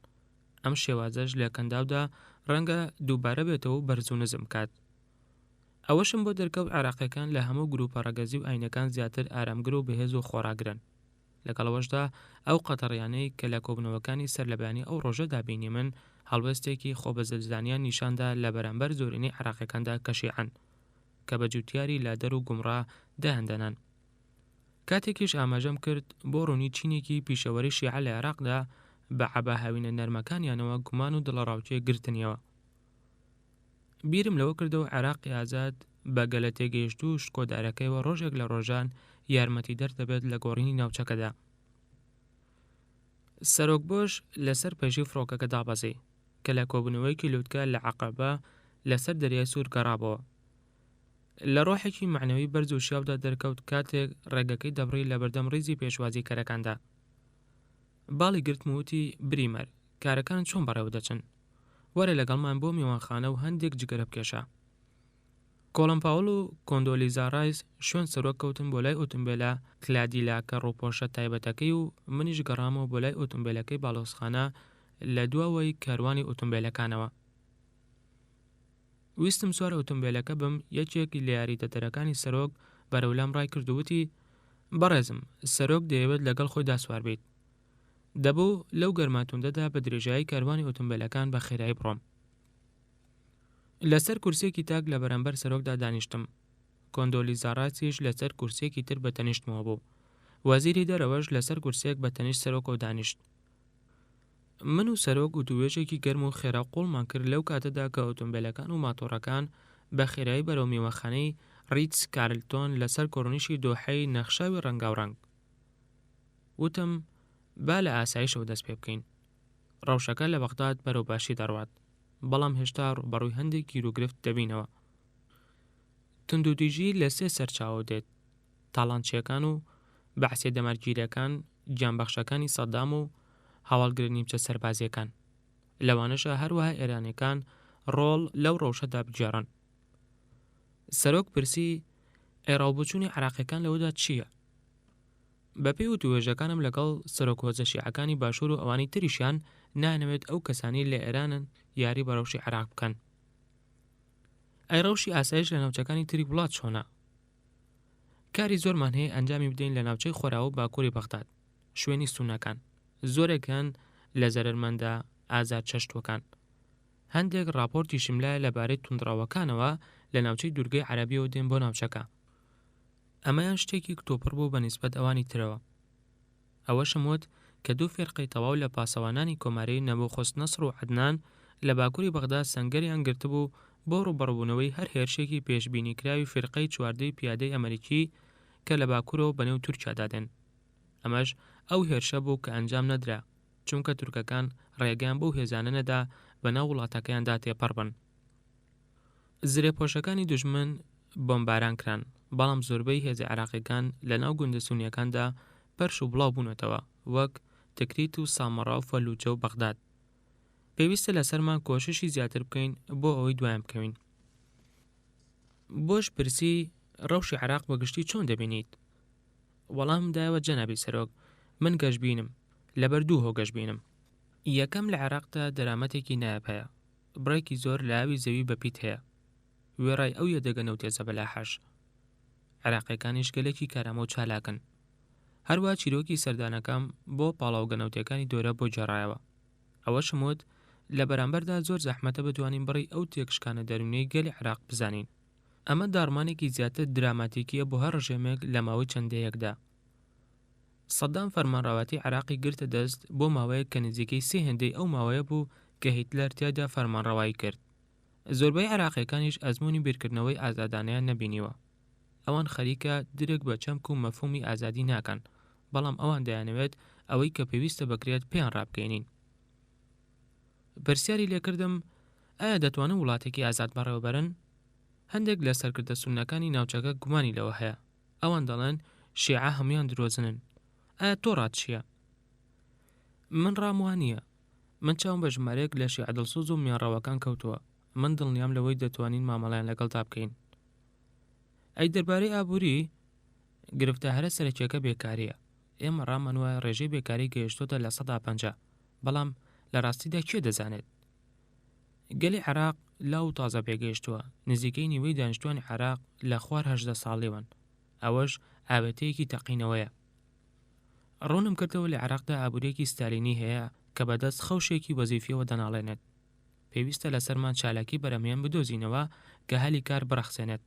ئەم شێوازەش لە کەنداودا ڕەنگە دووبارە بێتەوە و بەرز و نزم کات. ئەوەشم بۆ دەرکەوت عێراقیەکان لە هەموو گروپە ڕەگەزی و ئاینەکان زیاتر ئارامگر و بەهێز و خۆراگرن. لەگەڵەوەشدا ئەو قەتەڕیانەی کە لە کۆبنەوەکانی سەرلەبانی ئەو ڕۆژەدا بینی من هەڵوێستێکی خۆبەزلزانیان نیشاندا لە بەرامبەر زۆرینەی عێراقیەکاندا کە شیعەن، کە بە جوتیاری لادەر و گومڕا دەهێندەنن. کاتێکیش ئاماژەم کرد بۆ ڕوونی چینێکی پیشەوەری شیعە لە عێراقدا بە عەبا هاوینە نەرمەکانیانەوە گومان و دڵەڕاوچێ گرتنیەوە. بیرم لەوە کردەوە عێراقی ئازاد بە گەلە تێگەیشت و شکۆدارەکەیەوە ڕۆژێک لە ڕۆژان یارمەتی دەردەبێت لە گۆڕینی ناوچەکەدا. سەرۆک بۆش لەسەر پەژی فڕۆکەکە دابەزی کە لە کۆبنەوەی کیلووتکە لە عەقەبە لەسەر دەریای سوور گەڕابەوە. لە ڕۆحێکی معنەوی بەرز و شیاودا دەرکەوت کاتێک ڕێگەکەی دەبڕی لە بەردەم ڕیزی پێشوازی کەرەکاندا. باڵی گرتم وتی بریمەر کارەکان چۆن بەڕێوە دەچن؟ وەرە لەگەڵمان بۆ میوانخانە و هەندێک جگەرە بکێشە. کۆڵم پاوڵ و کۆندۆلیزا ڕایس شوێن سەرۆک کەوتن بۆ لای ئۆتۆمبیلە کلادیلاکە ڕووپۆشە تایبەتەکەی و منیش گەڕامەوە بۆ لای ئۆتۆمبیلەکەی باڵۆزخانە لە دواوەی کاروانی ئۆتۆمبیلەکانەوە. ویستم سوار ئۆتۆمبیلەکە بم، یەکێکی لە یاریدەدەرەکانی سەرۆک بەرەولام ڕای کردووتی بەڕێزم سەرۆک دەیەوێت لەگەڵ خۆیدا سوار بیت. دەبوو لەو گەرماتوندەدا بە درێژایی کاروانی ئۆتۆمبیلەکان بە خێرایی بڕۆم. لەسەر کورسێکی تاک لە بەرامبەر سەرۆکدا دانیشتم. کۆندۆلیزا ڕایسیش لەسەر کورسێکی تر بە تەنیشتمەوە بوو. وەزیری دەرەوەش لەسەر کورسێک بە تەنیشت سەرۆکەوە دانیشت. من و سەرۆک وتوێژێکی گەرم و خێرا قوڵمان کرد لەو کاتەدا کە ئۆتۆمبیلەکان و ماتۆڕەکان بە خێرایی بەرەو میوەخانەی ریتس کارلتۆن لەسەر کۆڕنیشی دۆحەی نەخشاوی ڕەنگاوڕەنگ. وتم با لە ئاسایشەوە دەست پێ بکەین. ڕەوشەکە لە بەغداد بەرەو باشی دەڕوات، بەڵام هێشتا ڕوبەڕووی هەندێک گیرۆگرفت دەبینەوە. تندوتیژی لە سێ سەرچاوە دێت: تاڵانچیەکان و بەعسیە دەمارگیریەکان، گیانبەخشەکانی سەدام و هەواڵگرە نیمچە سەربازیەکان. لەوانەشە هەروەها ئێرانیەکان ڕۆڵ لەو ڕەوشەدا بگێڕن. سەرۆک پرسی ئێڕاوبووچوونی عێراقیەکان لەوەدا چییە؟ بەپێی وتوێژەکانم لەگەڵ سەرۆکۆزە شیعەکانی باشوور و ئەوانی تریشیان نانەوێت ئەو کەسانی لە ئێرانن یاری بە ڕەوشی عێراق بکەن. ئەی ڕەوشی ئاسایش لە ناوچەکانی تری وڵات چۆنە؟ کاری زۆرمان هەیە ئەنجامی بدەین لە ناوچەی خۆراوە و باکووری بەغداد، شوێنی سونەکان، زۆرێکیان لە زەرمەندا ئازاد چەشتوەکان. هەندێک راپۆرتیشم لایە لەبارەی توندڕاوەکانەوە لە ناوچەی دوورگەی عەرەبیەوە دێن بۆ ناوچەکە. ئەمەیان شتێکی کتۆپڕ بوو بە نیسبەت ئەوانی ترەوە. ئەوەشم وت کە دوو فێرقەی تەواو لە پاسەوانانی کۆمارەی نەبوخۆست نەسر و عەدنان لە باکووری بەغداد سەنگەریان گرتبوو بۆ ڕوبەڕبوونەوەی هەر هێرشێکی پێشبینی کراوی فێرقەی چواردەی پیادەی ئەمریکی کە لە باکوورەوە بەنێو تورکیا دادێن. ئەمەش ئەو هێرشە بوو کە ئەنجام نەدرا، چونکە تورکەکان ڕێگەیان بەو هێزانە نەدا بەناو وڵاتەکەیاندا تێپەڕبن. زرێپۆشەکانی دوژمن بۆمباران کران، بەڵام زۆربەی هێزە عێراقیەکان لە ناو گوندە سونیەکاندا پەرش و بڵاو بوونەتەوە، وەک تکریت و سامەڕا و فەلوجە و بەغداد. پێویستە لەسەرمان کۆششی زیاتر بکەین بۆ ئەوەی دوایان بکەوین. بۆش پرسی ڕەوشی عێراق بەگشتی چۆن دەبینیت؟ وەڵام دایەوە جەنابی سەرۆک، من گەشببینم، لەبەر دوو هۆ گەشببینم. یەکەم لە عێراقدا دەرامەتێکی نایب هەیە، بڕێکی زۆر لە ئاوی زەوی بەپیت هەیە، وێڕای ئەو یەدەگەنە و تێزە بەلاحەش. عێراقیەکانیش گەلێکی کارامە و چالاکن. هەروە چیرۆکی سەردانەکەم بۆ پاڵاو گەنەوتەکانی دۆرە بۆ جێڕایەوە. ئەوە شموت لە بەرامبەردا زۆر زەحمەتە بتوانین بڕی ئەو تێکشکانە دەرونەی گەلی عێراق بزانین. ئەمە داڕمانێکی زیاتر دراماتیکیە بۆ هەر ڕژێمێک لە ماوەی چەندەیەکدا. سەدام فەرمانڕەواتی عێراقی گرتە دەست بۆ ماوەیەک کە نزیکەی 3 هێندەی ئەو ماوەیە بوو کە هیتلەر تیادا فەرمانڕەوایی کرد. زۆربەی عێراقیەکانیش ئەزموونی بیرکردنەوەی ئازادانەیان نەبینیوە. ئەوان خەریکە درێک بە چەمک و مەفهومی ئازادی ناکەن، بەڵام ئەوان دەیانەوێت ئەوەی کە پێویستە بکرێت پێیان ڕابکەینین. پرسیاری لێکردم ئایا دەتوانن وڵاتێکی ئازاد بەڕێوەبەرن؟ هەندێک لە سەرکردە سونەکانی ناوچەکە گومانی لەوە هەیە. ئەوان دەڵێن شیعە هەمویان درۆزنن. ئایا تۆ ڕات چییە؟ من ڕاموانیە. من چاوم بە ژمارەیەک لە شیعە دڵسوز و میانڕەوەکان کەوتووە. من دڵنیام لەوەی دەتوانین مامەڵەیان لەگەڵدا بکەین. ئەی دەربارەی ئابووری، گرفتەهرە سەرەکیەکە بێکاریە. ئێمە ڕامانوە ڕێژەی بێکاری گەیشتۆتە لە 150، بەڵام لە ڕاستیدا کێ دەزانێت؟ گەلی عێراق لاو تازە پێگەیشتووە، نزیکەی نیوەی دانیشتوانی عێراق لە خوار 18 ساڵیون. ئەوەش ئاوێتەیەکی تەقینەوەیە. ڕوونم کردەوە لە عێراقدا ئابوورێکی ستالینی هەیە کە بەدەست خەوشێکی وەزیفیەوە دەناڵێنێت. پێویستە لەسەرمان چالاکی بەرەمیان بدۆزینەوە کە هەلی کار بڕەخسێنێت.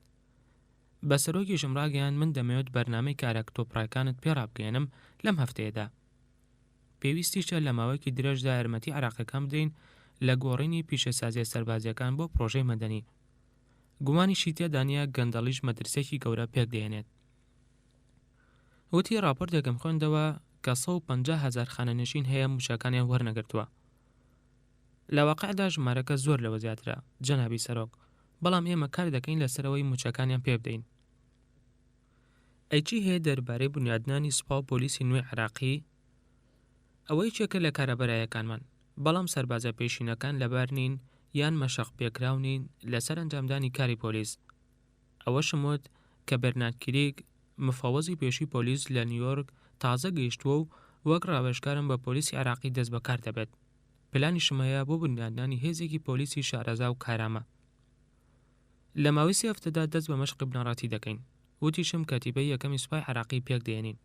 بە سەرۆکیشم ڕاگەیان من دەمەوێت بەرنامەی کارە کتۆپڕایەکانت پێڕابگەێنم لەم هەفتەیەدا. پێویستیشە لە ماوەیەکی درێژدا یارمەتی عێراقیەکان بدەین لە گۆڕینی پیشەسازیە سەربازیەکان بۆ پرۆژەی مەدەنی. گومانیشی تێدانە گەندەڵیش مەترسێکی گەورە پێک دێنێت. وتی راپۆرتێکم خوێندەوە کە 150,000 خانەنشین هەیە موشەکانیان وەرنەگرتووە. لە واقعدا ژمارەکە زۆر لەوە زیاترە، جەنابی سەرۆک، بەڵام ئێمە کار دەکەین لەسەرەوەی موچەکانیان پێ بدەین. ئەیچی هەیە دەربارەی بنیادنانی سوپا و پۆلیسی نوێی عێراقی؟ ئەوەی چێکە لە کارەبەرایەکانمان، بەڵام سەربازە پێشینەکان لەبار نین یان مەشق پێکراو نین لەسەر ئەنجامدانی کاری پۆلیس. ئەوە شموت کە بەرنارد کریگ، مفەوەزی پێشی پۆلیس لە نیویۆرک تازە گەیشتووە و وەک ڕاوێژکارم بە پۆلیسی عێراقی دەست بەکار دەبێت. پلانی شمەیە بۆ بنیادنانی هێزێکی پۆلیسی شارەزا و کارامە. لە ماوەی 3 هەفتەدا دەست بە مەشقی بنەڕەتی دەکەین. وتیشم کەتیبەی یەکەمی سوپای عێراقی پێک دێنین.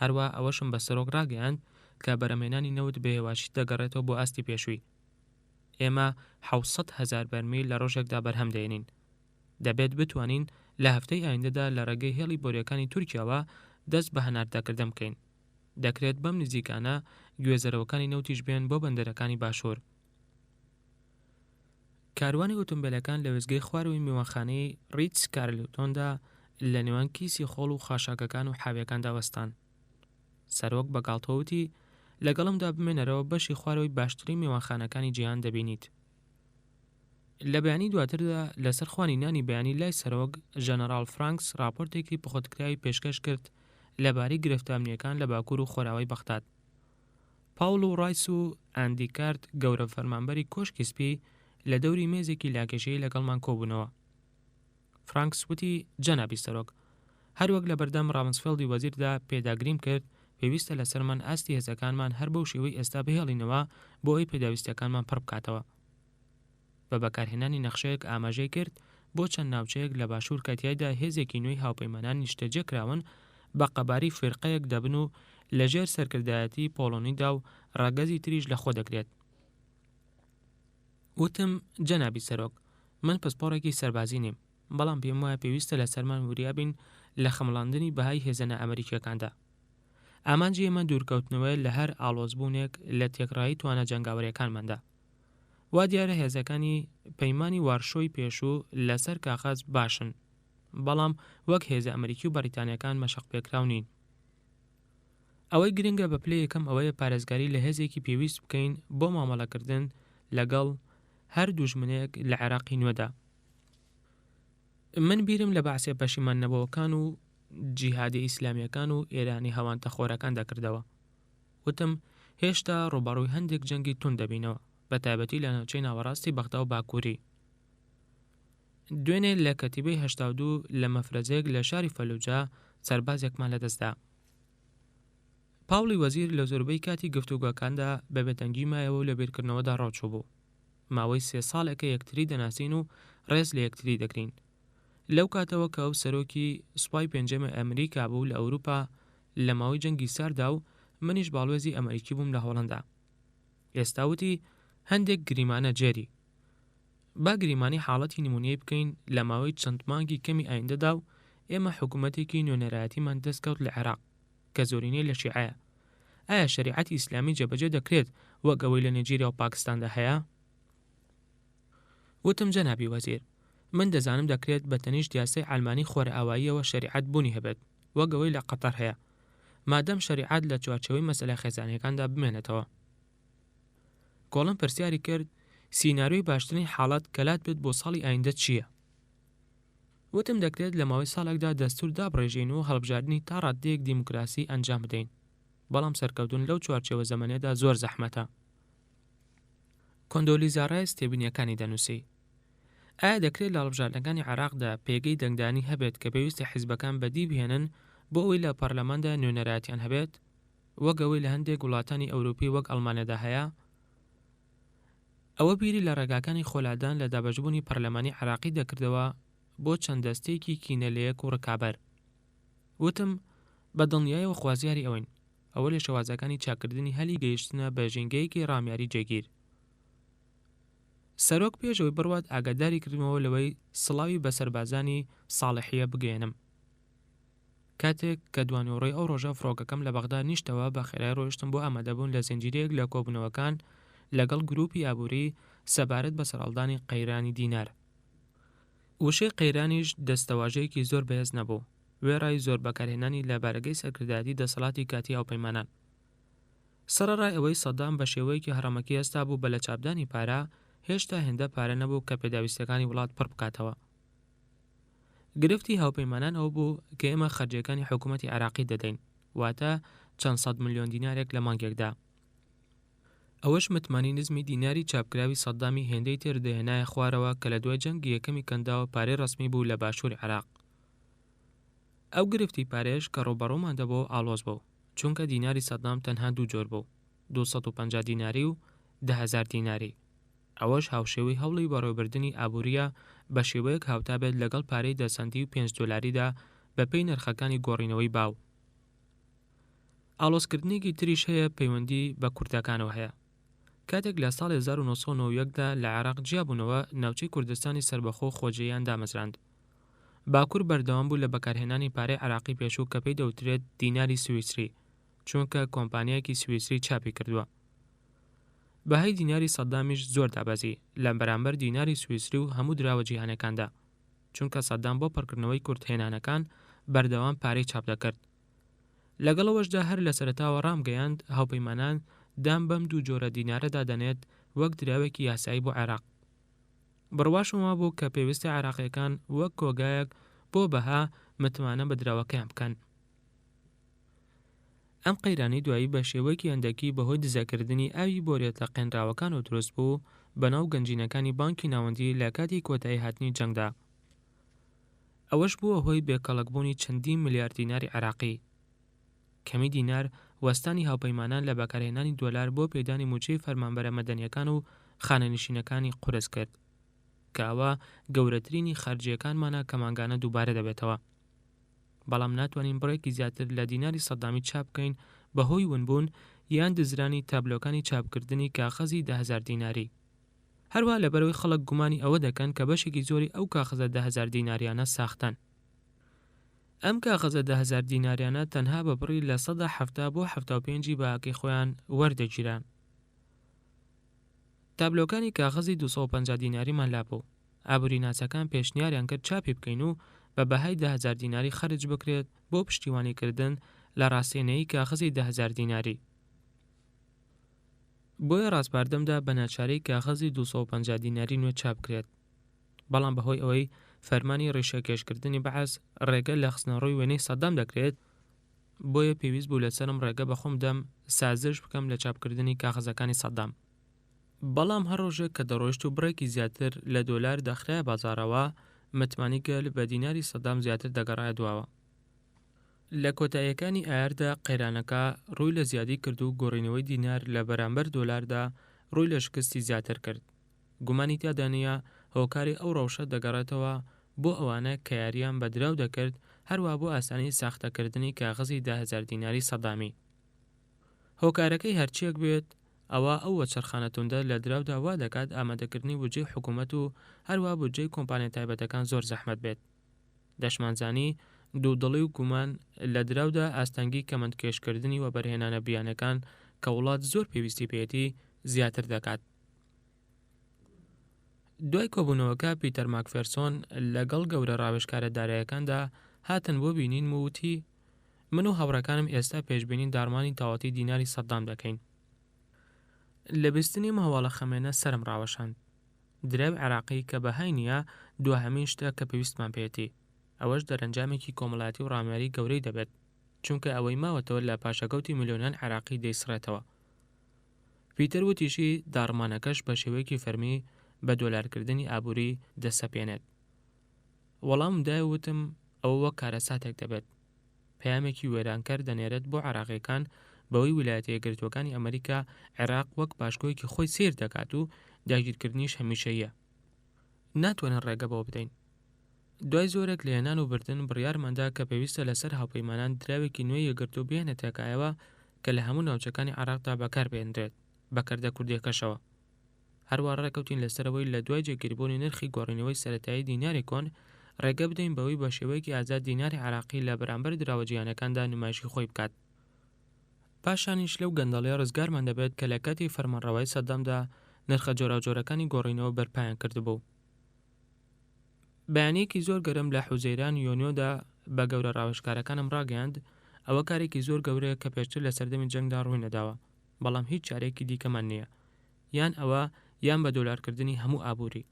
هەروە ئەوەشم بە سەرۆک ڕاگەیاند کە بەرەمێنانی نەوت بەهێواشی دەگەڕێتەوە بۆ ئاستی پێشووی. ئێمە 700,000 بەرمیل لە ڕۆژێکدا بەرهەم دێنین. دەبێت بتوانین لە هەفتەی ئایندەدا لە ڕێگەی هێڵی بۆریەکانی تورکیاوە دەست بە هەناردەکردن بکەین. دەکرێت بەم نزیکانە گوێزەرەوەکانی نەوتیش بێن بۆ بەندەرەکانی باشوور. کاروانی ئۆتۆمبیلەکان لە وێستگەی خواروی میوانخانەی ریتس کارلتۆندا لە نێوان کیسی خۆڵ و خاشاکەکان و حاویەکاندا وەستان. سەرۆک بە گاڵتەوتی لەگەڵمدا بمێنەرەوە بەشی خوارەوەی باشترین میوانخانەکانی جیهان دەبینیت. لە بەیانی دواتردا لەسەر خوانی نانی بەیانی لای سەرۆک ژەنەڕاڵ فرانکس راپۆرتێکی پخۆتکراوی پێشکەش کرد لەبارەی گرفتامنیەکان لە باکوور و خۆراوەی بەختات. پاولو ڕایس و ئاندی کارت گەورە فەرمانبەری کۆشکی سپی لە دەوری مێزێکی لاکێشەی لەگەڵمان کۆبوونەوە. فرانکس وتی جەنابی سەرۆک، هەروەک لە بەردەم ڕامسفێڵدی وەزیردا پێداگریم کرد پێویستە لەسەرمان ئاستی هێزەکانمان هەر بەو شێوەی ئێستا بهێڵینەوە بۆ ئەوی پێداویستیەکانمان پڕ بکاتەوە. بە بەکارهێنانی نەخشەیەک ئاماژەی کرد بۆ چەند ناوچەیەک لە باشوور کاتیایدا هێزێکی نوێی هاوپەیمانان نیشتەجێ کراون بە قەباری فێرقەیەک دەبن و لەژێر سەرکردایەتی پۆڵۆنیدا و ڕاگەزی تریش لە خۆ دەگرێت. وتم جەنابی سەرۆک، من پسپۆڕێکی سەربازی نیم، بەڵام پێم وایە پێویستە لە سەرمان وریابین لە خەمڵاندنی بەهای هێزە ئەمریکیەکاندا. ئامانجی ئێمە دوورکەوتنەوەی لە هەر ئاڵۆزبوونێک لە تێکڕایی توانە جەنگاوەریەکانماندا. وا دیارە هێزەکانی پەیمانی وارشۆی پێشوو لەسەر کاغاز باشن، بەڵام وەک هێزە ئەمریکی و بەریتانیەکان مەشق پێکراو نین. ئەوەی گرنگە بە پلەی یەکەم ئەوەیە پارێزگاری لە هێزێکی پێویست بکەین بۆ مامەڵەکردن لەگەڵ هەر دوژمنەیەک لە عێراقی نوێدا. من بیرم لە بەعسێ پەشیمان نەبەوەکان و جیهادی ئیسلامیەکان و ئێرانی هەوانتەخۆرەکان دەکردەوە. وتم هێشتا ڕووبەڕووی هەندێک جەنگی تون دەبینەوە، بە تایبەتی لە ناوچەی ناوەڕاستی بەغدا و باکووری. دوێنێ لە کەتیبەی 82 لە مەفرەزێک لە شاری فەلوجا سەربازێکمان لەدەستدا. پاولی وەزیر لە زۆربەی کاتی گفتوگۆکاندا بە بێتەنگی مایەوە و لە بیرکردنەوەدا ڕۆچوو بوو. ماوەی 3 ساڵێکە یەکتری دەناسین و ڕێز لە یەکتری دەکرین. لەو کاتەوە کە ئەو سەرۆکی سوپای پێنجەمە ئەمریکا بوو لە ئەوروپا لە ماوەی جەنگی ساردا و منیش باڵوێزی ئەمریکی بووم لە هۆڵەندا. ئێستا وتی هەندێک گریمانە جێری. با گریمانی حاڵەتی نمونەی بکەین لە ماوەی چەند مانگی کەمی ئایندەدا و ئێمە حکوومەتێکی نوێنەرایەتیمان دەستکەوت لە عێراق کە زۆرینەی لە شیعەیە. ئایا شەریعەتی ئیسلامی جێبەجێ دەکرێت وەک ئەوەی لە نێجیریا و پاکستاندا هەیە؟ وتم جەنابی وەزیر، من دەزانم دەکرێت بە تەنیشت یاسای ئالمانی خۆرە ئاواییەوە شەریعەت بوونی هەبێت وەک ئەوەی لە قەتەر هەیە، مادەم شەریعەت لە چوارچەوەی مەسەلە خێزانیەکاندا بمێنێتەوە. کۆڵم پرسیاری کرد سیناریۆی باشترین حاڵەت کەلات بێت بۆ ساڵی ئایندە چییە؟ وتم دەکرێت لە ماوەی ساڵێکدا دەستور دابڕێژین و هەڵبژاردننی تا ڕادەیەک دیموکراسی ئەنجام بدەین، بەڵام سەرکەوتن لەو چوارچەوە زەمانەدا زۆر زەحمەتە. کۆندۆلیزا ڕایس تێبینیەکانی دەنووسی. ئایا دەکرێت لە هەڵبژاردنەکانی عێراقدا پێگەی دەنگدانی هەبێت کە پێویستی حیزبەکان بەدی بهێنن بۆ ئەوەی لە پەرلەماندا نوێنەرایەتیان هەبێت وەک ئەوەی لە هەندێک وڵاتانی ئەوروپی وەک ئەڵمانیادا هەیە؟ ئەوە بیری لە ڕێگاکانی خۆلادان لە دابەشبوونی پەرلەمانی عێراقی دەکردەوە بۆ چەند دەستێکی کینەلەیەک و ڕکابەر. وتم بە دڵنیاییەوە خوازیاری ئەوەین، ئەوە لە شێوازەکانی چاکردنی هەلی گەیشتنە بە ژینگەیەکی ڕامیاری جێگیر. سەرۆک پێشەوەی بڕوات ئاگاداری کردمەوە لەوەی سڵاوی بە سەربازانی ساڵحیە بگەێنم. کاتێک کە دوانیۆڕۆی ئەو ڕۆژە فڕۆکەکەم لە بەغدا نیشتەوە بە خێرای ڕۆیشتم بۆ ئامادەبوون لە زنجیرەیەک لە کۆبوونەوەکان لەگەڵ گروپی ئابووری سەبارەت بە سەرهەڵدانی قەیرانی دینار. وشەی قەیرانیش دەستەواژەیەکی زۆر بەهێز نەبوو، وێڕای زۆر بەکارهێنانی لە بارگەی سەرکردایەتی دەسەڵاتی کاتی هاوپەیمانان. سەرەڕای ئەوەی سەدام بە شێوەیەکی هەڕەمەکی هێستا بوو بە لە چاپدانی پارە، هێشتا هێندە پارە نەبوو کە پێداویستەکانی وڵات پڕ بکاتەوە. گرفتی هاوپەیمانان ئەو بوو کە ئێمە خەرجیەکانی حکوومەتی عێراقی دەدەین، واتە چەند سەد ملیۆن دینارێک لە مانگێکدا. ئەوەش متمانی نزمی دیناری چاپکراوی سەدامی هێندەی تر دەهێنایە خوارەوە کە لە دوای جەنگی یەکەمی کەنداوە پارەی ڕەسمی بوو لە باشووری عێراق. ئەو گرفتی پارێش کە ڕووبەڕوومان دەبەوە ئاڵۆز بوو، چونکە دیناری سەدام تەنها دوو جۆر بوو، 250 دیناری و 10,000 دیناری. ئەوەش هاوشێوەی هەوڵی بەڕێوەبردننی ئابووریە بە شێوەیەک هاوتابێت لەگەڵ پارەی 10 سنتی و 5 دۆلاریدا بە پێی نرخەکانی گۆڕینەوەی باو. ئاڵۆزکردنێکی تریش هەیە پەیوەندی بە کوردەکانەوە هەیە. کاتێک لە ساڵی 1991دا لە عێراق جیابوونەوە ناوچەی کوردستانی سربەخۆ خۆجێیان دامەزراند. باکوور بەردەوام بوو لە بەکارهێنانی پارەی عراقی پێشوو کە پێی دەوترێت دیناری سویسری، چونکە کۆمپانیایەکی سویسری چاپی کردووە. بەهای دیناری سەدامیش زۆر دابەزی لە بەرامبەر دیناری سویسری و هەموو دراوە جیهانەکاندا، چونکە سەدام بۆ پڕکردنەوەی کورتهێنانەکان بەردەوام پارەی چاپ دەکرد. لەگەڵەوەشدا هەر لە سەرەتاوە ڕامگەیاند هاوپەیمانان دام بەم دوو جۆرە دینارەدا دەنێت وەک دراوێکی یاسایی بۆ عێراق. بڕواشەوە بوو کە پێویستی عێراقیەکان وەک کۆگایەک بۆ بەها متمانە بە دراوەکەیان بکەن. ئەم قەیرانی دوایی بە شێوەیەکی هەندێکی بەهۆی دزەکردنی ئاوی بۆرێت لە قێنراوەکانەوە دروست بوو بەناو گەنجینەکانی بانکی ناوەندی لە کاتی کۆتایی هاتنی جەنگدا. ئەوەش بووە هۆی بێکەڵکبوونی چەندین میلیارد دیناری عێراقی. کەمی دینار وەستانی هاوپەیمانان لە بەکارهێنانی دۆلار بۆ پێدانی موچەی فەرمانبەرە مەدەنیەکان و خانەنشینەکانی قورس کرد کە ئەوە گەورەترینی خەرجیەکانمانە کە مانگانە دووبارە دەبێتەوە. بەڵام ناتوانین بڕێکی زیاتر لە دیناری سەدامی چاپ بکەین بەهۆی ونبوون یان دزرانی تابلۆکانی چاپکردنی کاغەزی 10,000 دیناری. هەروە لەبەرەوەی خەڵک گومانی ئەوە دەکەن کە بەشێکی زۆری ئەو کاغەزە 10,000 دیناریانە ساختن. ئەم کاغەزە 10,000 دیناریانە تەنها بە بڕی لە 170 بۆ 75 باکەی خۆیان وەردەگیران. تابلۆکانی کاغەزی 250 دیناریمان لابوو. ئابووری ناسەکان پێشنیاریان کرد چاپی بکەین و بە بەهای 10,000 دیناری خەرج بکرێت بۆ پشتیوانیکردن لە ڕاستێنەی کاغەزی 10,000 دیناری. بۆیە ڕاستپاردەمدا بە ناچارەی کاغەزی 250 دیناری نوێ چاپ کرێت. بەڵام بەهۆی ئەوەی فەرمانی ڕێشەکێشکردنی بەعەز ڕێگە لە خستنەڕۆی وێنەی سەدام دەکرێت، بۆیە پێویست بوو لەسەرم ڕێگە بەخۆم دەم سازش بکەم لە چاپکردنی کاغەزەکانی سەدام. بەڵام هەر ڕۆژێک کە دەڕۆیشت و بڕێکی زیاتر لە دۆلار دەخرایە بازاڕەوە، متمانی گەل بە دیناری سەدام زیاتر دەگەڕایە دواوە. لە کۆتاییەکانی ئایاردا قەیرانەکە ڕووی لە زیادی کرد و گۆڕینەوەی دینار لە بەرامبەر دۆلاردا ڕووی لە شکستی زیاتر کرد. گومانی تیادانەیە هۆکاری ئەو ڕەوشە دەگەڕێتەوە بۆ ئەوانە کە یاریان بە دراو دەکرد، هەروە بۆ ئاسانی ساختەکردنی کاغەزی 10,000 دیناری سەدامی. هۆکارەکەی هەرچیەک بێت، ئەوە ئەو وەچەرخانە توندە لە دراودا وا دەکات ئامادەکردنی بودجەی حکوومەت و هەروە بودجەی کۆمپانیا تایبەتەکان زۆر زەحمەت بێت. دەشمانزانی دوودڵی و گومان لە دراودا ئاستەنگی کەمەندکێشکردنی و بەرهێنانە بیانەکان کە وڵات زۆر پێویستی پێێتی زیاتر دەکات. دوای کۆبوونەوەکە پیتەر ماکفێرسۆن لەگەڵ گەورە ڕاوێژکارە داراییەکاندا هاتن بۆ بینین و وتی من و هاوڕەکانم ئێستا پێشبینین دارمانی تاواتی دیناری سەدام دەکەین. لە بیستنی هەواڵە خەمێنە سرم ڕاوەشاند. دراوی عێراقی کە بەهای نییە دوهەمین شتە کە پێویستمان پێێتی، ئەوەش دەرەنجامێکی کۆمەڵاتی و ڕامێری گەورەی دەبێت، چونکە ئەوەی ماوەتەوە لە پاشەکەوتی میلیۆنان عێراقی دەیسڕێتەوە. پیتەر وتیشی داڕمانەکەش بە شێوەیەکی فەرمی بە دۆلارکردنی ئابووری دەسەپێنێت. وەڵام دای وتم ئەوە وەک کارەساتێک دەبێت. پەیامێکی وێرانکەر دەنێرێت بۆ عێراقیەکان بەوەی ویلایەتە یەکگرتووەکانی ئەمریکا عێراق وەک باشگۆیەکی خۆی سیر دەکات و داگیرکردنیش هەمیشەیە. ناتوانن ڕێگە بۆ بدەین. دوای زۆرێک لە هێنان و بردن بڕیارماندا کە پێویستە لەسەر هاوپەیمانان دراوێکی نوێی یەکگرتوو بێنێتەکایەوە کە لە هەموو ناوچەکانی عێراقدا بەکاربێنرێت بەکەردە کوردیەکەشەوە. هەروە ڕێکەوتین لەسەرەوەی لە دوای جێگیربوونی نرخی گۆڕینەوەی سەرەتایی دیناری کۆن ڕێگە بدەین بەوەی بە شێوەیەکی ئازاد دیناری عێراقی لە بەرامبەر دراوەجییانەکاندا نمایشی خۆی بکات. پاشانیش لەو گەندەڵەیە ڕزگارمان دەبێت کە لە کاتی فەرمانڕەوایی سەدامدا نرخە جۆراوجۆرەکانی گۆڕینەوە بەرپایان کردبوو. بەیانەیەکی زۆر گەرم لە حوزەیران یۆنیۆدا بە گەورە ڕاوێژکارەکانم ڕاگەیاند ئەوە کارێکی زۆر گەورەیە کە پێشتر لە سەردەمی جەنگدا ڕووی نەداوە، بەڵام هیچ چارێکی دیکەمان نییە، یان ئەوە یان بە دۆلارکردنی هەموو ئابووری.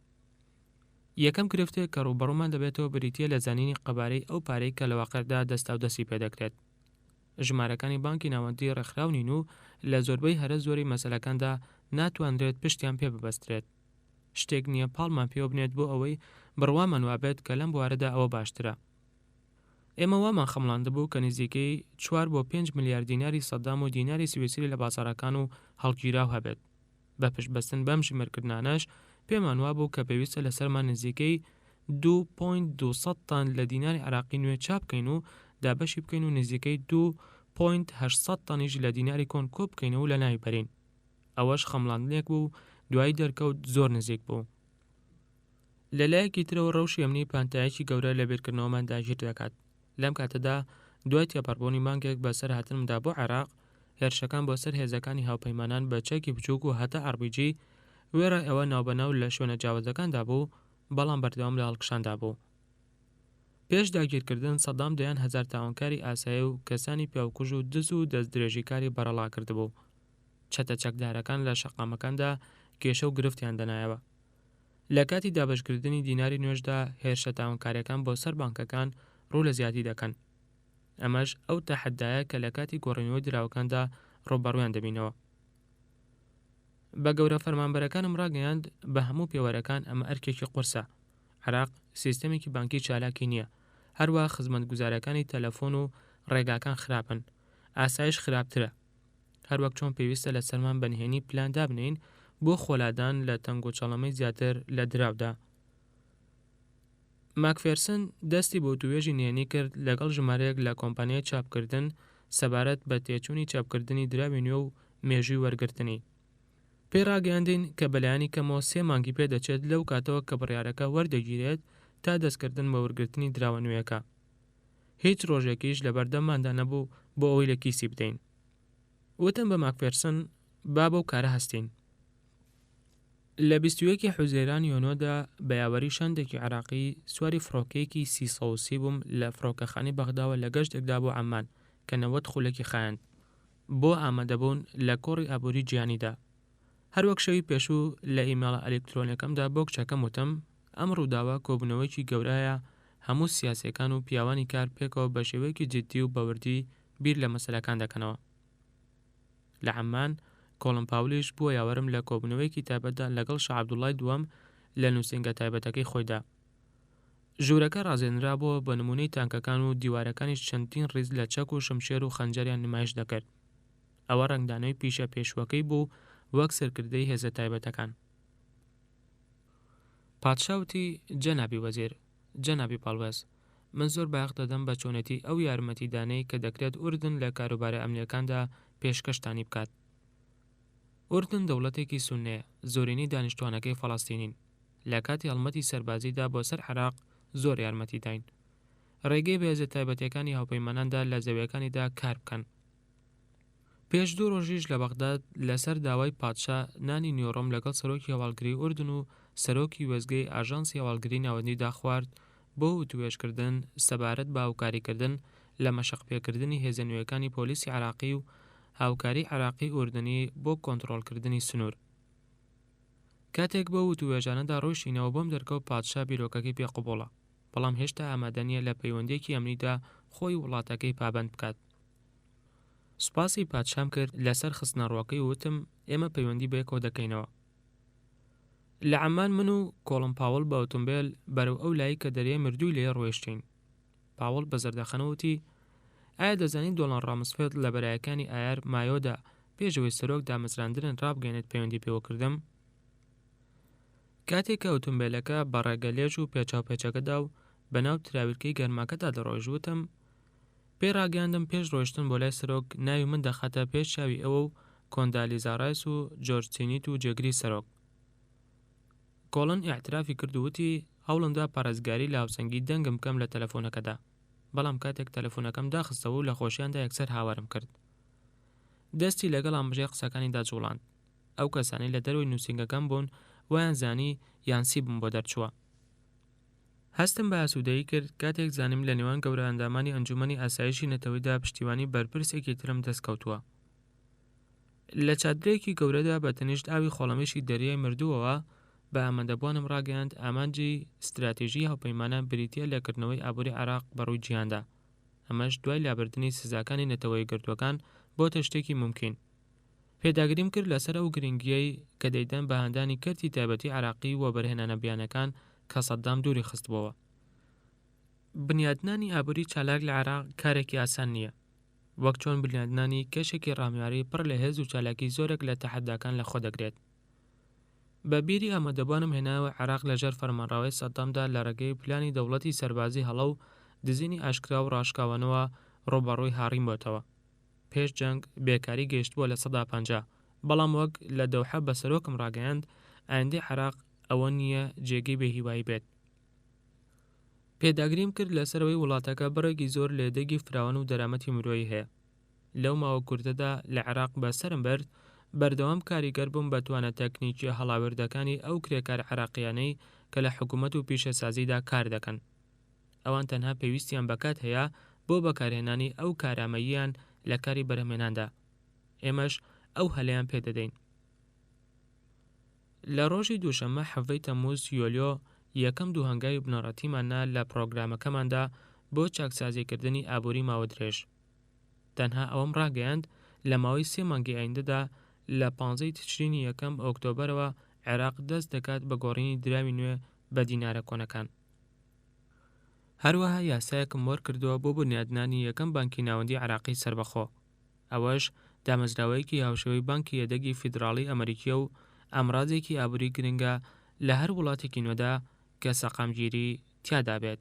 یەکەم گرفتەیە کە ڕووبەڕوومان دەبێتەوە بریتیە لە زانینی قەبارەی ئەو پارەی کە لە واقعدا دەستا و دەستی پێدەکرێت. ژمارەکانی بانکی ناوەندی ڕێکخراونین و لە زۆربەی هەرە زۆری مەسەلەکاندا ناتوانرێت پشتیان پێ ببەسترێت. شتێک نییە پاڵمان پێوە بنێت بۆ ئەوەی بڕوامان وابێت کە لەم بوارەدا ئەوە باشترە. ئێمە وامان خەمڵاندبوو کە نزیکەی 4 بۆ 5 میلیارد دیناری سەدام و دیناری سویسری لە بازاڕەکان و هەڵگیراو هەبێت. بە پشتبەستن بەم ژمێرکردانەش پێمان وابوو کە پێویستە لەسەرمان نزیکەی 2.2 تان لە دیناری عێراقی نوێ چاپ بکەین و دابەشی بکەین و نزیکەی 2.8 تانیش لە دیناری کۆن کۆ بکەینەوە لە ناوی بەرین. ئەوەش خەمڵاندنێک بوو دوای دەرکەوت زۆر نزیک بوو. لەلایەکی ترەوە ڕەوشی ئەمنی پانتایەکی گەورە لە بێرکردنەوەمان داگیر دەکات. لەم کاتەدا دوای تێپەڕبوونی مانگێک بەسەر هاتنمدا بۆ عێراق، هێرشەکان بۆ سەر هێزەکانی هاوپەیمانان بە چەکی بچووک و هەتا ئەربیجی وێرە ئەوە ناوبەناو لە شوێنە جیاوازەکاندا بوو، بەڵام بەردەوام لە هەڵکشاندا بوو. پێش داگیرکردن سەدام دەیان هەزار تاوانکاری ئاسایی و کەسانی پیاوکوژ و دز و دەست درێژیکاری بەرەڵا کردبوو. چەتە چەکدارەکان لە شەقامەکاندا کێشە و گرفتیان دەنایەوە. لە کاتی دابەشکردنی دیناری نوێژدا هێرشە تاوانکاریەکان بۆ سەر بانکەکان ڕوو لە زیادی دەکەن. ئەمەش ئەو تەحەدایە کە لە کاتی گۆڕینەوەی دراوەکاندا ڕۆبەڕوویان دەبینەوە. بە گەورە فەرمانبەرەکانم ڕاگەیاند بە هەموو پێوەرەکان ئەمە ئەرکێکی قورسە. عێراق سیستەمێکی بانکی چالاکی نییە، هەروە خزمەتگوزارەکانی تەلەفۆن و ڕێگاکان خراپن، ئاسایش خراپترە. هەروەک چۆن پێویستە لە سەرمان بەنهێنی پلان دابنین بۆ خۆلادان لە تەنگ و چەڵەمەی زیاتر لە دراودا. ماکفێرسن دەستی بۆ توێژی نهێنی کرد لەگەڵ ژمارەیەک لە کۆمپانیای چاپکردن سەبارەت بە تێچوونی چاپکردنی دراوی نوێ و مێژووی وەرگرتنی. پێی ڕاگەیاندین کە بەلایانی کەمەوە 3 مانگی پێدەچێت لەو کاتەوە کە بڕیارەکە وەردەگیرێت تا دەستکردن بە وەرگرتنی دراوە نوێیەکە. هیچ ڕۆژێکیش لە بەردەمماندا نەبوو بۆ ئەوەی لە کیسی بدەین. وتم بە ماکفێرسن با بەو کارە هەستین. لە 21 حوزەیران یۆنۆدا بە یاوەری شاندێکی عێراقی سواری فڕۆکەیەکی 330 بووم لە فڕۆکەخانەی بەغداوە لە گەشتێکدا بۆ عەمان کە 90 خولەکی خایاند بۆ ئامادەبوون لە کۆڕی ئابووری گیانیدا. هەروەک شەوی پێشوو لە ئیمێڵە ئەلکترۆنیەکەمدا بۆ کچەکەم وتم ئەم ڕووداوە کۆبوونەوەیکی گەورەیە، هەموو سیاسیەکان و پیاوانی کار پێکەوە بە شێوەیەکی جددی و بەوردی بیر لە مەسەلەکان دەکەنەوە. لە عەمان کۆڵم پاولیش بووە یاوەرم لە کۆبوونەوەیکی تایبەتدا لەگەڵ شا عەبدوڵڵای دووەم لە نووسینگە تایبەتەکەی خۆیدا. ژوورەکە ڕازێنرا بووە بە نمونەی تانکەکان و دیوارەکانیش چەندین ڕیز لە چەک و شمشێر و خەنجەریان نمایش دەکرد. ئەوە ڕنگدانەوەی پیشە پێشوەکەی بوو وەک سەرکردەی هێزە تایبەتەکان. پادشاوتی جەنابی وەزیر، جەنابی پاڵوێز، من زۆر باەخ دەدەم بە چۆنێتی ئەو یارمەتیدانەی کە دەکرێت ئوردن لە کاروبارە ئەمنیەکاندا پێشکەشتانی بکات. ئوردن دەوڵەتێکی سوننەیە، زۆرینەی دانیشتوانەکەی فەڵەستینین. لە کاتی هەڵمەتی سەربازیدا بۆ سەر عێراق زۆر یارمەتی داین. ڕێگەی بە هێزە تایبەتیەکانی هاوپەیماناندا لە زەویەکانیدا کار بکەن. پێش 2 ڕۆژیش لە بەغداد لەسەر داوای پادشا نانی نیوەڕۆم لەگەڵ سەرۆکی هەواڵگری ئوردن و سەرۆکی وەزگەی ئاژانسی هەواڵگری ناوەندیدا خوارد بۆ وتوێژکردن سەبارەت بە هاوکاریکردن لە مەشەقپێکردنی هێزە نوێیەکانی پۆلیسی عێراقی و هاوکاری عێراقی ئوردنی بۆ کۆنتڕۆڵکردنی سنوور. کاتێک بە وتوێژانەدا ڕۆیشتینەوە بۆم دەرکەوت پادشا بیرۆکەکەی پێقبوڵە، بەڵام هێشتا ئامادەنیە لە پەیوەندیەکی ئەمنیدا خۆی وڵاتەکەی پابەند بکات. سوپاسی پادشام کرد لەسەر خستنەڕۆکەی وتم ئێمە پەیوەندی بەیەکەوە دەکەینەوە. لە عەمان من و کۆڵم پاوڵ بە ئۆتۆمبیل بەرەو ئەو لای کە دەریای مردووی لێ ڕۆیشتین. پاوڵ بە زەردەخەنەوتی ئایا دەزانین دۆڵان ڕامسفێت لە بەرایەکانی ئایار مایۆدا پێشەوەی سەرۆک دامەزراندنن ڕابگەێنێت پەیوەندی پێوە کردم. کاتێک کە ئۆتۆمبیلەکە بە ڕێگەلێژ و پێچاوپێچەکەدا و بەناو تراویلکەی گەرماکەدا دەڕۆیژوتم پێی ڕاگەاندم پێش ڕۆیشتن بۆ لای سەرۆک ناوی من دەخاتە پێش چاوی ئەوە و کۆندالیزا ڕایس و جۆرج چینیت و جێگری سەرۆک. کۆڵن ئیعترافی کردووتی هەوڵمدا پارێزگاری لە هاوسەنگی دەنگم بکەم لە تەلەفۆنەکەدا، بەڵام کاتێک تەلەفۆنەکەم داخستەوە و لە خۆشیاندا یەکسەر هاوارم کرد. دەستی لەگەڵ ئامژەی قسەکانیدا جوڵاند. ئەو کەسانی لە دەروی نووسینگەکەم بوون ویان زانی یانسی بووم بۆ دەرچووە. هەستم بە ئاسوودەیی کرد کاتێک زانیم لە نێوان گەورە ئەندامانی ئەنجومەنی ئاسایشی نەتەوەیدا پشتیوانی بەرپرسێکی ترم دەستکەوتووە. لە چادرێکی گەورەدا بە تەنیشت ئاوی خۆڵەمێشی دەریای مردووەوە بە ئامادەبوانم ڕاگەیاند ئامانجی استراتیژی هاوپەیمانە بریتیە لەکردنەوەی ئابووری عێراق بەڕووی جیهاندا. ئەمەش دوای لابردنی سزاکانی نەتەوەیی گردوەکان بۆتە شتێکی ممکن. پێداگریم کرد لەسەر ئەو گرنگیەی کە دەیدەن بە هەندانی کەرتی تایبەتی عێراقی و بەرهێنانە بیانەکان کە سەدام دووری خستبەوە. بنیادنانی ئابووری چالاک لە عێراق کارێکی ئاسان نییە، وەک چۆن بنیادنانی کەشێکی ڕامیاری پڕ لە هێز و چالاکی زۆرێک لە تەحەداکان لە خۆ دەگرێت. بە بیری ئامادەبوانم هێناوە عێراق لەژێر فەرمانڕاوی سەدامدا لە ڕێگەی پلانی دەوڵەتی سەربازی هەڵە و دزینی ئاشکرا و ڕاشکاوانەوە ڕۆبەڕووی هاڕیم بۆتەوە. پێش جەنگ بێکاری گەیشتووە لە 150، بەڵام وەک لە دەوحە بە سەرۆکم ڕاگەیاند ئایندەی عێراق ئەوە نییە جێگەی بێهیوایی بێت. پێداگریم کرد لەسەرەوەی وڵاتەکە بڕێکی زۆر لێدەگی فراوان و دەرامەتی مرۆیی هەیە. لەو ماوە کورتەدا لە عێراق بەسەرم برد بەردەوام کاریگەر بووم بە توانە تەکنیکی هەڵاوردەکانی ئەو کرێکار عێراقیانەی کە لە حکوومەت و پیشەسازیدا کار دەکەن. ئەوان تەنها پێویستیان بەکات هەیە بۆ بەکارهێنانی ئەو کارامەییان لە کاری بەرهەمهێناندا. ئێمەش ئەو هەلەیان پێدەدەین. لە ڕۆژی دووشەممە 7 تەمموز یۆلیۆ یەکەم دووهەنگاوی بنەڕەتیماننا لە پرۆگرامەکەماندا بۆ چاکسازیکردنی ئابووری ماوە درێژ. تەنها ئەوەم ڕاگەیاند لە ماوەی 3 مانگی ئایندەدا لە 15 تشرینی یەکەم ئۆکتۆبەرەوە عێراق دەست دەکات بە گۆڕینی دراوی نوێ بە دینارە کۆنەکان. هەروەها یاسایەکم وەرکردووە بۆ بنیادنانی یەکەم بانکی ناوەندی عێراقی سەربەخۆ. ئەوەش دامەزراوەیەکی هاوشێوەی بانکی یەدەگی فیدراڵی ئەمریکیە و ئامڕازێکی ئابووری گرنگە لە هەر وڵاتێکی نوێدا کە سەقامگیری تیادا بێت.